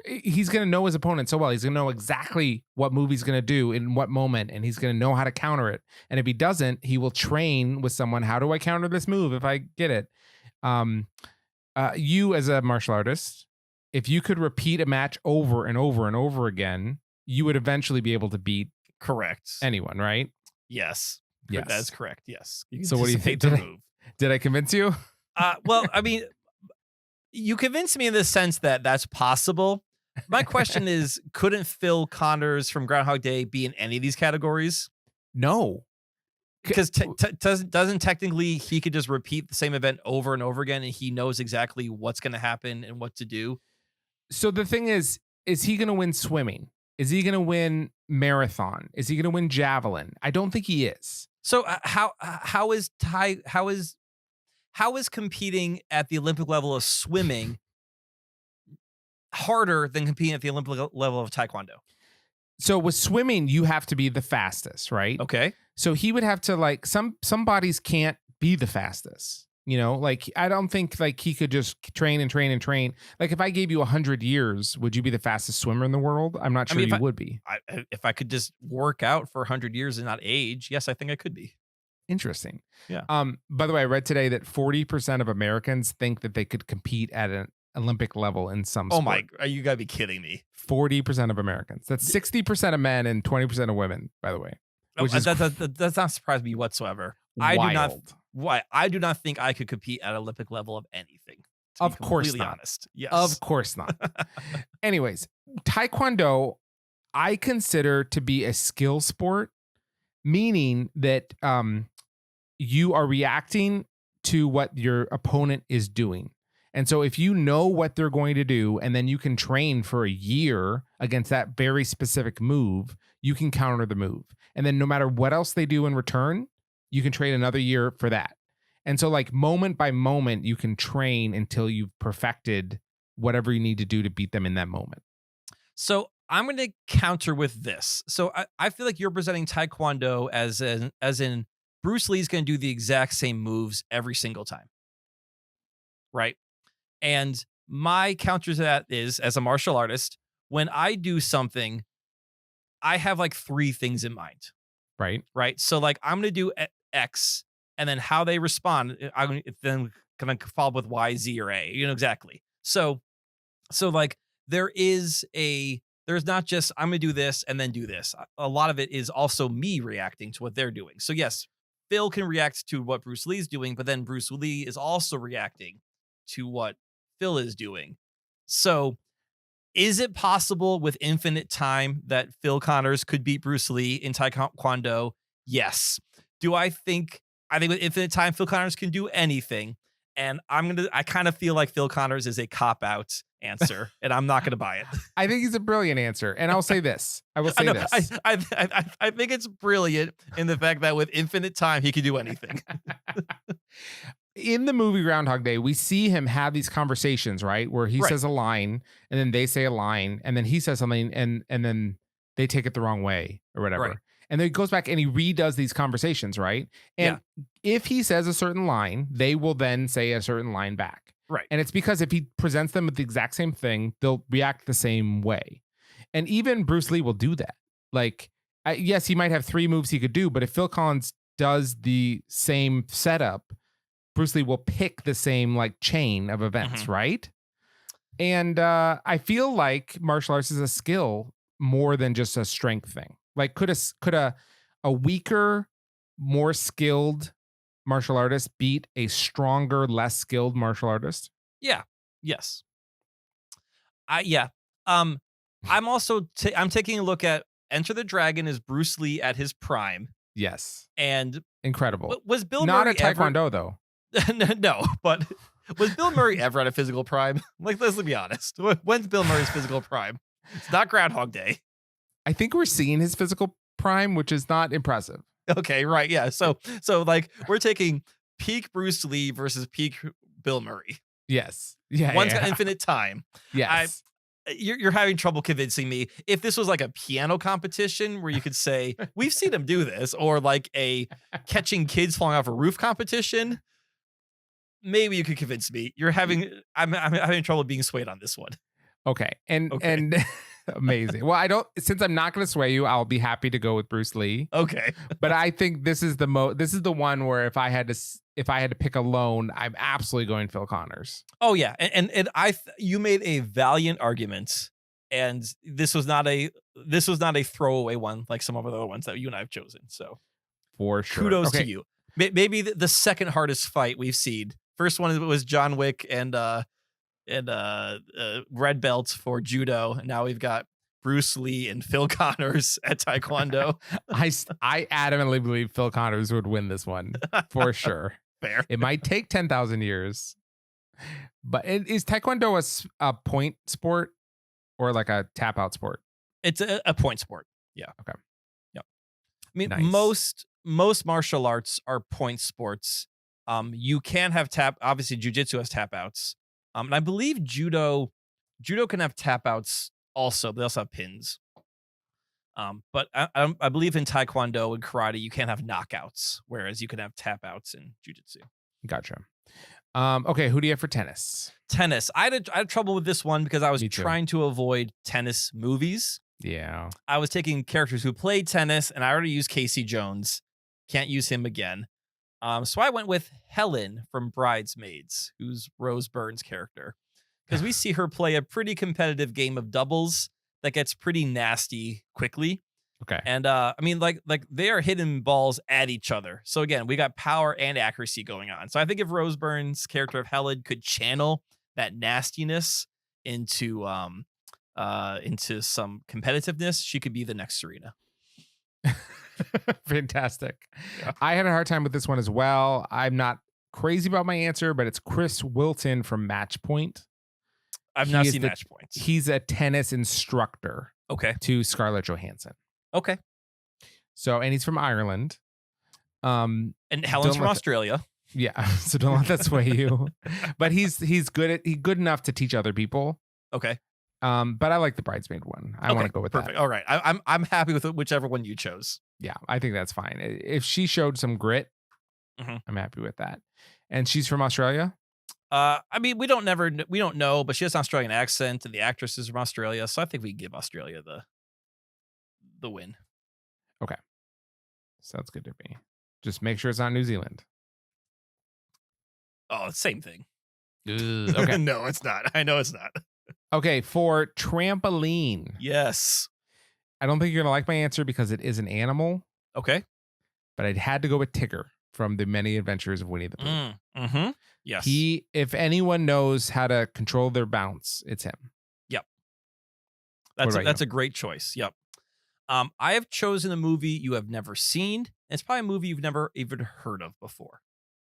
he's going to know his opponent so well. He's going to know exactly what move he's going to do in what moment, and he's going to know how to counter it. And if he doesn't, he will train with someone. How do I counter this move if I get it? You as a martial artist, if you could repeat a match over and over and over again, you would eventually be able to beat anyone, right? Yes. Yes. That's correct. Yes. So what do you think? The move. Did I convince you? Well, I mean, You convinced me in the sense that that's possible. My question is, couldn't Phil Connors from Groundhog Day be in any of these categories? No. Because doesn't technically he could just repeat the same event over and over again, and he knows exactly what's going to happen and what to do. So the thing is he going to win swimming? Is he going to win marathon? Is he going to win javelin? I don't think he is. So how is competing at the Olympic level of swimming harder than competing at the Olympic level of taekwondo? So with swimming, you have to be the fastest, right? Okay. So he would have to, like, some bodies can't be the fastest. Like, I don't think like he could just train and train and train. Like, if I gave you 100 years, would you be the fastest swimmer in the world? I'm not sure you would be. If I could just work out for 100 years and not age, yes, I think I could be. Interesting. Yeah. By the way, I read today that 40% of Americans think that they could compete at an Olympic level in some sport. Oh my, you gotta be kidding me. 40% of Americans. That's 60% of men and 20% of women, by the by the way. That does not surprise me whatsoever. Wild. I do not think I could compete at Olympic level of anything. Of course not. Honest. Yes. Of course not. Anyways, Taekwondo, I consider to be a skill sport, meaning that you are reacting to what your opponent is doing. And so if you know what they're going to do, and then you can train for a year against that very specific move, you can counter the move. And then no matter what else they do in return, you can train another year for that. And so, like, moment by moment, you can train until you've perfected whatever you need to do to beat them in that moment. So I'm going to counter with this. So I feel like you're presenting Taekwondo as in Bruce Lee's going to do the exact same moves every single time. Right? And my counter to that is, as a martial artist, when I do something, I have like 3 things in mind. Right. Right. So, like, I'm going to do X, and then how they respond, I'm then going to follow up with Y, Z, or A. Exactly. So like, there's not just I'm going to do this and then do this. A lot of it is also me reacting to what they're doing. So yes, Phil can react to what Bruce Lee's doing, but then Bruce Lee is also reacting to what Phil is doing. So is it possible with infinite time that Phil Connors could beat Bruce Lee in Taekwondo? Yes. Do I think with infinite time, Phil Connors can do anything? And I kind of feel like Phil Connors is a cop-out answer, and I'm not going to buy it. I think he's a brilliant answer. And I'll say this. I will say this. I think it's brilliant in the fact that with infinite time, he can do anything. In the movie Groundhog Day, we see him have these conversations, right? Where he says a line, and then they say a line, and then he says something, and then they take it the wrong way or whatever. Right. And then he goes back and he redoes these conversations, right? And if he says a certain line, they will then say a certain line back. Right. And it's because if he presents them with the exact same thing, they'll react the same way. And even Bruce Lee will do that. Like, yes, he might have 3 moves he could do, but if Phil Collins does the same setup, Bruce Lee will pick the same, like, chain of events, right? And I feel like martial arts is a skill more than just a strength thing. Like, could a weaker, more skilled martial artist beat a stronger, less skilled martial artist? Yeah. Yes. I'm also I'm taking a look at Enter the Dragon as Bruce Lee at his prime. Yes. And incredible. Was Bill not Murray a Taekwondo though? No, but was Bill Murray ever at a physical prime? Like, let's be honest. When's Bill Murray's physical prime? It's not Groundhog Day. I think we're seeing his physical prime, which is not impressive. Okay, right, yeah. So like, we're taking peak Bruce Lee versus peak Bill Murray. Yes. Yeah. One's got infinite time. Yes. You're having trouble convincing me. If this was like a piano competition where you could say, we've seen him do this, or like a catching kids falling off a roof competition, maybe you could convince me. I'm having trouble being swayed on this one. Okay. And amazing. Well, since I'm not going to sway you, I'll be happy to go with Bruce Lee. Okay. But I think this is the one where if I had to pick alone, I'm absolutely going Phil Connors. Oh yeah. And you made a valiant argument, and this was not a throwaway one like some of the other ones that you and I have chosen. So for sure. Kudos to you. Maybe the second hardest fight we've seen. First one was John Wick and and red belts for judo. And now we've got Bruce Lee and Phil Connors at taekwondo. I adamantly believe Phil Connors would win this one for sure. Fair. It might take 10,000 years, but is taekwondo a point sport or like a tap out sport? It's a point sport. Yeah. Okay. Yep. I mean, Nice. most martial arts are point sports. You can have obviously jiu-jitsu has tap outs. And I believe judo can have tap outs also. They also have pins. But I believe in taekwondo and karate, you can't have knockouts, whereas you can have tap outs in jiu-jitsu. Gotcha. Okay, who do you have for tennis? Tennis. I had trouble with this one because I was Me too. trying to avoid tennis movies. Yeah. I was taking characters who played tennis, and I already used Casey Jones. Can't use him again. So I went with Helen from Bridesmaids, who's Rose Byrne's character, because we see her play a pretty competitive game of doubles that gets pretty nasty quickly. Okay. And I mean, like they are hitting balls at each other. So again, we got power and accuracy going on. So I think if Rose Byrne's character of Helen could channel that nastiness into some competitiveness, she could be the next Serena. Fantastic. Yeah. I had a hard time with this one as well. I'm not crazy about my answer, but it's Chris Wilton from Match Point. I've not seen Match Points. He's a tennis instructor Okay. to Scarlett Johansson. Okay. So, and he's from Ireland. And Helen's from Australia. Yeah. So don't let that sway you. But he's good enough to teach other people. Okay. But I like the Bridesmaid one. I want to go with perfect. that. All right. I'm happy with whichever one you chose. Yeah, I think that's fine. If she showed some grit, I'm happy with that. And she's from Australia? I mean, we don't know, but she has an Australian accent, and the actress is from Australia, so I think we give Australia the win. Okay. Sounds good to me. Just make sure it's not New Zealand. Oh, same thing. Okay. No, it's not. I know it's not. Okay, for trampoline. Yes. I don't think you're going to like my answer because it is an animal, Okay. but I had to go with Tigger from The Many Adventures of Winnie the Pooh. Mm-hmm. Yes. If anyone knows how to control their bounce, it's him. Yep. What about That's you? a great choice. Yep. I have chosen a movie you have never seen. It's probably a movie you've never even heard of before.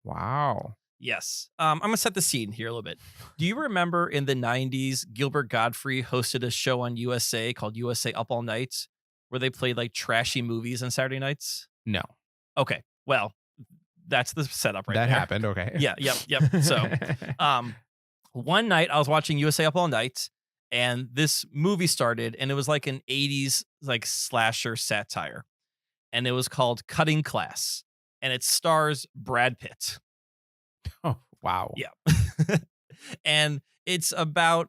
Wow. Yes. I'm going to set the scene here a little bit. Do you remember in the 90s, Gilbert Gottfried hosted a show on USA called USA Up All Night, where they played like trashy movies on Saturday nights? No. Okay. Well, that's the setup right That there. happened. Okay. Yeah. Yep. So one night I was watching USA Up All Night, and this movie started, and it was like an 80s like slasher satire. And it was called Cutting Class. And it stars Brad Pitt. Oh, wow. Yeah. And it's about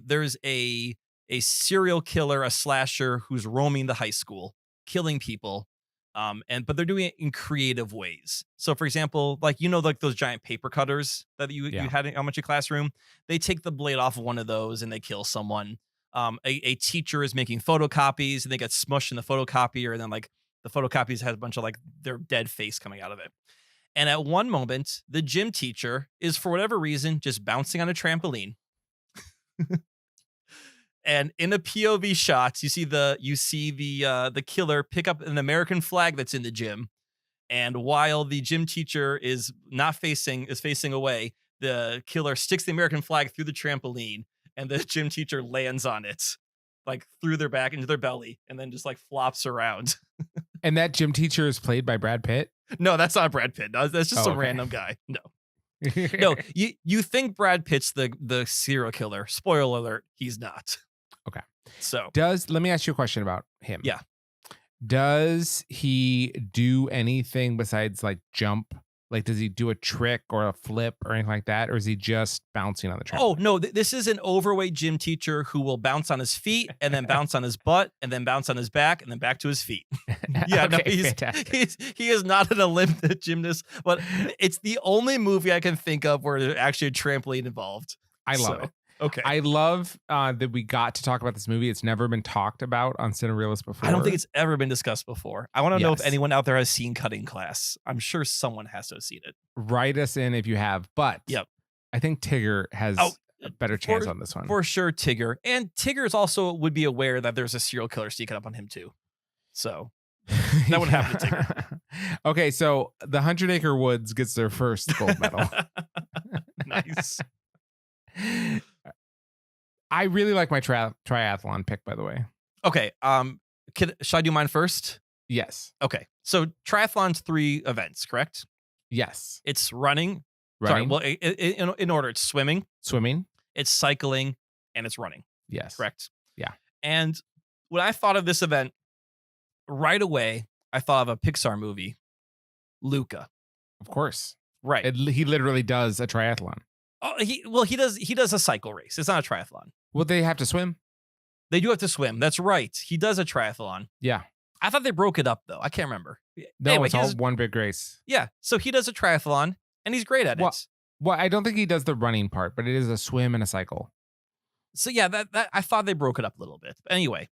there's a serial killer, a slasher who's roaming the high school, killing people. But they're doing it in creative ways. So for example, like like those giant paper cutters that you had in elementary classroom, they take the blade off of one of those and they kill someone. A teacher is making photocopies and they get smushed in the photocopier, and then like the photocopies has a bunch of like their dead face coming out of it. And at one moment, the gym teacher is, for whatever reason, just bouncing on a trampoline. And in a POV shots, you see the killer pick up an American flag that's in the gym. And while the gym teacher is facing away, the killer sticks the American flag through the trampoline, and the gym teacher lands on it, like through their back into their belly, and then just like flops around. And that gym teacher is played by Brad Pitt? No, that's not Brad Pitt. No, that's just some random guy. No, you think Brad Pitt's the serial killer. Spoiler alert, he's not. Okay. So let me ask you a question about him. Yeah. Does he do anything besides like jump? Like, does he do a trick or a flip or anything like that? Or is he just bouncing on the trampoline? Oh, no, this is an overweight gym teacher who will bounce on his feet and then bounce on his butt and then bounce on his back and then back to his feet. Yeah, okay, no, he is not an Olympic gymnast, but it's the only movie I can think of where there's actually a trampoline involved. I love it. Okay. I love that we got to talk about this movie. It's never been talked about on Cinereelists before. I don't think it's ever been discussed before. I want to know if anyone out there has seen Cutting Class. I'm sure someone has to have seen it. Write us in if you have. But yep. I think Tigger has a better chance on this one. For sure, Tigger. And Tigger's also would be aware that there's a serial killer sneaking up on him too. So that would happen to Tigger. Okay, so the 100 Acre Woods gets their first gold medal. Nice. I really like my triathlon pick, by the way. Okay. Should I do mine first? Yes. Okay. So triathlon's 3 events, correct? Yes. It's running. Running. Sorry, well, in order, it's swimming, Swimming. it's cycling, and it's running. Yes. Correct? Yeah. And when I thought of this event, right away, I thought of a Pixar movie, Luca. Of course. Right. He literally does a triathlon. Oh, he does a cycle race. It's not a triathlon. Well, they have to swim. They do have to swim. That's right. He does a triathlon. Yeah. I thought they broke it up though. I can't remember. No, Anyway, it's all one big race. Yeah. So he does a triathlon and he's great at it. Well, I don't think he does the running part, but it is a swim and a cycle. So yeah, that I thought they broke it up a little bit. But anyway,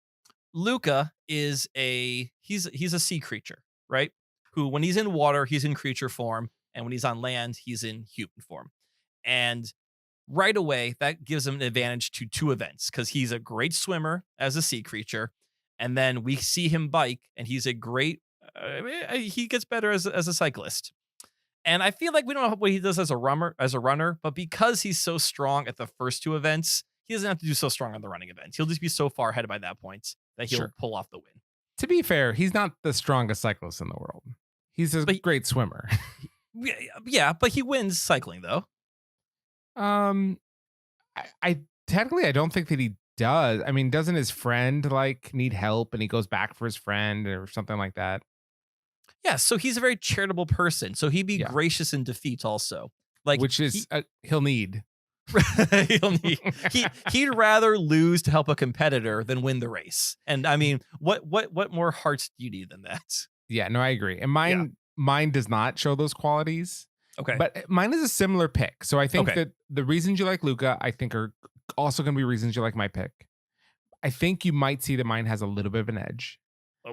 Luca is he's a sea creature, right? Who when he's in water, he's in creature form, and when he's on land, he's in human form. And right away, that gives him an advantage to 2 events because he's a great swimmer as a sea creature, and then we see him bike, and he's a great. He gets better as a cyclist. And I feel like we don't know what he does as a runner, but because he's so strong at the first 2 events, he doesn't have to do so strong on the running event. He'll just be so far ahead by that point that he'll pull off the win. To be fair, he's not the strongest cyclist in the world. He's a great swimmer. Yeah, but he wins cycling though. I technically I don't think that he does. I mean, doesn't his friend like need help and he goes back for his friend or something like that? Yeah, so he's a very charitable person. So he'd be gracious in defeat also. Like which is he'll need. He'd rather lose to help a competitor than win the race. And I mean, what more hearts do you need than that? Yeah, no, I agree. And mine does not show those qualities. Okay. But mine is a similar pick. So I think that the reasons you like Luca, I think are also going to be reasons you like my pick. I think you might see that mine has a little bit of an edge.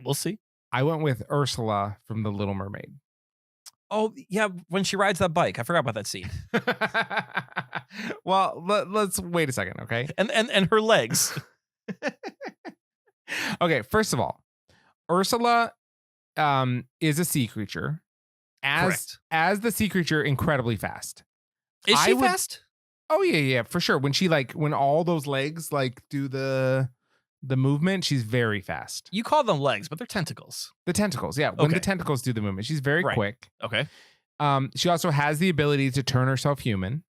We'll see. I went with Ursula from The Little Mermaid. Oh, yeah, when she rides that bike. I forgot about that scene. Well, let's wait a second, okay? And her legs. Okay, first of all, Ursula is a sea creature. Correct. As the sea creature, incredibly fast. Is she fast? Oh yeah, for sure. When all those legs like do the movement, she's very fast. You call them legs, but they're tentacles. The tentacles, yeah. When the tentacles do the movement, she's very quick. Okay. She also has the ability to turn herself human,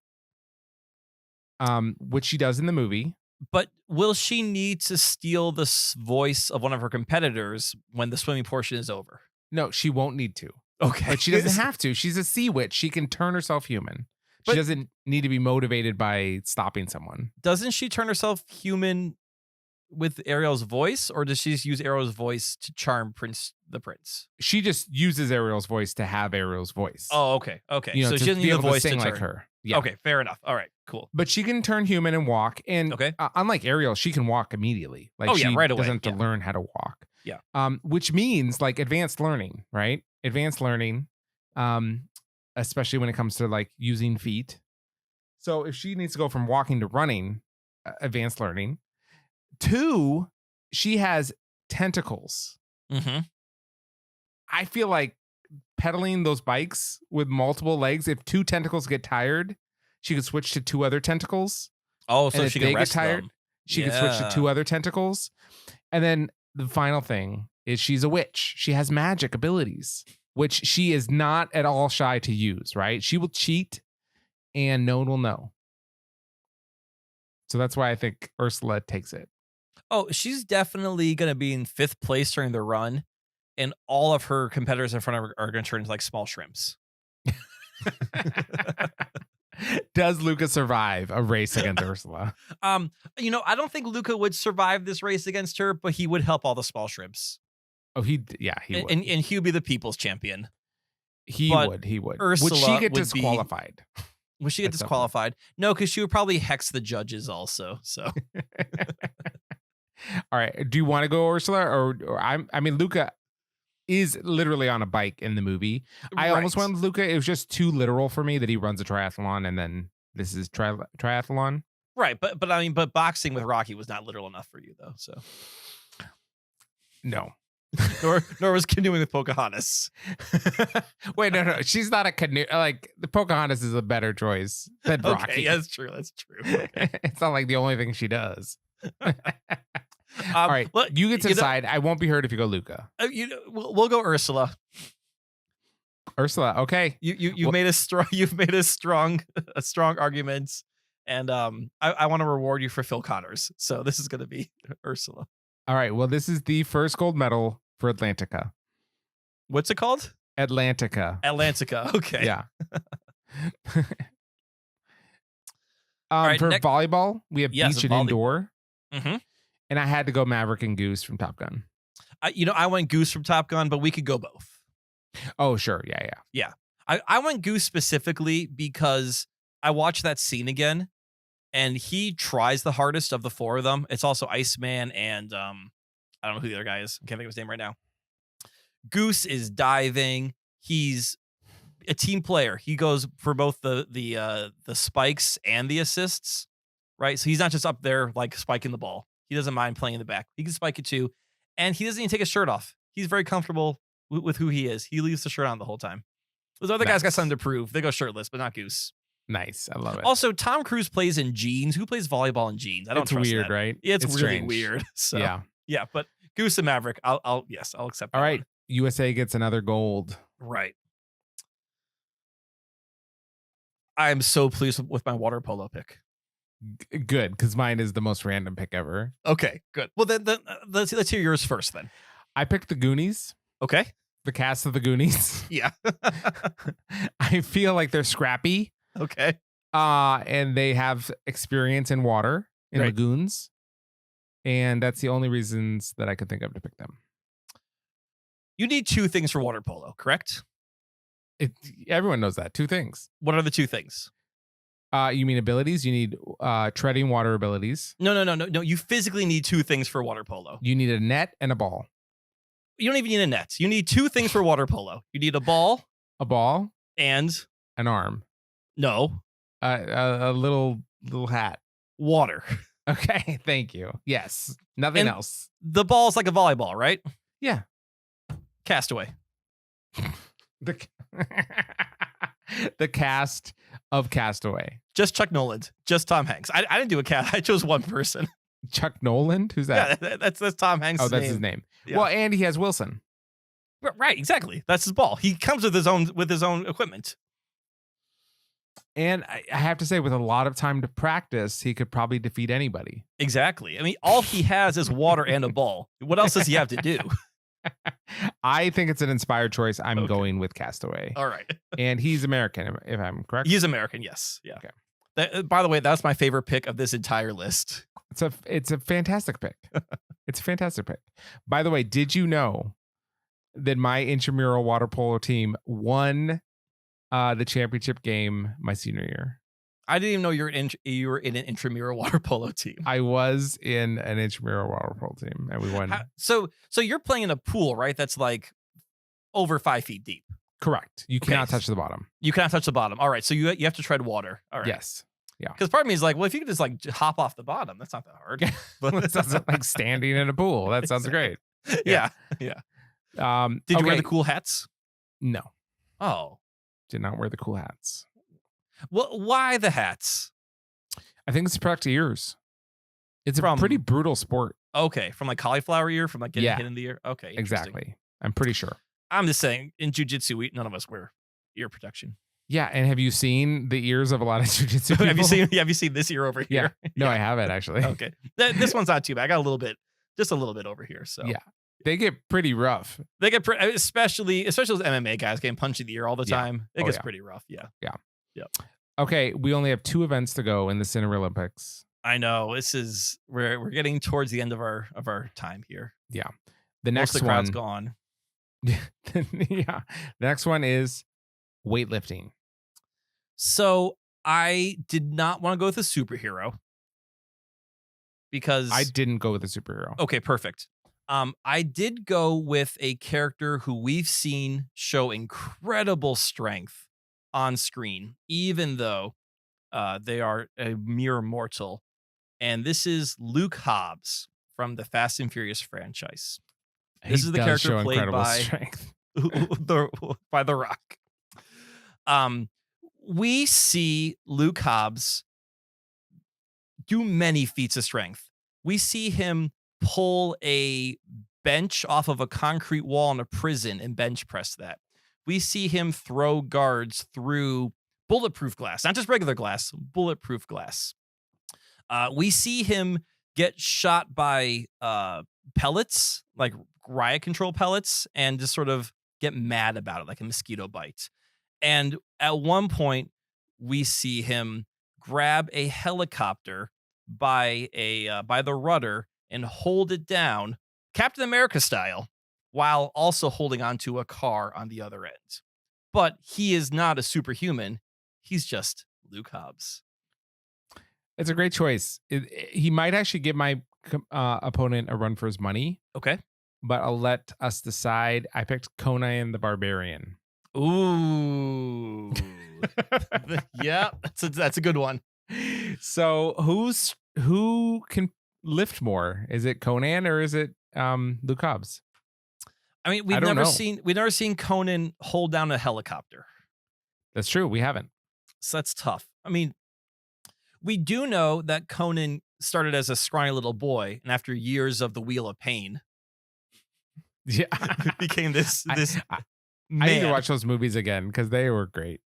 which she does in the movie. But will she need to steal the voice of one of her competitors when the swimming portion is over? No, she won't need to. Okay. But she doesn't have to. She's a sea witch. She can turn herself human. She doesn't need to be motivated by stopping someone. Doesn't she turn herself human with Ariel's voice, or does she just use Ariel's voice to charm the prince? She just uses Ariel's voice to have Ariel's voice. Oh, okay. Okay. You know, so she doesn't need a voice to sing turn. like her. Yeah. Okay, fair enough. All right, cool. But she can turn human and walk. And unlike Ariel, she can walk immediately. Like she right away. Doesn't have to learn how to walk. Yeah. Which means like advanced learning, right? Advanced learning, especially when it comes to like using feet. So if she needs to go from walking to running, advanced learning. 2, she has tentacles. Mm-hmm. I feel like pedaling those bikes with multiple legs, if 2 tentacles get tired, she could switch to 2 other tentacles. Oh, so she can rest them. She could switch to 2 other tentacles. And then the final thing is she's a witch. She has magic abilities, which she is not at all shy to use, right? She will cheat and no one will know. So that's why I think Ursula takes it. Oh, she's definitely going to be in 5th place during the run, and all of her competitors in front of her are going to turn into like small shrimps. Does Luca survive a race against Ursula? I don't think Luca would survive this race against her, but he would help all the small shrimps. Oh, he would. And he would be the people's champion. He would. Ursula would she get disqualified? Would she get disqualified? No, because she would probably hex the judges also. So, all right. Do you want to go Ursula or I mean, Luca is literally on a bike in the movie. I almost went with Luca. It was just too literal for me that he runs a triathlon and then this is triathlon. Right, but I mean, but boxing with Rocky was not literal enough for you though. So No. nor was canoeing with Pocahontas. Wait, no. She's not a canoe. Like the Pocahontas is a better choice than Rocky. Okay, yeah, that's true. That's true. Okay. It's not like the only thing she does. All right, well, you get to you know- decide. I won't be hurt if you go Luca. We'll go Ursula. Ursula, okay. You've made a strong argument, and I want to reward you for Phil Connors. So this is going to be Ursula. All right. Well, this is the first gold medal for Atlantica. What's it called? Atlantica. Okay. Yeah. right, for volleyball, we have beach and indoor. Mm-hmm. And I had to go Maverick and Goose from Top Gun. I went Goose from Top Gun, but we could go both. Oh, sure. Yeah. I went Goose specifically because I watched that scene again, and he tries the hardest of the four of them. It's also Iceman and I don't know who the other guy is. I can't think of his name right now. Goose is diving. He's a team player. He goes for both the spikes and the assists, right? So he's not just up there like spiking the ball. He doesn't mind playing in the back. He can spike it too, and he doesn't even take his shirt off. He's very comfortable with who he is. He leaves the shirt on the whole time. Those other guys got something to prove. They go shirtless, but not Goose. Nice. I love it. Also, Tom Cruise plays in jeans. Who plays volleyball in jeans? I don't trust weird, that. right? Yeah, it's really strange. weird. So yeah. But Goose and Maverick, I'll accept that. All right. one. USA gets another gold. Right. I am so pleased with my water polo pick. Good, because mine is the most random pick ever. Okay, good. Well, then let's hear yours first then. I picked the Goonies. Okay. The cast of the Goonies. Yeah. I feel like they're scrappy. Okay. And they have experience in water in Right. lagoons. And that's the only reasons that I could think of to pick them. You need two things for water polo, correct? Everyone knows that. Two things. What are the two things? You mean abilities? You need treading water abilities. No. You physically need two things for water polo. You need a net and a ball. You don't even need a net. You need two things for water polo. You need a ball and an arm. No. A little hat. Water. Okay, thank you. Yes. Nothing And else. The ball's like a volleyball, right? Yeah. Castaway. The the cast of Castaway. Just Chuck Noland. Just Tom Hanks. I didn't do a cast. I chose one person. Chuck Noland? Who's that? Yeah, that's Tom Hanks. Oh, that's his name. Yeah. Well, and he has Wilson. Right, exactly. That's his ball. He comes with his own equipment. And I have to say, with a lot of time to practice, he could probably defeat anybody. Exactly. I mean, all he has is water and a ball. What else does he have to do? I think it's an inspired choice. I'm Okay. going with Castaway. All right. And he's American, if I'm correct. He's American, yes. Yeah. Okay. By the way, that's my favorite pick of this entire list. It's a fantastic pick. It's a fantastic pick. By the way, did you know that my intramural water polo team won the championship game my senior year? I didn't even know you were in an intramural water polo team. I was in an intramural water polo team, and we won. So you're playing in a pool, right? That's like over 5 feet deep. Correct. You Okay. cannot touch the bottom. You cannot touch the bottom. All right. So you have to tread water. All right. Yes. Yeah. Because part of me is like, well, if you could just like hop off the bottom, that's not that hard. Well, it sounds like standing in a pool. That sounds great. Yeah. Did Did you wear the cool hats? No, Oh. did not wear the cool hats. Well, why the hats? I think it's to protect ears. It's a From- pretty brutal sport. Okay. From like cauliflower ear, from like getting Yeah. hit in the ear. Okay. interesting. Exactly. I'm pretty sure. I'm just saying, in jujitsu, none of us wear ear protection. Yeah. And have you seen the ears of a lot of jujitsu people? Have you seen this ear over Yeah. here? No, I haven't actually. Okay. This one's not too bad. I got just a little bit over here. So Yeah. They get pretty rough. they get especially those MMA guys getting punched in the ear all the Yeah. time. It Oh, gets yeah. pretty rough. Yeah. Okay. We only have 2 events to go in the Cinereelympics. I know. We're getting towards the end of our time here. The Most next of the crowd's one. gone. Yeah. The next one is weightlifting. So I did not want to go with a superhero because I didn't go with a superhero. okay, perfect. I did go with a character who we've seen show incredible strength on screen, even though they are a mere mortal. and this is Luke Hobbs from the Fast and Furious franchise. He This is the does character show played incredible by strength. by The Rock. We see Luke Hobbs do many feats of strength. We see him pull a bench off of a concrete wall in a prison and bench press that. We see him throw guards through bulletproof glass, not just regular glass, bulletproof glass. We see him get shot by pellets, like riot control pellets, and just sort of get mad about it, like a mosquito bite. And at one point, we see him grab a helicopter by the rudder and hold it down, Captain America style, while also holding onto a car on the other end. But he is not a superhuman. He's just Luke Hobbs. It's a great choice. He might actually give my opponent a run for his money. Okay. But I'll let us decide. I picked Conan the Barbarian. Ooh. Yeah, that's a good one. So who can lift more? Is it Conan or is it Luke Hobbs? I mean, we've never seen Conan hold down a helicopter. That's true. We haven't. So that's tough. I mean, we do know that Conan started as a scrawny little boy, and after years of the Wheel of Pain, yeah, became this. I need to watch those movies again because they were great.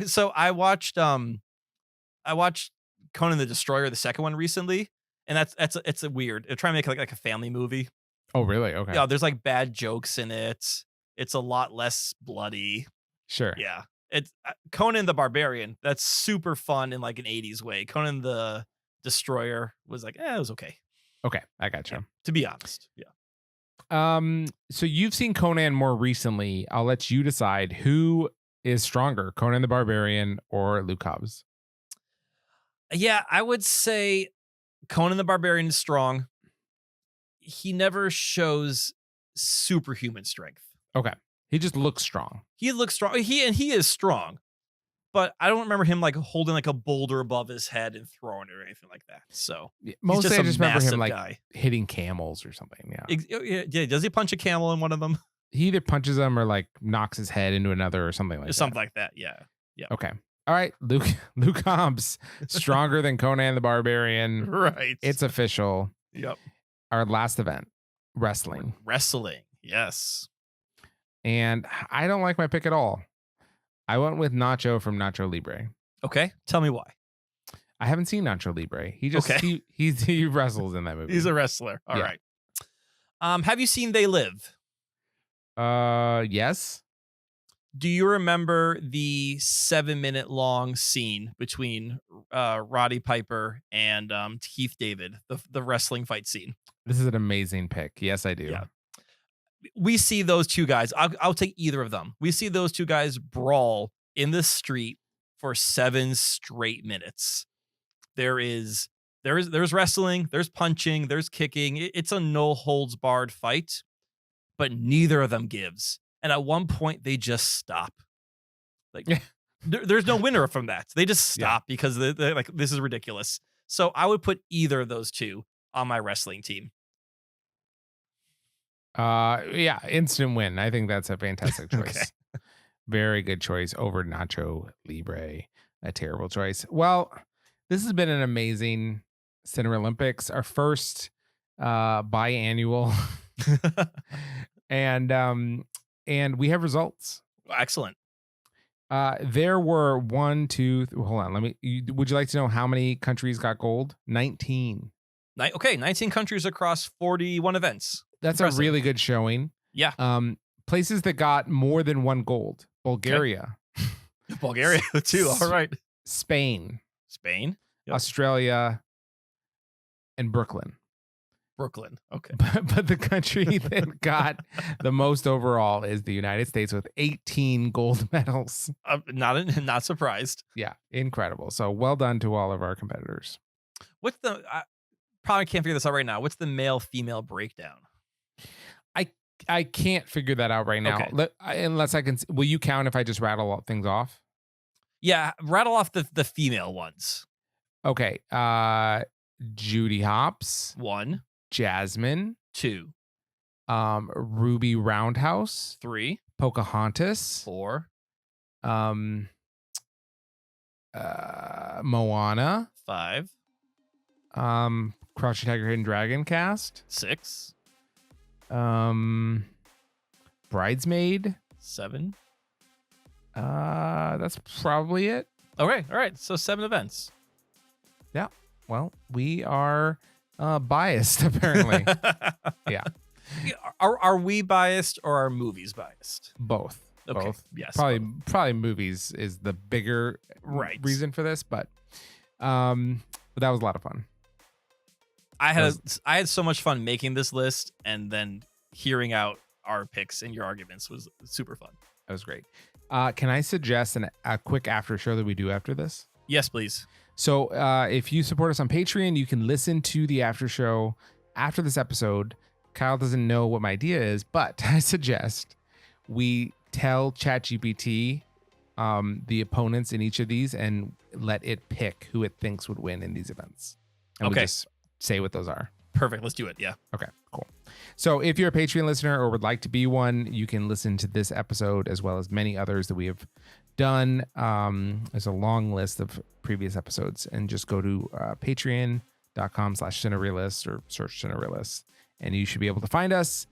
So I watched Conan the Destroyer, the second one, recently, and it's a weird. They're trying to make it like a family movie. Oh, really? Okay. Yeah, there's like bad jokes in it. It's a lot less bloody. Sure. Yeah. It's Conan the Barbarian. That's super fun in like an 80s way. Conan the Destroyer was like, it was okay. Okay, I got you. Yeah, to be honest. Yeah. So you've seen Conan more recently. I'll let you decide who is stronger, Conan the Barbarian or Luke Hobbs. Yeah, I would say Conan the Barbarian is strong. He never shows superhuman strength. Okay. He just looks strong. He looks strong. He is strong. But I don't remember him like holding like a boulder above his head and throwing it or anything like that. So mostly I just remember him like guy. Hitting camels or something. Yeah. Yeah. Does he punch a camel in one of them? He either punches them or like knocks his head into another or something like that. Something like that. Yeah. Yeah. Okay. All right. Luke Hobbs, stronger than Conan the Barbarian. Right. It's official. Yep. Our last event, wrestling. Wrestling. Yes. And I don't like my pick at all. I went with Nacho from Nacho Libre. Okay. Tell me why. I haven't seen Nacho Libre. He just he wrestles in that movie. He's a wrestler. All right. Have you seen They Live? Yes. Do you remember the 7-minute long scene between Roddy Piper and Keith David, the wrestling fight scene? This is an amazing pick. Yes, I do. Yeah. We see those two guys. I'll take either of them. We see those two guys brawl in the street for 7 straight minutes. There's wrestling, there's punching, there's kicking. It's a no holds barred fight, but neither of them gives. And at one point, they just stop. Like there's no winner from that. They just stop because they're like, this is ridiculous. So I would put either of those two on my wrestling team. Yeah, instant win. I think that's a fantastic choice. Okay. Very good choice over Nacho Libre. A terrible choice. Well, this has been an amazing Cinereelympics, our first biannual, and we have results. Excellent. There were 1, 2. Hold on. Would you like to know how many countries got gold? 19. Okay, 19 countries across 41 events. That's impressive. A really good showing. Yeah. Places that got more than 1 gold. Bulgaria. Okay. Bulgaria too. All right. Spain. Yep. Australia. And Brooklyn. Okay. But the country that got the most overall is the United States with 18 gold medals. Not surprised. Yeah, incredible. So well done to all of our competitors. What's I probably can't figure this out right now. What's the male-female breakdown? I can't figure that out right now. Okay. Unless I can. Will you count if I just rattle things off? Yeah, rattle off the female ones. Okay. Judy Hopps, 1, Jasmine, 2, Ruby Roundhouse, 3, Pocahontas, 4, Moana, 5, Crouching Tiger, Hidden Dragon cast, 6, Bridesmaid. 7. That's probably it. Okay, all right. So 7 events. Yeah. Well, we are biased apparently. Yeah. Are we biased or are movies biased? Both. Okay. Both. Yes. Probably movies is the bigger reason for this, but that was a lot of fun. I had so much fun making this list, and then hearing out our picks and your arguments was super fun. That was great. Can I suggest a quick after show that we do after this? Yes, please. So if you support us on Patreon, you can listen to the after show after this episode. Kyle doesn't know what my idea is, but I suggest we tell ChatGPT the opponents in each of these and let it pick who it thinks would win in these events. And we just say what those are. Perfect. Let's do it. Yeah. Okay, cool. So if you're a Patreon listener or would like to be one, you can listen to this episode as well as many others that we have done. There's a long list of previous episodes, and just go to patreon.com/Cinereelists or search Cinereelists, and you should be able to find us.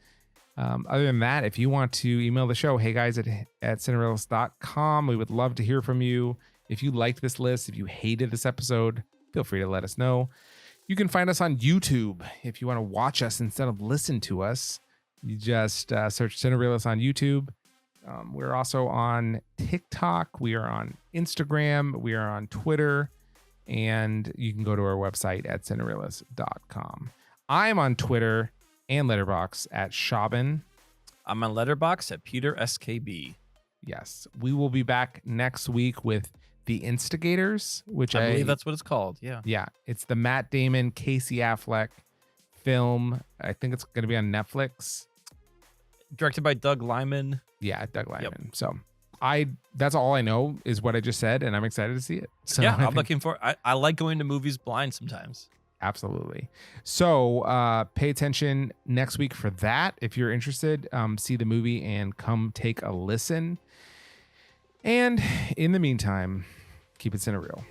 Other than that, if you want to email the show, heyguys at Cinereelists.com, we would love to hear from you. If you liked this list, if you hated this episode, feel free to let us know. You can find us on YouTube. If you want to watch us instead of listen to us, you just search Cinereelists on YouTube. We're also on TikTok. We are on Instagram. We are on Twitter. And you can go to our website at Cinereelists.com. I'm on Twitter and Letterboxd at Shaban. I'm on Letterboxd at Peter SKB. Yes. We will be back next week with The Instigators, which I believe that's what it's called. Yeah. Yeah. It's the Matt Damon, Casey Affleck film. I think it's going to be on Netflix. Directed by Doug Liman. Yeah, Doug Liman. Yep. So that's all I know is what I just said, and I'm excited to see it. So yeah, I'm looking for I like going to movies blind sometimes. Absolutely. So pay attention next week for that. If you're interested, see the movie and come take a listen. And in the meantime, keep it cinereal.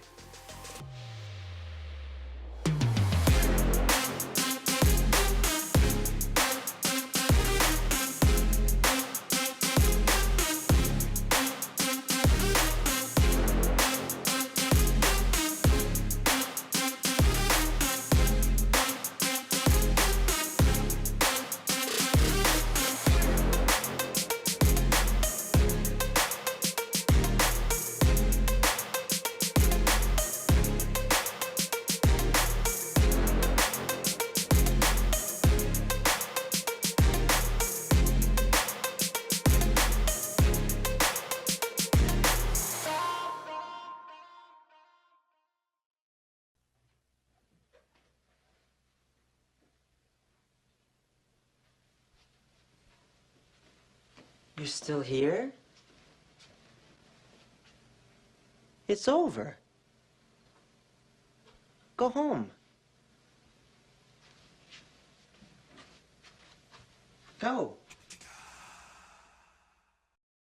You're still here? It's over. Go home. Go.